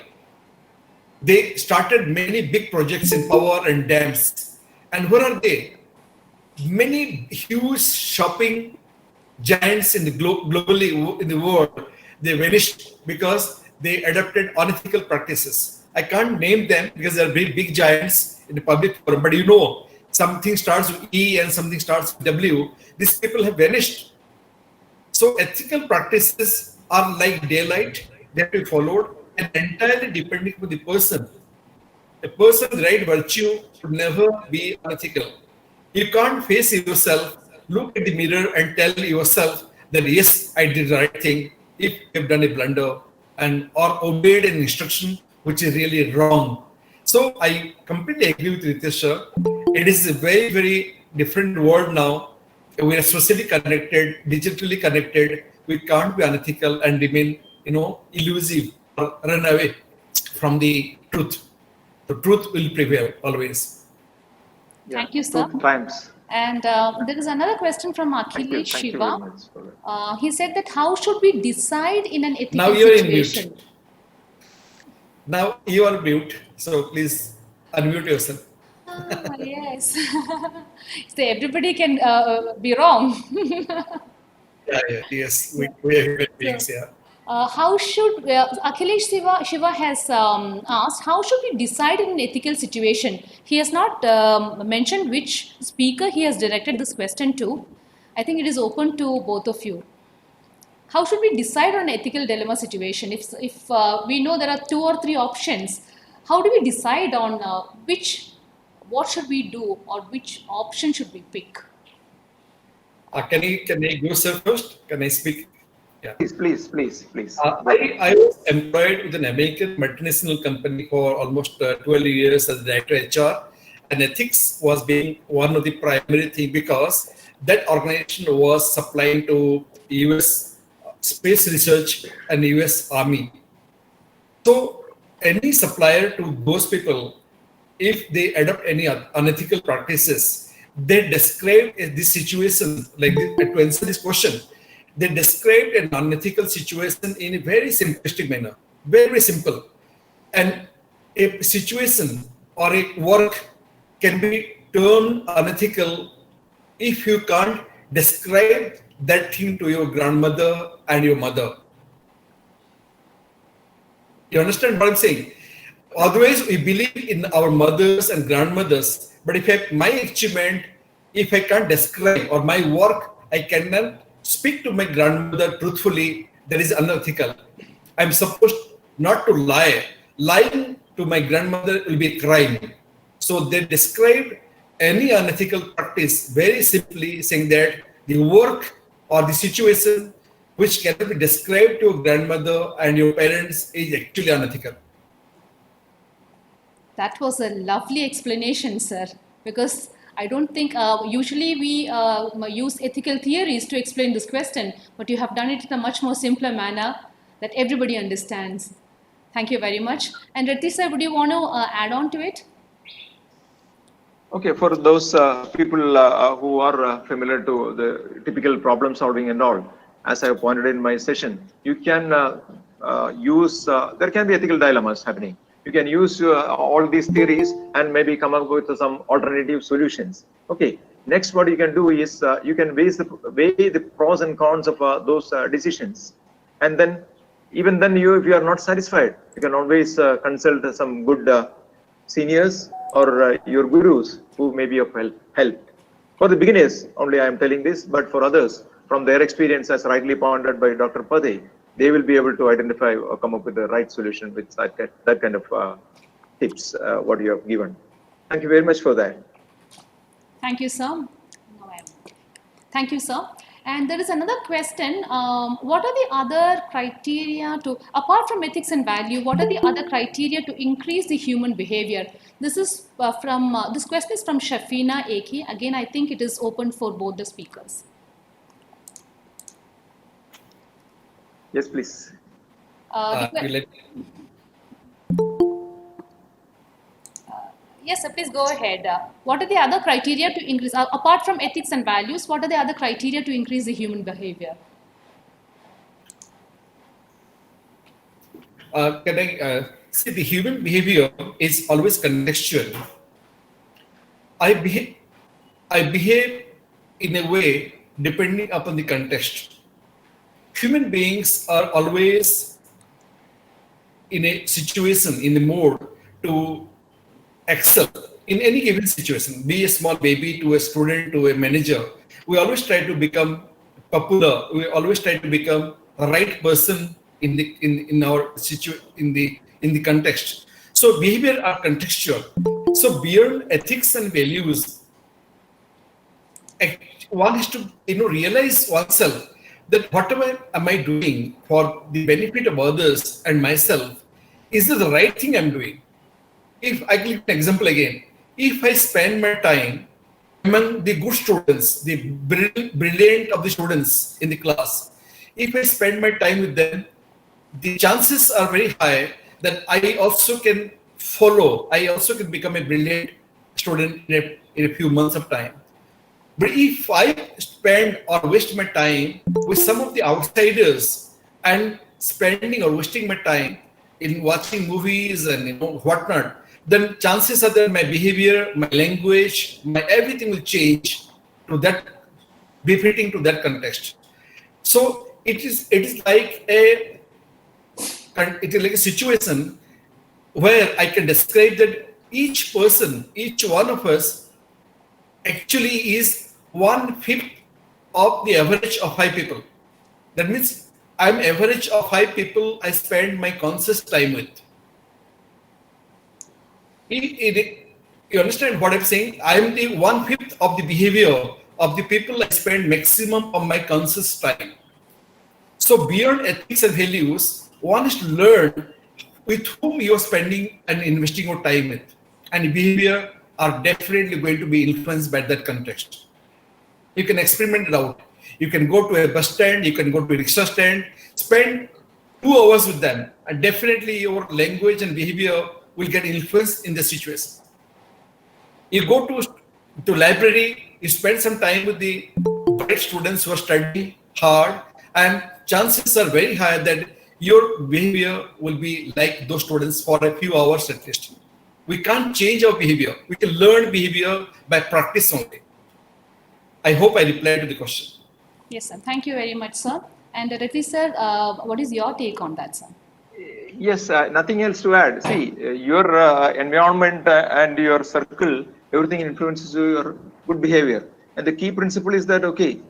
[SPEAKER 7] They started many big projects in power and dams. And where are they? Many huge shopping giants in the globally in the world, they vanished because they adopted unethical practices. I can't name them because they're very big giants in the public forum, but something starts with E and something starts with W. These people have vanished. So ethical practices are like daylight, they have to be followed and entirely depending on the person. A person's right virtue should never be unethical. You can't face yourself, look at the mirror and tell yourself that yes, I did the right thing if you've done a blunder or obeyed an instruction which is really wrong. So I completely agree with Ritesh sir. It is a very, very different world now. We are socially connected, digitally connected. We can't be unethical and remain, elusive or run away from the truth. The truth will prevail always.
[SPEAKER 2] Thank you, sir.
[SPEAKER 4] Good times.
[SPEAKER 2] And there is another question from Akhilesh
[SPEAKER 4] Thank you
[SPEAKER 2] Shiva.
[SPEAKER 4] very much for that.
[SPEAKER 2] He said that how should we decide in an ethical
[SPEAKER 7] Now you're in
[SPEAKER 2] situation?
[SPEAKER 7] mute. Now you are mute, so please unmute yourself.
[SPEAKER 2] Yes. So everybody can be wrong.
[SPEAKER 7] Yes, we are human beings, yeah.
[SPEAKER 2] How should Akhilesh Shiva has asked, how should we decide in an ethical situation? He has not mentioned which speaker he has directed this question to. I think it is open to both of you. How should we decide on an ethical dilemma situation? If we know there are 2 or 3 options, how do we decide on what should we do or which option should we pick?
[SPEAKER 7] Can I go sir first? Can I speak? Yeah.
[SPEAKER 4] Please.
[SPEAKER 7] I was employed with an American multinational company for almost 12 years as director HR, and ethics was being one of the primary thing because that organization was supplying to US space research and US Army. So any supplier to those people, if they adopt any unethical practices, they describe this situation, like to answer this question, they described an unethical situation in a very simplistic manner, very simple. And a situation or a work can be termed unethical if you can't describe that thing to your grandmother and your mother. You understand what I'm saying? Otherwise, we believe in our mothers and grandmothers, but if my achievement, if I can't describe, or my work, I cannot speak to my grandmother truthfully, that is unethical. I'm supposed not to lie. Lying to my grandmother will be a crime. So they described any unethical practice very simply, saying that the work or the situation which cannot be described to your grandmother and your parents is actually unethical.
[SPEAKER 2] That was a lovely explanation, sir, because I don't think usually we use ethical theories to explain this question, but you have done it in a much more simpler manner that everybody understands. Thank you very much. And Ratish sir, would you want to add on to it?
[SPEAKER 4] Okay, for those people who are familiar to the typical problem solving and all, as I pointed in my session, you can use, there can be ethical dilemmas happening. You can use all these theories and maybe come up with some alternative solutions. Okay, next what you can do is you can weigh the pros and cons of those decisions. And then, even then, if you are not satisfied, you can always consult some good seniors or your gurus who may be of help. For the beginners, only I am telling this, but for others, from their experience, as rightly pointed by Dr. Pade, they will be able to identify or come up with the right solution with that kind of tips, what you have given. Thank you very much for that.
[SPEAKER 2] Thank you, sir. Thank you, sir. And there is another question. What are the other criteria to, apart from ethics and value, what are the other criteria to increase the human behavior? This is this question is from Shafina Eki. Again, I think it is open for both the speakers.
[SPEAKER 4] Yes, please.
[SPEAKER 2] Yes, sir, please go ahead. What are the other criteria to increase, apart from ethics and values, what are the other criteria to increase the human behavior?
[SPEAKER 7] Can I see, the human behavior is always contextual. I behave in a way depending upon the context. Human beings are always in a situation, in the mode to excel in any given situation, be a small baby to a student to a manager. We always try to become popular. We always try to become the right person in the context. So behavior are contextual. So beyond ethics and values, one has to realize oneself that whatever am I doing for the benefit of others and myself, is this the right thing I'm doing? If I give an example again, if I spend my time among the good students, the brilliant of the students in the class, if I spend my time with them, the chances are very high that I also can follow, I also can become a brilliant student in a few months of time. But if I spend or waste my time with some of the outsiders and spending or wasting my time in watching movies and whatnot, then chances are that my behavior, my language, my everything will change to that, befitting to that context. So it is like a situation where I can describe that each person, each one of us actually is 1/5 of the average of 5 people. That means I'm average of 5 people I spend my conscious time with. You understand what I'm saying? I'm the 1/5 of the behavior of the people I spend maximum of my conscious time. So beyond ethics and values, one is to learn with whom you're spending and investing your time with. And behavior are definitely going to be influenced by that context. You can experiment it out. You can go to a bus stand, you can go to a rickshaw stand, spend 2 hours with them, and definitely your language and behavior will get influenced in the situation. You go to library, you spend some time with the bright students who are studying hard, and chances are very high that your behavior will be like those students for a few hours at least. We can't change our behavior. We can learn behavior by practice only. I hope I replied to the question.
[SPEAKER 2] Yes, sir. Thank you very much, sir. And Rati sir, what is your take on that, sir?
[SPEAKER 4] Yes, nothing else to add. See, your environment and your circle, everything influences your good behavior. And the key principle is that, okay,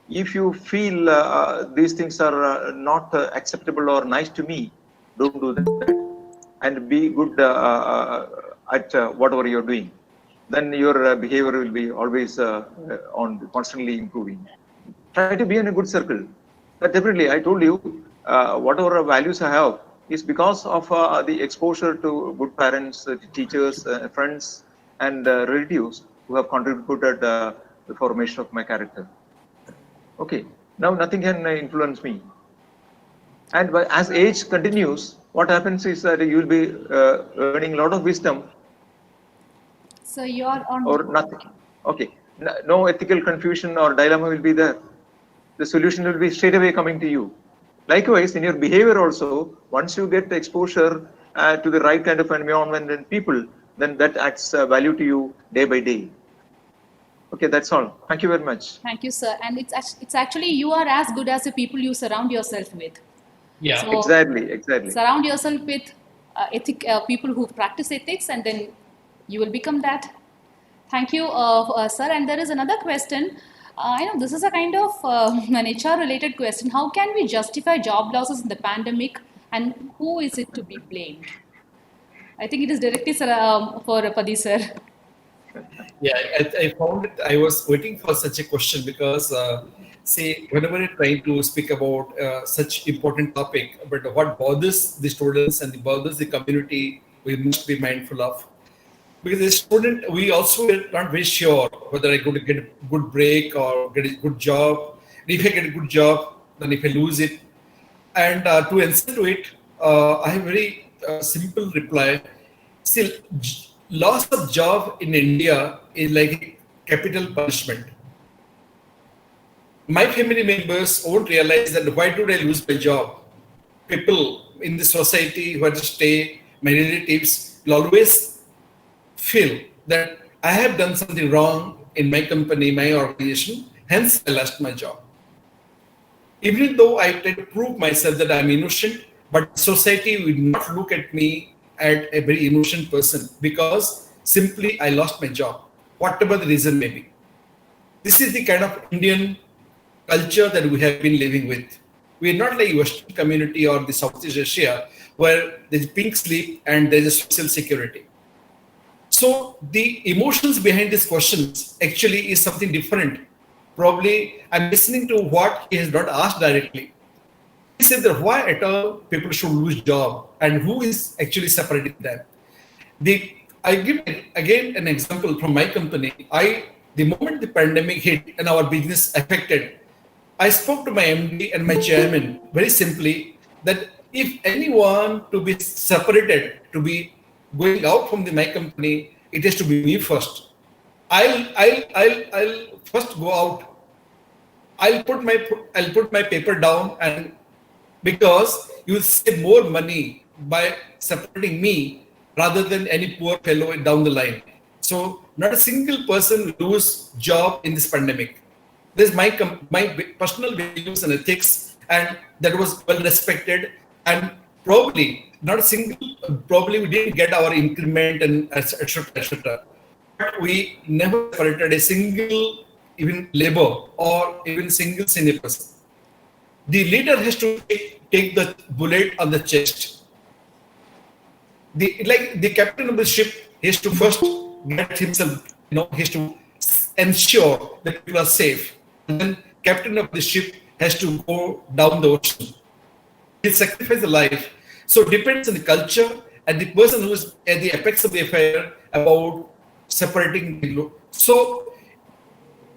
[SPEAKER 4] if you feel these things are not acceptable or nice to me, don't do that. And be good at whatever you're doing. Then your behavior will be always constantly improving. Try to be in a good circle. But definitely, I told you, whatever values I have is because of the exposure to good parents, teachers, friends, and relatives who have contributed the formation of my character. Okay, now nothing can influence me. And as age continues, what happens is that you will be earning a lot of wisdom.
[SPEAKER 2] So you are on.
[SPEAKER 4] Or nothing. Okay, no ethical confusion or dilemma will be there. The solution will be straight away coming to you. Likewise, in your behavior also, once you get exposure to the right kind of environment and people, then that adds value to you day by day. Okay, that's all. Thank you very much.
[SPEAKER 2] Thank you, sir. And it's actually you are as good as the people you surround yourself with.
[SPEAKER 7] Yeah.
[SPEAKER 2] So
[SPEAKER 4] Exactly.
[SPEAKER 2] surround yourself with people who practice ethics, and then you will become that. Thank you, sir. And there is another question. I know this is a kind of an HR-related question. How can we justify job losses in the pandemic, and who is it to be blamed? I think it is directly for Padi, sir.
[SPEAKER 7] Yeah, I found it. I was waiting for such a question because, say, whenever you're trying to speak about such important topic, but what bothers the students and bothers the community, we must be mindful of. Because as a student, we also are not very sure whether I'm going to get a good break or get a good job. If I get a good job, then if I lose it. And to answer to it, I have a very simple reply. Still, loss of job in India is like capital punishment. My family members won't realize that why did I lose my job? People in the society who had to stay, my relatives will always feel that I have done something wrong in my company, my organization, hence I lost my job. Even though I try to prove myself that I'm innocent, but society will not look at me as a very innocent person because simply I lost my job, whatever the reason may be. This is the kind of Indian culture that we have been living with. We are not like Western community or the Southeast Asia where there's pink slip and there's a social security. So the emotions behind these questions actually is something different. Probably I'm listening to what he has not asked directly. He said that why at all people should lose job and who is actually separating them. I give again an example from my company. The moment the pandemic hit and our business affected, I spoke to my MD and my chairman very simply that if anyone to be separated, to be going out from my company, it has to be me first. I'll first go out. I'll put my paper down, and because you will save more money by separating me rather than any poor fellow down the line. So not a single person will lose job in this pandemic. This is my personal values and ethics, and that was well respected. And probably we didn't get our increment and etc. But we never separated a single even labor or even single senior person. The leader has to take the bullet on the chest. The captain of the ship has to first get himself, he has to ensure that people are safe. And then captain of the ship has to go down the ocean. He'll sacrifice the life. So it depends on the culture and the person who is at the apex of the affair about separating the so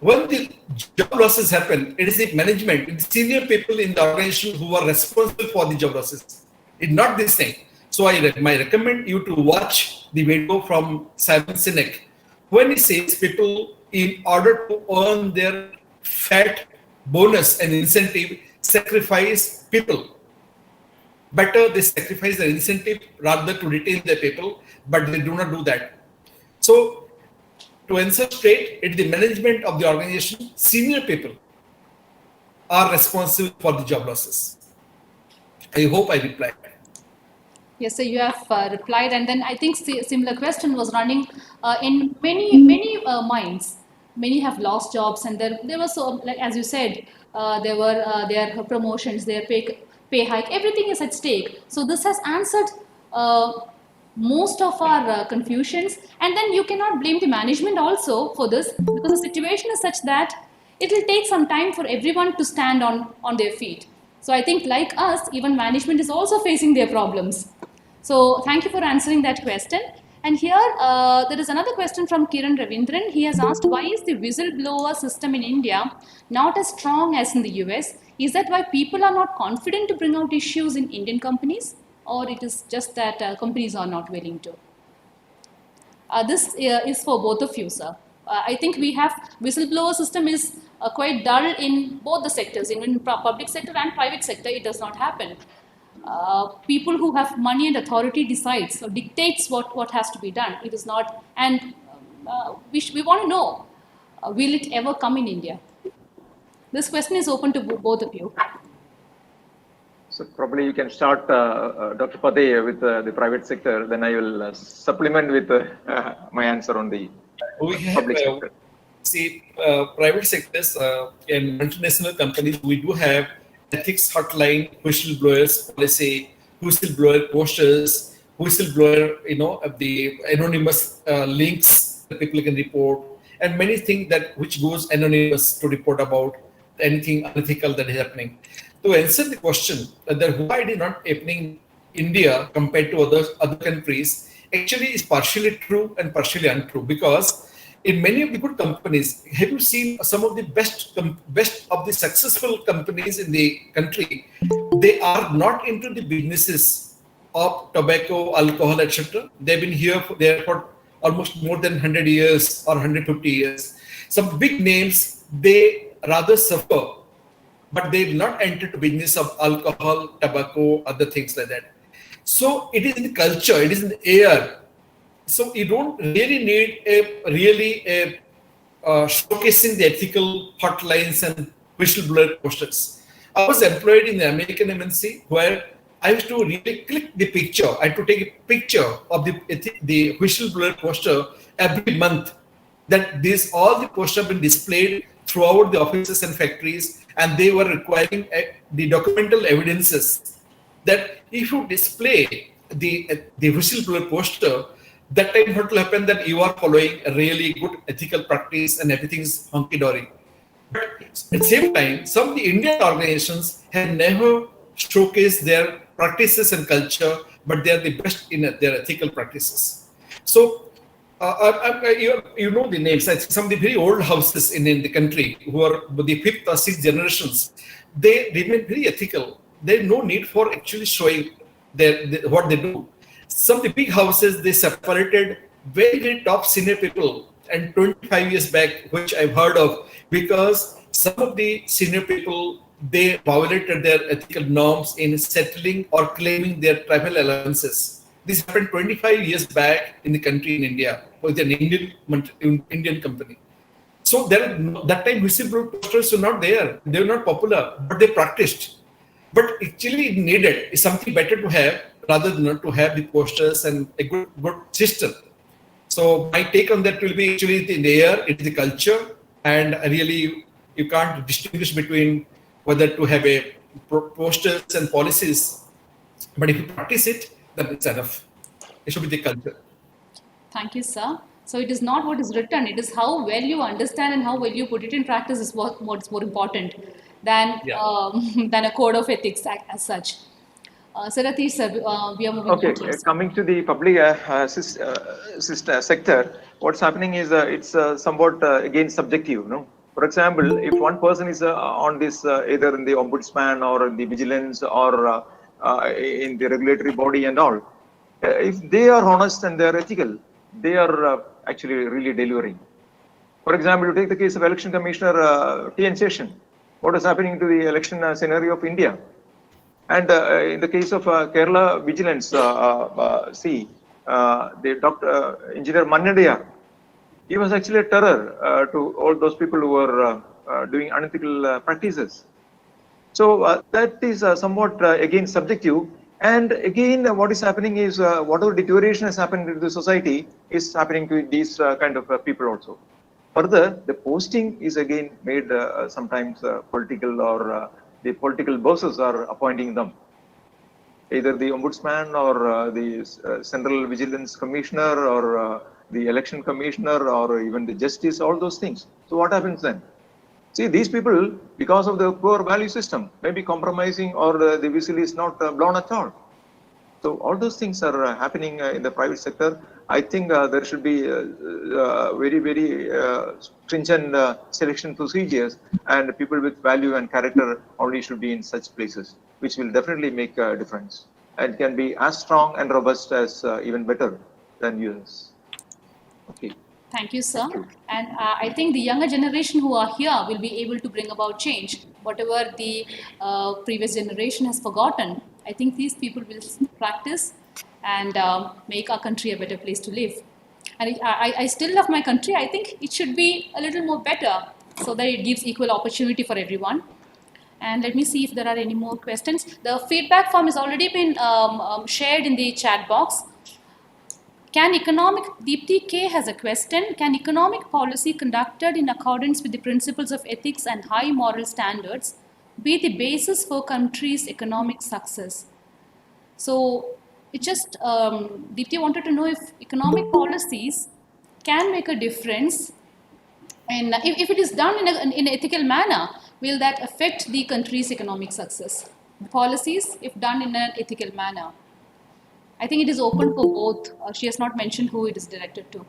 [SPEAKER 7] when the job losses happen, it is the management, it's senior people in the organization who are responsible for the job losses. It's not this thing. So I recommend you to watch the video from Simon Sinek when he says people, in order to earn their fat bonus and incentive, sacrifice people. Better they sacrifice their incentive rather to retain their people, but they do not do that. So to answer straight, it's the management of the organization, senior people are responsible for the job losses. I hope I replied.
[SPEAKER 2] Yes, so you have replied, and then I think similar question was running in many minds. Many have lost jobs, and there was, so, like as you said, there were their promotions, their pay hike, everything is at stake. So this has answered most of our confusions, and then you cannot blame the management also for this, because the situation is such that it will take some time for everyone to stand on their feet. So I think like us, even management is also facing their problems. So thank you for answering that question. And here there is another question from Kiran Ravindran. He has asked, why is the whistleblower system in India not as strong as in the US? Is that why people are not confident to bring out issues in Indian companies? Or it is just that companies are not willing to? This is for both of you, sir. I think we have whistleblower system is quite dull in both the sectors, in public sector and private sector. It does not happen. People who have money and authority decides or dictates what has to be done. It is not, and we want to know, will it ever come in India? This question is open to both of you.
[SPEAKER 4] So probably you can start, Dr. Pade, with the private sector. Then I will supplement with my answer on the public sector.
[SPEAKER 7] See, private sectors and multinational companies, we do have ethics hotline, whistleblowers policy, whistleblower posters, whistleblower, the anonymous links that people can report, and many things that which goes anonymous to report about anything unethical that is happening. To answer the question that why it is not happening in India compared to other countries, actually is partially true and partially untrue, because in many of the good companies, have you seen some of the best of the successful companies in the country? They are not into the businesses of tobacco, alcohol, etc. They've been there for almost more than 100 years or 150 years. Some big names, they rather suffer, but they will not enter the business of alcohol, tobacco, other things like that. So it is in the culture, it is in the air. So you don't really need showcasing the ethical hotlines and whistleblower posters. I was employed in the American MNC where I used to really click the picture. I had to take a picture of the whistleblower poster every month. That all the posters have been displayed throughout the offices and factories, and they were requiring the documental evidences that if you display the whistleblower poster, that time what will happen that you are following a really good ethical practice and everything is hunky-dory. But at the same time, some of the Indian organizations have never showcased their practices and culture, but they are the best in their ethical practices. So, you know the names. Some of the very old houses in the country who are the 5th or 6th generations, they remain very ethical. There is no need for actually showing what they do. Some of the big houses, they separated very, very top senior people, and 25 years back, which I've heard of, because some of the senior people, they violated their ethical norms in settling or claiming their travel allowances. This happened 25 years back in the country in India with an Indian company. So that time whistleblower posters were not there. They were not popular, but they practiced. But actually it needed is something better to have rather than to have the posters and a good system. So my take on that will be actually in the air, it's the culture, and really you can't distinguish between whether to have a posters and policies. But if you practice it, then it's enough. It should be the culture.
[SPEAKER 2] Thank you, sir. So it is not what is written, it is how well you understand and how well you put it in practice is what's more important than a code of ethics as such. Sir Ratish, sir, we are moving
[SPEAKER 4] Okay,
[SPEAKER 2] on. Yes.
[SPEAKER 4] coming to the public sector, what's happening is it's somewhat again subjective. No, for example, if one person is on this either in the ombudsman or in the vigilance or in the regulatory body and all, if they are honest and they are ethical, they are actually really delivering. For example, you take the case of Election Commissioner T.N. Session. What is happening to the election scenario of India? And in the case of Kerala Vigilance, the Dr. Engineer Mannadiyar, he was actually a terror to all those people who were doing unethical practices. So that is somewhat again subjective. And again, what is happening is whatever deterioration has happened in the society is happening to these kind of people also. Further, the posting is again made sometimes political, or the political bosses are appointing them. Either the ombudsman or the central vigilance commissioner or the election commissioner or even the justice, all those things. So what happens then? See, these people, because of the poor value system, may be compromising, or the whistle is not blown at all. So all those things are happening in the private sector. I think there should be very, very stringent selection procedures, and people with value and character only should be in such places, which will definitely make a difference and can be as strong and robust as even better than US. Okay.
[SPEAKER 2] Thank you, sir. And I think the younger generation who are here will be able to bring about change. Whatever the previous generation has forgotten, I think these people will practice and make our country a better place to live. And I still love my country. I think it should be a little more better so that it gives equal opportunity for everyone. And let me see if there are any more questions. The feedback form has already been shared in the chat box. Deepti K has a question. Can economic policy conducted in accordance with the principles of ethics and high moral standards be the basis for country's economic success? So it just, Deepti wanted to know if economic policies can make a difference, and if it is done in an ethical manner, will that affect the country's economic success? Policies, if done in an ethical manner. I think it is open for both. She has not mentioned who it is directed to.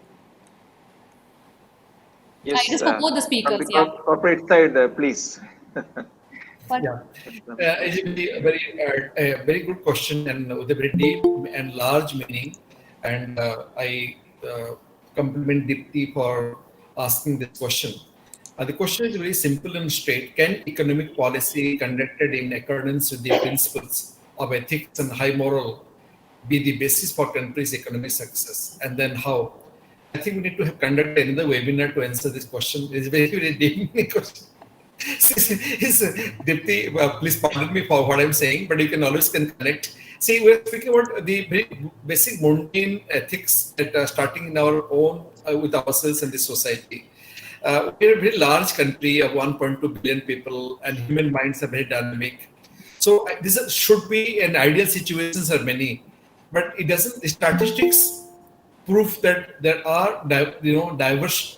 [SPEAKER 4] Yes,
[SPEAKER 2] it is for both the speakers,
[SPEAKER 4] from the corporate side, please.
[SPEAKER 7] Yeah, it's a very good question, and with a very deep and large meaning. And I compliment Deepti for asking this question. The question is very simple and straight. Can economic policy conducted in accordance with the principles of ethics and high moral be the basis for country's economic success? And then how? I think we need to have conducted another webinar to answer this question. It's a very, very deep question. Deepti, please pardon me for what I'm saying, but you can always connect. See, we're speaking about the very basic mundane ethics that are starting in our own, with ourselves and the society. We're a very large country of 1.2 billion people, and human minds are very dynamic. So this should be an ideal situations are many, but it doesn't. The statistics prove that there are diverse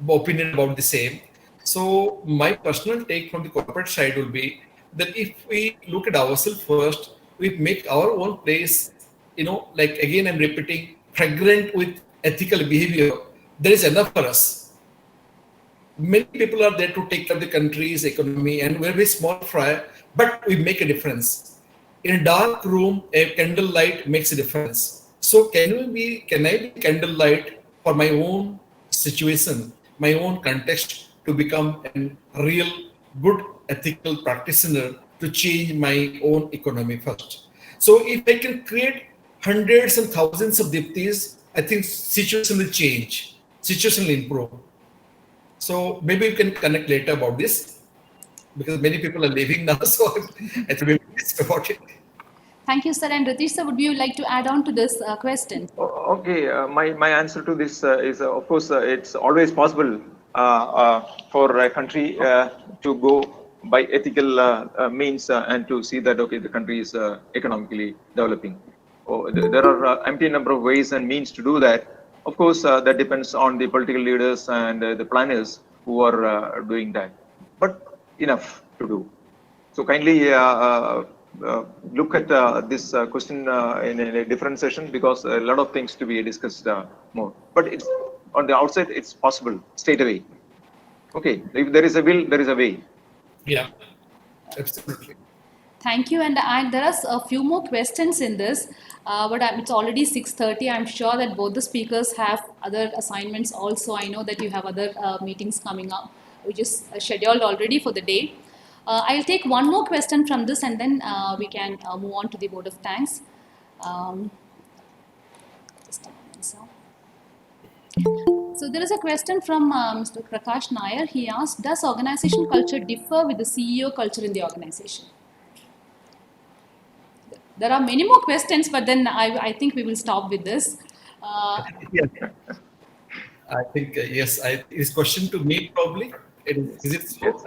[SPEAKER 7] opinion about the same. So my personal take from the corporate side will be that if we look at ourselves first, we make our own place, like again I'm repeating, fragrant with ethical behavior, there is enough for us. Many people are there to take care of the country's economy, and we're very small fry, but we make a difference. In a dark room, a candle light makes a difference. So can I be candlelight for my own situation, my own context, to become a real good ethical practitioner to change my own economy first. So if I can create hundreds and thousands of Deeptis, I think situation will change, situation will improve. So maybe we can connect later about this, because many people are leaving now, so I think we'll discuss about it.
[SPEAKER 2] Thank you, sir. And Ratish, sir, would you like to add on to this question?
[SPEAKER 4] Okay, my answer to this is, of course, it's always possible for a country to go by ethical means and to see that, okay, the country is economically developing. There are empty number of ways and means to do that. Of course, that depends on the political leaders and the planners who are doing that. But enough to do. So kindly look at this question in a different session, because a lot of things to be discussed more. But it's on the outside, it's possible straight away. Okay, if there is a will, there is a way.
[SPEAKER 7] Yeah, absolutely.
[SPEAKER 2] Thank you. And there are a few more questions in this, but it's already 6:30. I'm sure that both the speakers have other assignments also. I know that you have other meetings coming up, which is scheduled already for the day. I'll take one more question from this, and then we can move on to the vote of thanks. Just a moment, sir. So there is a question from Mr. Prakash Nair. He asked, does organization culture differ with the CEO culture in the organization? There are many more questions, but then I think we will stop with this.
[SPEAKER 7] Yeah. I think, yes, is question to me probably? Is it so?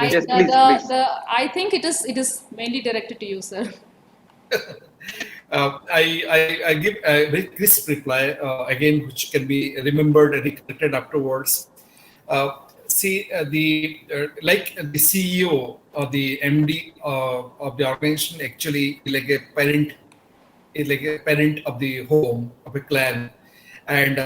[SPEAKER 4] Yes, please.
[SPEAKER 2] I think it is mainly directed to you, sir.
[SPEAKER 7] I give a very crisp reply, again, which can be remembered and recollected afterwards. Like the CEO or the MD of the organization actually is like a parent of the home, of a clan. And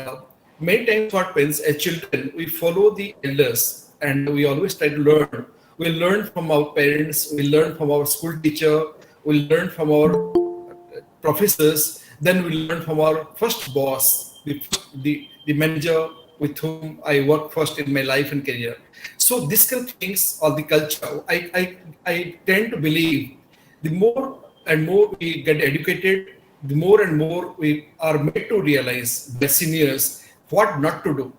[SPEAKER 7] many times what happens as children, we follow the elders and we always try to learn. We learn from our parents, we learn from our school teacher, we learn from our professors, then we learn from our first boss, the manager with whom I worked first in my life and career. So this kind of things, or the culture, I tend to believe the more and more we get educated, the more and more we are made to realize by seniors what not to do.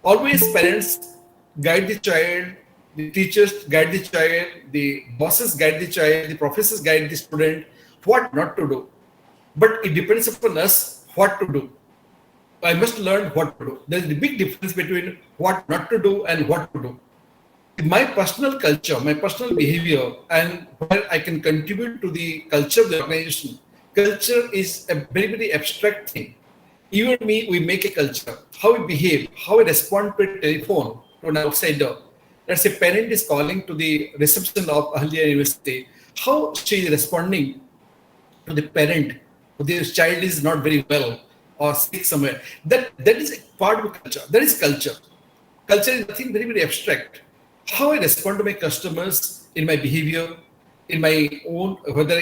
[SPEAKER 7] Always parents guide the child, the teachers guide the child, the bosses guide the child, the professors guide the student, what not to do. But it depends upon us what to do. I must learn what to do. There's a big difference between what not to do and what to do. My personal culture, my personal behavior, and where I can contribute to the culture of the organization. Culture is a very, very abstract thing. You and me, we make a culture. How we behave, how we respond to a telephone to an outsider. Let's say parent is calling to the reception of Ahalya University. How she is responding to the parent, this child is not very well or sick somewhere. That is a part of culture. That is culture. Culture is nothing very, very abstract. How I respond to my customers in my behavior, in my own, whether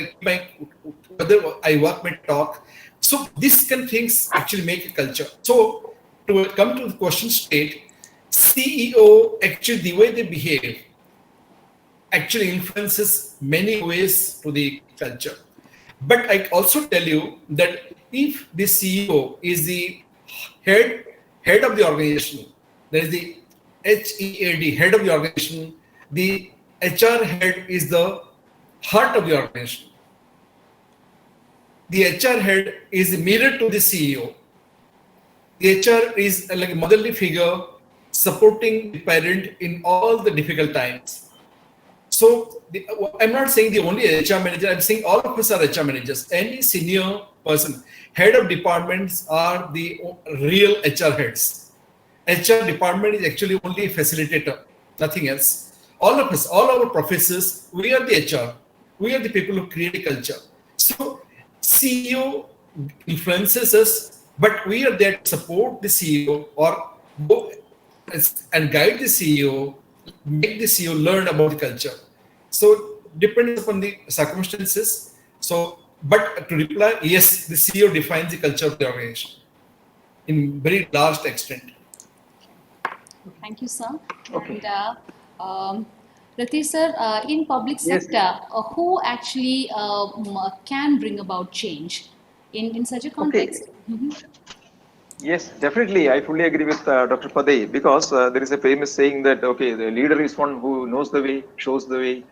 [SPEAKER 7] I work my talk. So these kind of things actually make a culture. So to come to the question state, CEO, actually the way they behave actually influences many ways to the culture. But I also tell you that if the CEO is the head of the organization, there is the HEAD, head of the organization, the HR head is the heart of the organization. The HR head is the mirror to the CEO. The HR is like a motherly figure supporting the parent in all the difficult times. So I'm not saying the only HR manager, I'm saying all of us are HR managers. Any senior person, head of departments are the real HR heads. HR department is actually only a facilitator, nothing else. All of us, all our professors, we are the HR. We are the people who create a culture. So CEO influences us, but we are there to support the CEO or go and guide the CEO, make the CEO learn about the culture. So depends upon the circumstances. So, but to reply, yes, the CEO defines the culture of the organization in very large extent.
[SPEAKER 2] Thank you, sir.
[SPEAKER 4] Okay.
[SPEAKER 2] And Ratish, sir, in public sector, who actually can bring about change in such a context?
[SPEAKER 4] Okay. Yes, definitely. I fully agree with Dr. Padey, because there is a famous saying that, okay, the leader is one who knows the way, shows the way,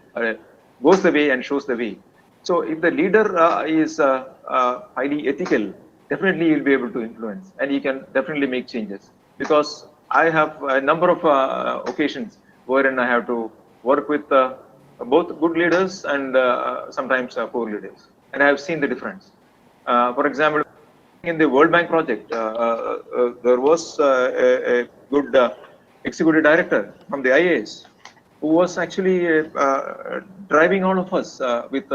[SPEAKER 4] goes the way and shows the way. So if the leader is highly ethical, definitely he'll be able to influence and he can definitely make changes. Because I have a number of occasions wherein I have to work with both good leaders and sometimes poor leaders. And I have seen the difference. For example, in the World Bank project, there was a good executive director from the IAS. who was actually driving all of us with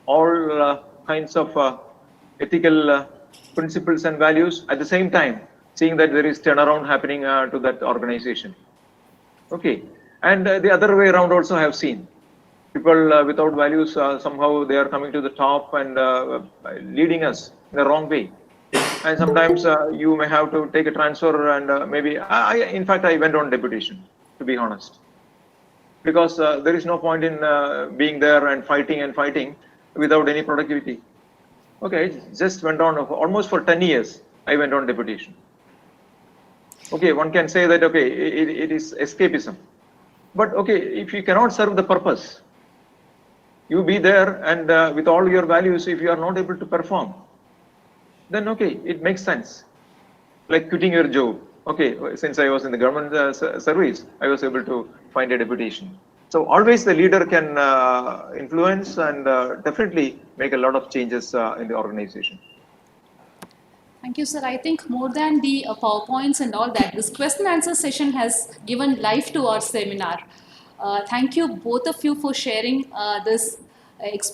[SPEAKER 4] all kinds of ethical principles and values, at the same time seeing that there is turnaround happening to that organization. Okay, and the other way around also I have seen people without values, somehow they are coming to the top and leading us in the wrong way. And sometimes you may have to take a transfer, and maybe in fact I went on deputation, to be honest, because there is no point in being there and fighting without any productivity. Okay, it just went on almost for 10 years. I went on deputation. Okay, one can say that, okay, it is escapism. But okay, if you cannot serve the purpose, you be there and with all your values, if you are not able to perform, then okay, it makes sense. Like quitting your job. Okay, since I was in the government service, I was able to find a deputation. So always the leader can influence and definitely make a lot of changes in the organization.
[SPEAKER 2] Thank you, sir. I think more than the PowerPoints and all that, this question answer session has given life to our seminar. Thank you, both of you, for sharing this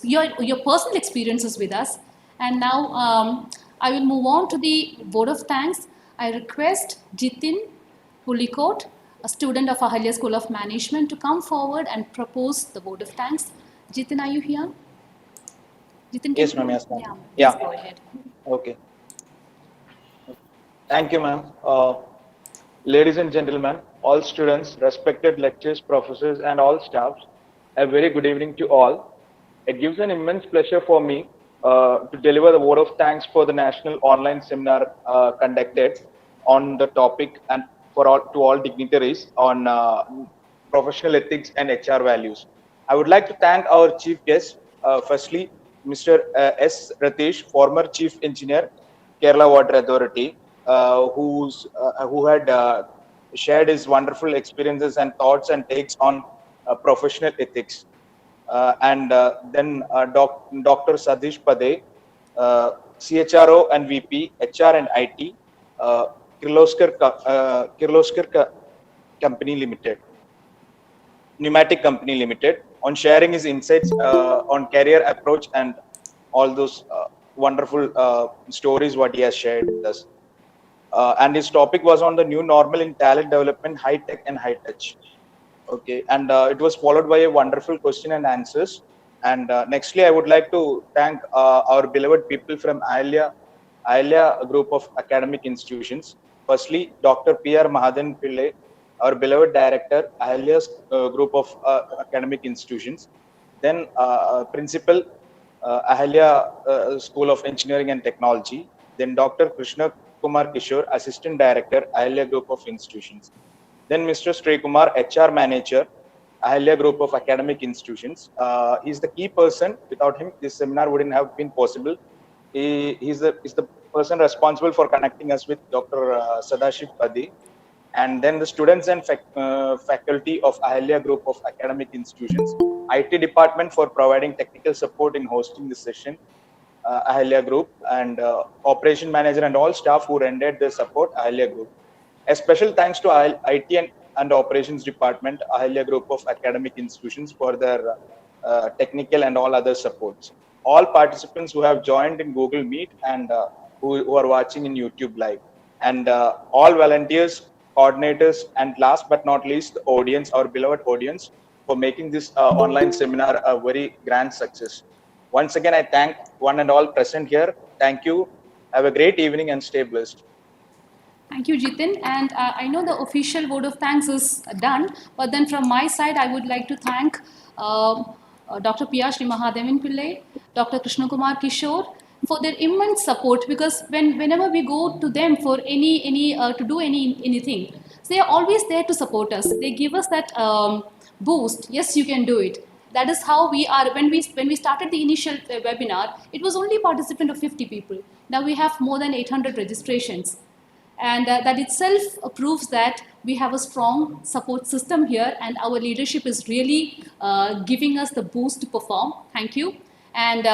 [SPEAKER 2] your personal experiences with us. And now I will move on to the vote of thanks. I request Jitin Pulikot, a student of Ahalya School of Management, to come forward and propose the vote of thanks. Jitin, are you here? Jitin,
[SPEAKER 9] Yes, ma'am. Yes, ma'am.
[SPEAKER 2] Yeah,
[SPEAKER 9] Yeah.
[SPEAKER 2] please go ahead.
[SPEAKER 9] Okay. Thank you, ma'am. Ladies and gentlemen, all students, respected lecturers, professors, and all staffs, a very good evening to all. It gives an immense pleasure for me to deliver the vote of thanks for the national online seminar conducted on the topic and to all dignitaries on professional ethics and HR values. I would like to thank our chief guest, firstly, Mr. S. Ratish, former Chief Engineer, Kerala Water Authority, who had shared his wonderful experiences and thoughts and takes on professional ethics. And then Dr. Sadish Pade, CHRO and VP, HR and IT, Kirloskar Company Limited, Pneumatic Company Limited, on sharing his insights on career approach and all those wonderful stories what he has shared with us. And his topic was on the new normal in talent development, high tech and high touch. Okay, and it was followed by a wonderful question and answers. And nextly, I would like to thank our beloved people from Ahalya group of academic institutions. Firstly, Dr. P.R. Mahadan Pillai, our beloved director, Ahalya's group of academic institutions. Then Principal, Ahalya School of Engineering and Technology. Then Dr. Krishna Kumar Kishore, Assistant Director, Ahalya Group of Institutions. Then Mr. Sri Kumar, HR Manager, Ahalya Group of Academic Institutions. He's the key person. Without him, this seminar wouldn't have been possible. He's the person responsible for connecting us with Dr. Sadashiv Padi. And then the students and faculty of Ahalya Group of Academic Institutions, IT department for providing technical support in hosting this session, Ahalya Group, and operation manager and all staff who rendered their support, Ahalya Group. A special thanks to IT and operations department, Ahalya Group of Academic Institutions, for their technical and all other supports. All participants who have joined in Google Meet and who are watching in YouTube Live, and all volunteers, coordinators, and last but not least, the audience, our beloved audience, for making this online seminar a very grand success. Once again, I thank one and all present here. Thank you. Have a great evening and stay blessed.
[SPEAKER 2] Thank you, Jitin. And I know the official vote of thanks is done, but then from my side, I would like to thank Dr. P.R. Sri Mahadevan Pillai, Dr. Krishna Kumar Kishore, for their immense support, because whenever we go to them for anything, they are always there to support us. They give us that boost. Yes, you can do it. That is how we are. When we started the initial webinar, it was only participant of 50 people. Now we have more than 800 registrations. And that itself proves that we have a strong support system here, and our leadership is really giving us the boost to perform. Thank you. And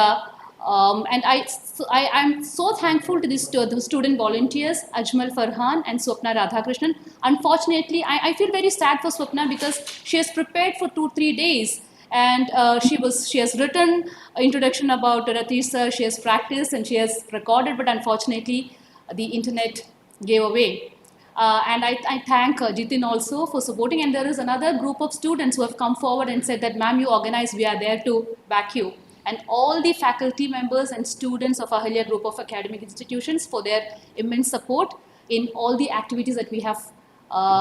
[SPEAKER 2] And I'm so thankful to the student volunteers, Ajmal Farhan and Swapna Radhakrishnan. Unfortunately, I feel very sad for Swapna because she has prepared for 2-3 days, and she has written introduction about Ratish sir, she has practiced and she has recorded, but unfortunately the internet gave away. And I thank Jitin also for supporting, and there is another group of students who have come forward and said that, ma'am, you organize, we are there to back you. And all the faculty members and students of Ahalya Group of Academic Institutions for their immense support in all the activities that we have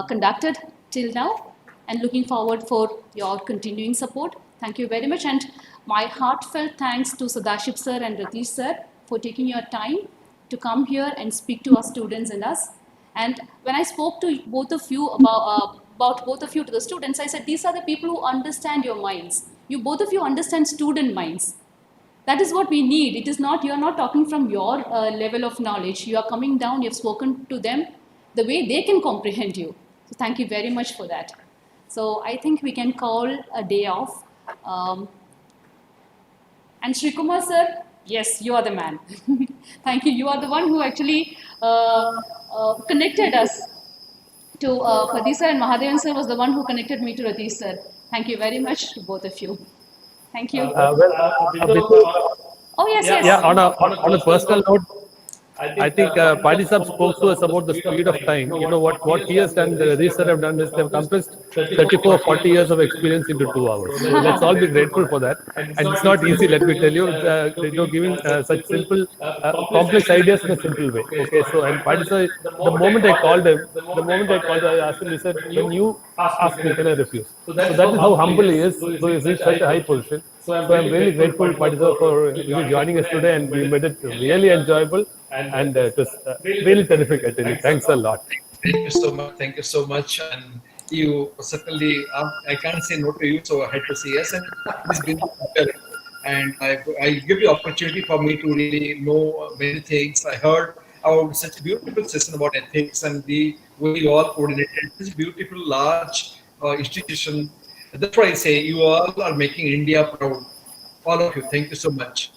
[SPEAKER 2] conducted till now, and looking forward for your continuing support. Thank you very much, and my heartfelt thanks to Sadaship sir and Ratish sir for taking your time to come here and speak to our students and us. And when I spoke to both of you about both of you to the students, I said, these are the people who understand your minds. You both of you understand student minds. That is what we need. It is not, you are not talking from your level of knowledge. You are coming down, you have spoken to them the way they can comprehend you. So thank you very much for that. So I think we can call a day off. And Sri Kumar sir, yes, you are the man. Thank you. You are the one who actually connected us to Pati sir, and Mahadevan sir was the one who connected me to Ratish sir. Thank you very much to both of you. Thank you. Oh yes, yes.
[SPEAKER 10] Yeah, on a personal note, I think Padi Sahab spoke to us about the speed of time. You know what he has done, the research have done is they've compressed 34, 40 years of experience into 2 hours. So let's all be grateful for that. And it's not easy, let me tell you, giving such simple, complex ideas in a simple way. Okay, so and Padi Sahab, the moment I called him, I asked him, he said, when you ask me, can I refuse? So that is how humble he is, so he's reached such a high position. So I'm really grateful, Padi Sahab, for joining us today, and we made it really enjoyable. And it was really terrific, I tell you. Thanks a lot.
[SPEAKER 7] Thank you so much. Thank you so much. And you certainly, I can't say no to you, so I had to say yes. And it's been and I give the opportunity for me to really know many things. I heard about such a beautiful session about ethics and the way you all coordinated this beautiful, large institution. That's why I say you all are making India proud. All of you. Thank you so much.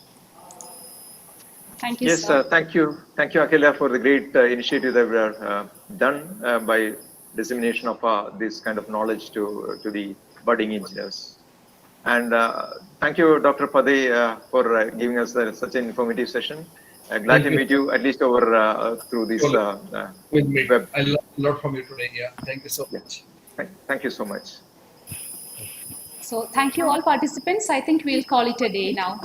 [SPEAKER 2] Thank you,
[SPEAKER 4] Yes,
[SPEAKER 2] sir.
[SPEAKER 4] thank you. Thank you, Akhila, for the great initiative that we have done by dissemination of this kind of knowledge to the budding engineers. And thank you, Dr. Pade, for giving us such an informative session. Glad to meet you, at least over through this web.
[SPEAKER 7] I learned a lot from you today. Yeah, thank you so much.
[SPEAKER 4] Thank you so much.
[SPEAKER 2] So thank you all participants. I think we'll call it a day now.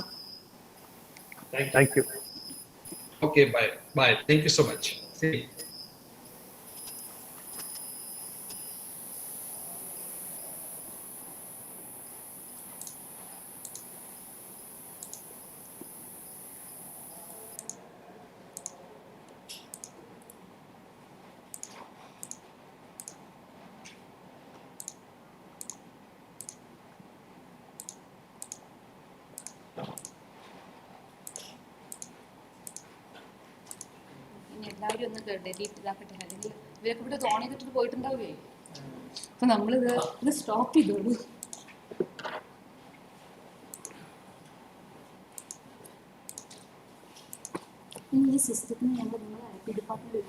[SPEAKER 10] Thank you.
[SPEAKER 7] Okay, bye. Bye. Thank you so much. See you.
[SPEAKER 2] എല്ലാവരും ഒന്ന് delete ഇതാക്കട്ടെ, അല്ലെങ്കിൽ ഇവരൊക്കെ ഇവിടെ on ചെയ്തിട്ട് പോയിട്ടുണ്ടാവുകയെ. അപ്പൊ നമ്മളിത് stop ചെയ്തോളൂ. ഈ സിസ്റ്റത്തിന് ഞങ്ങൾ നിങ്ങളെ ഐ ടി ഡിപ്പാർട്ട്മെന്റ്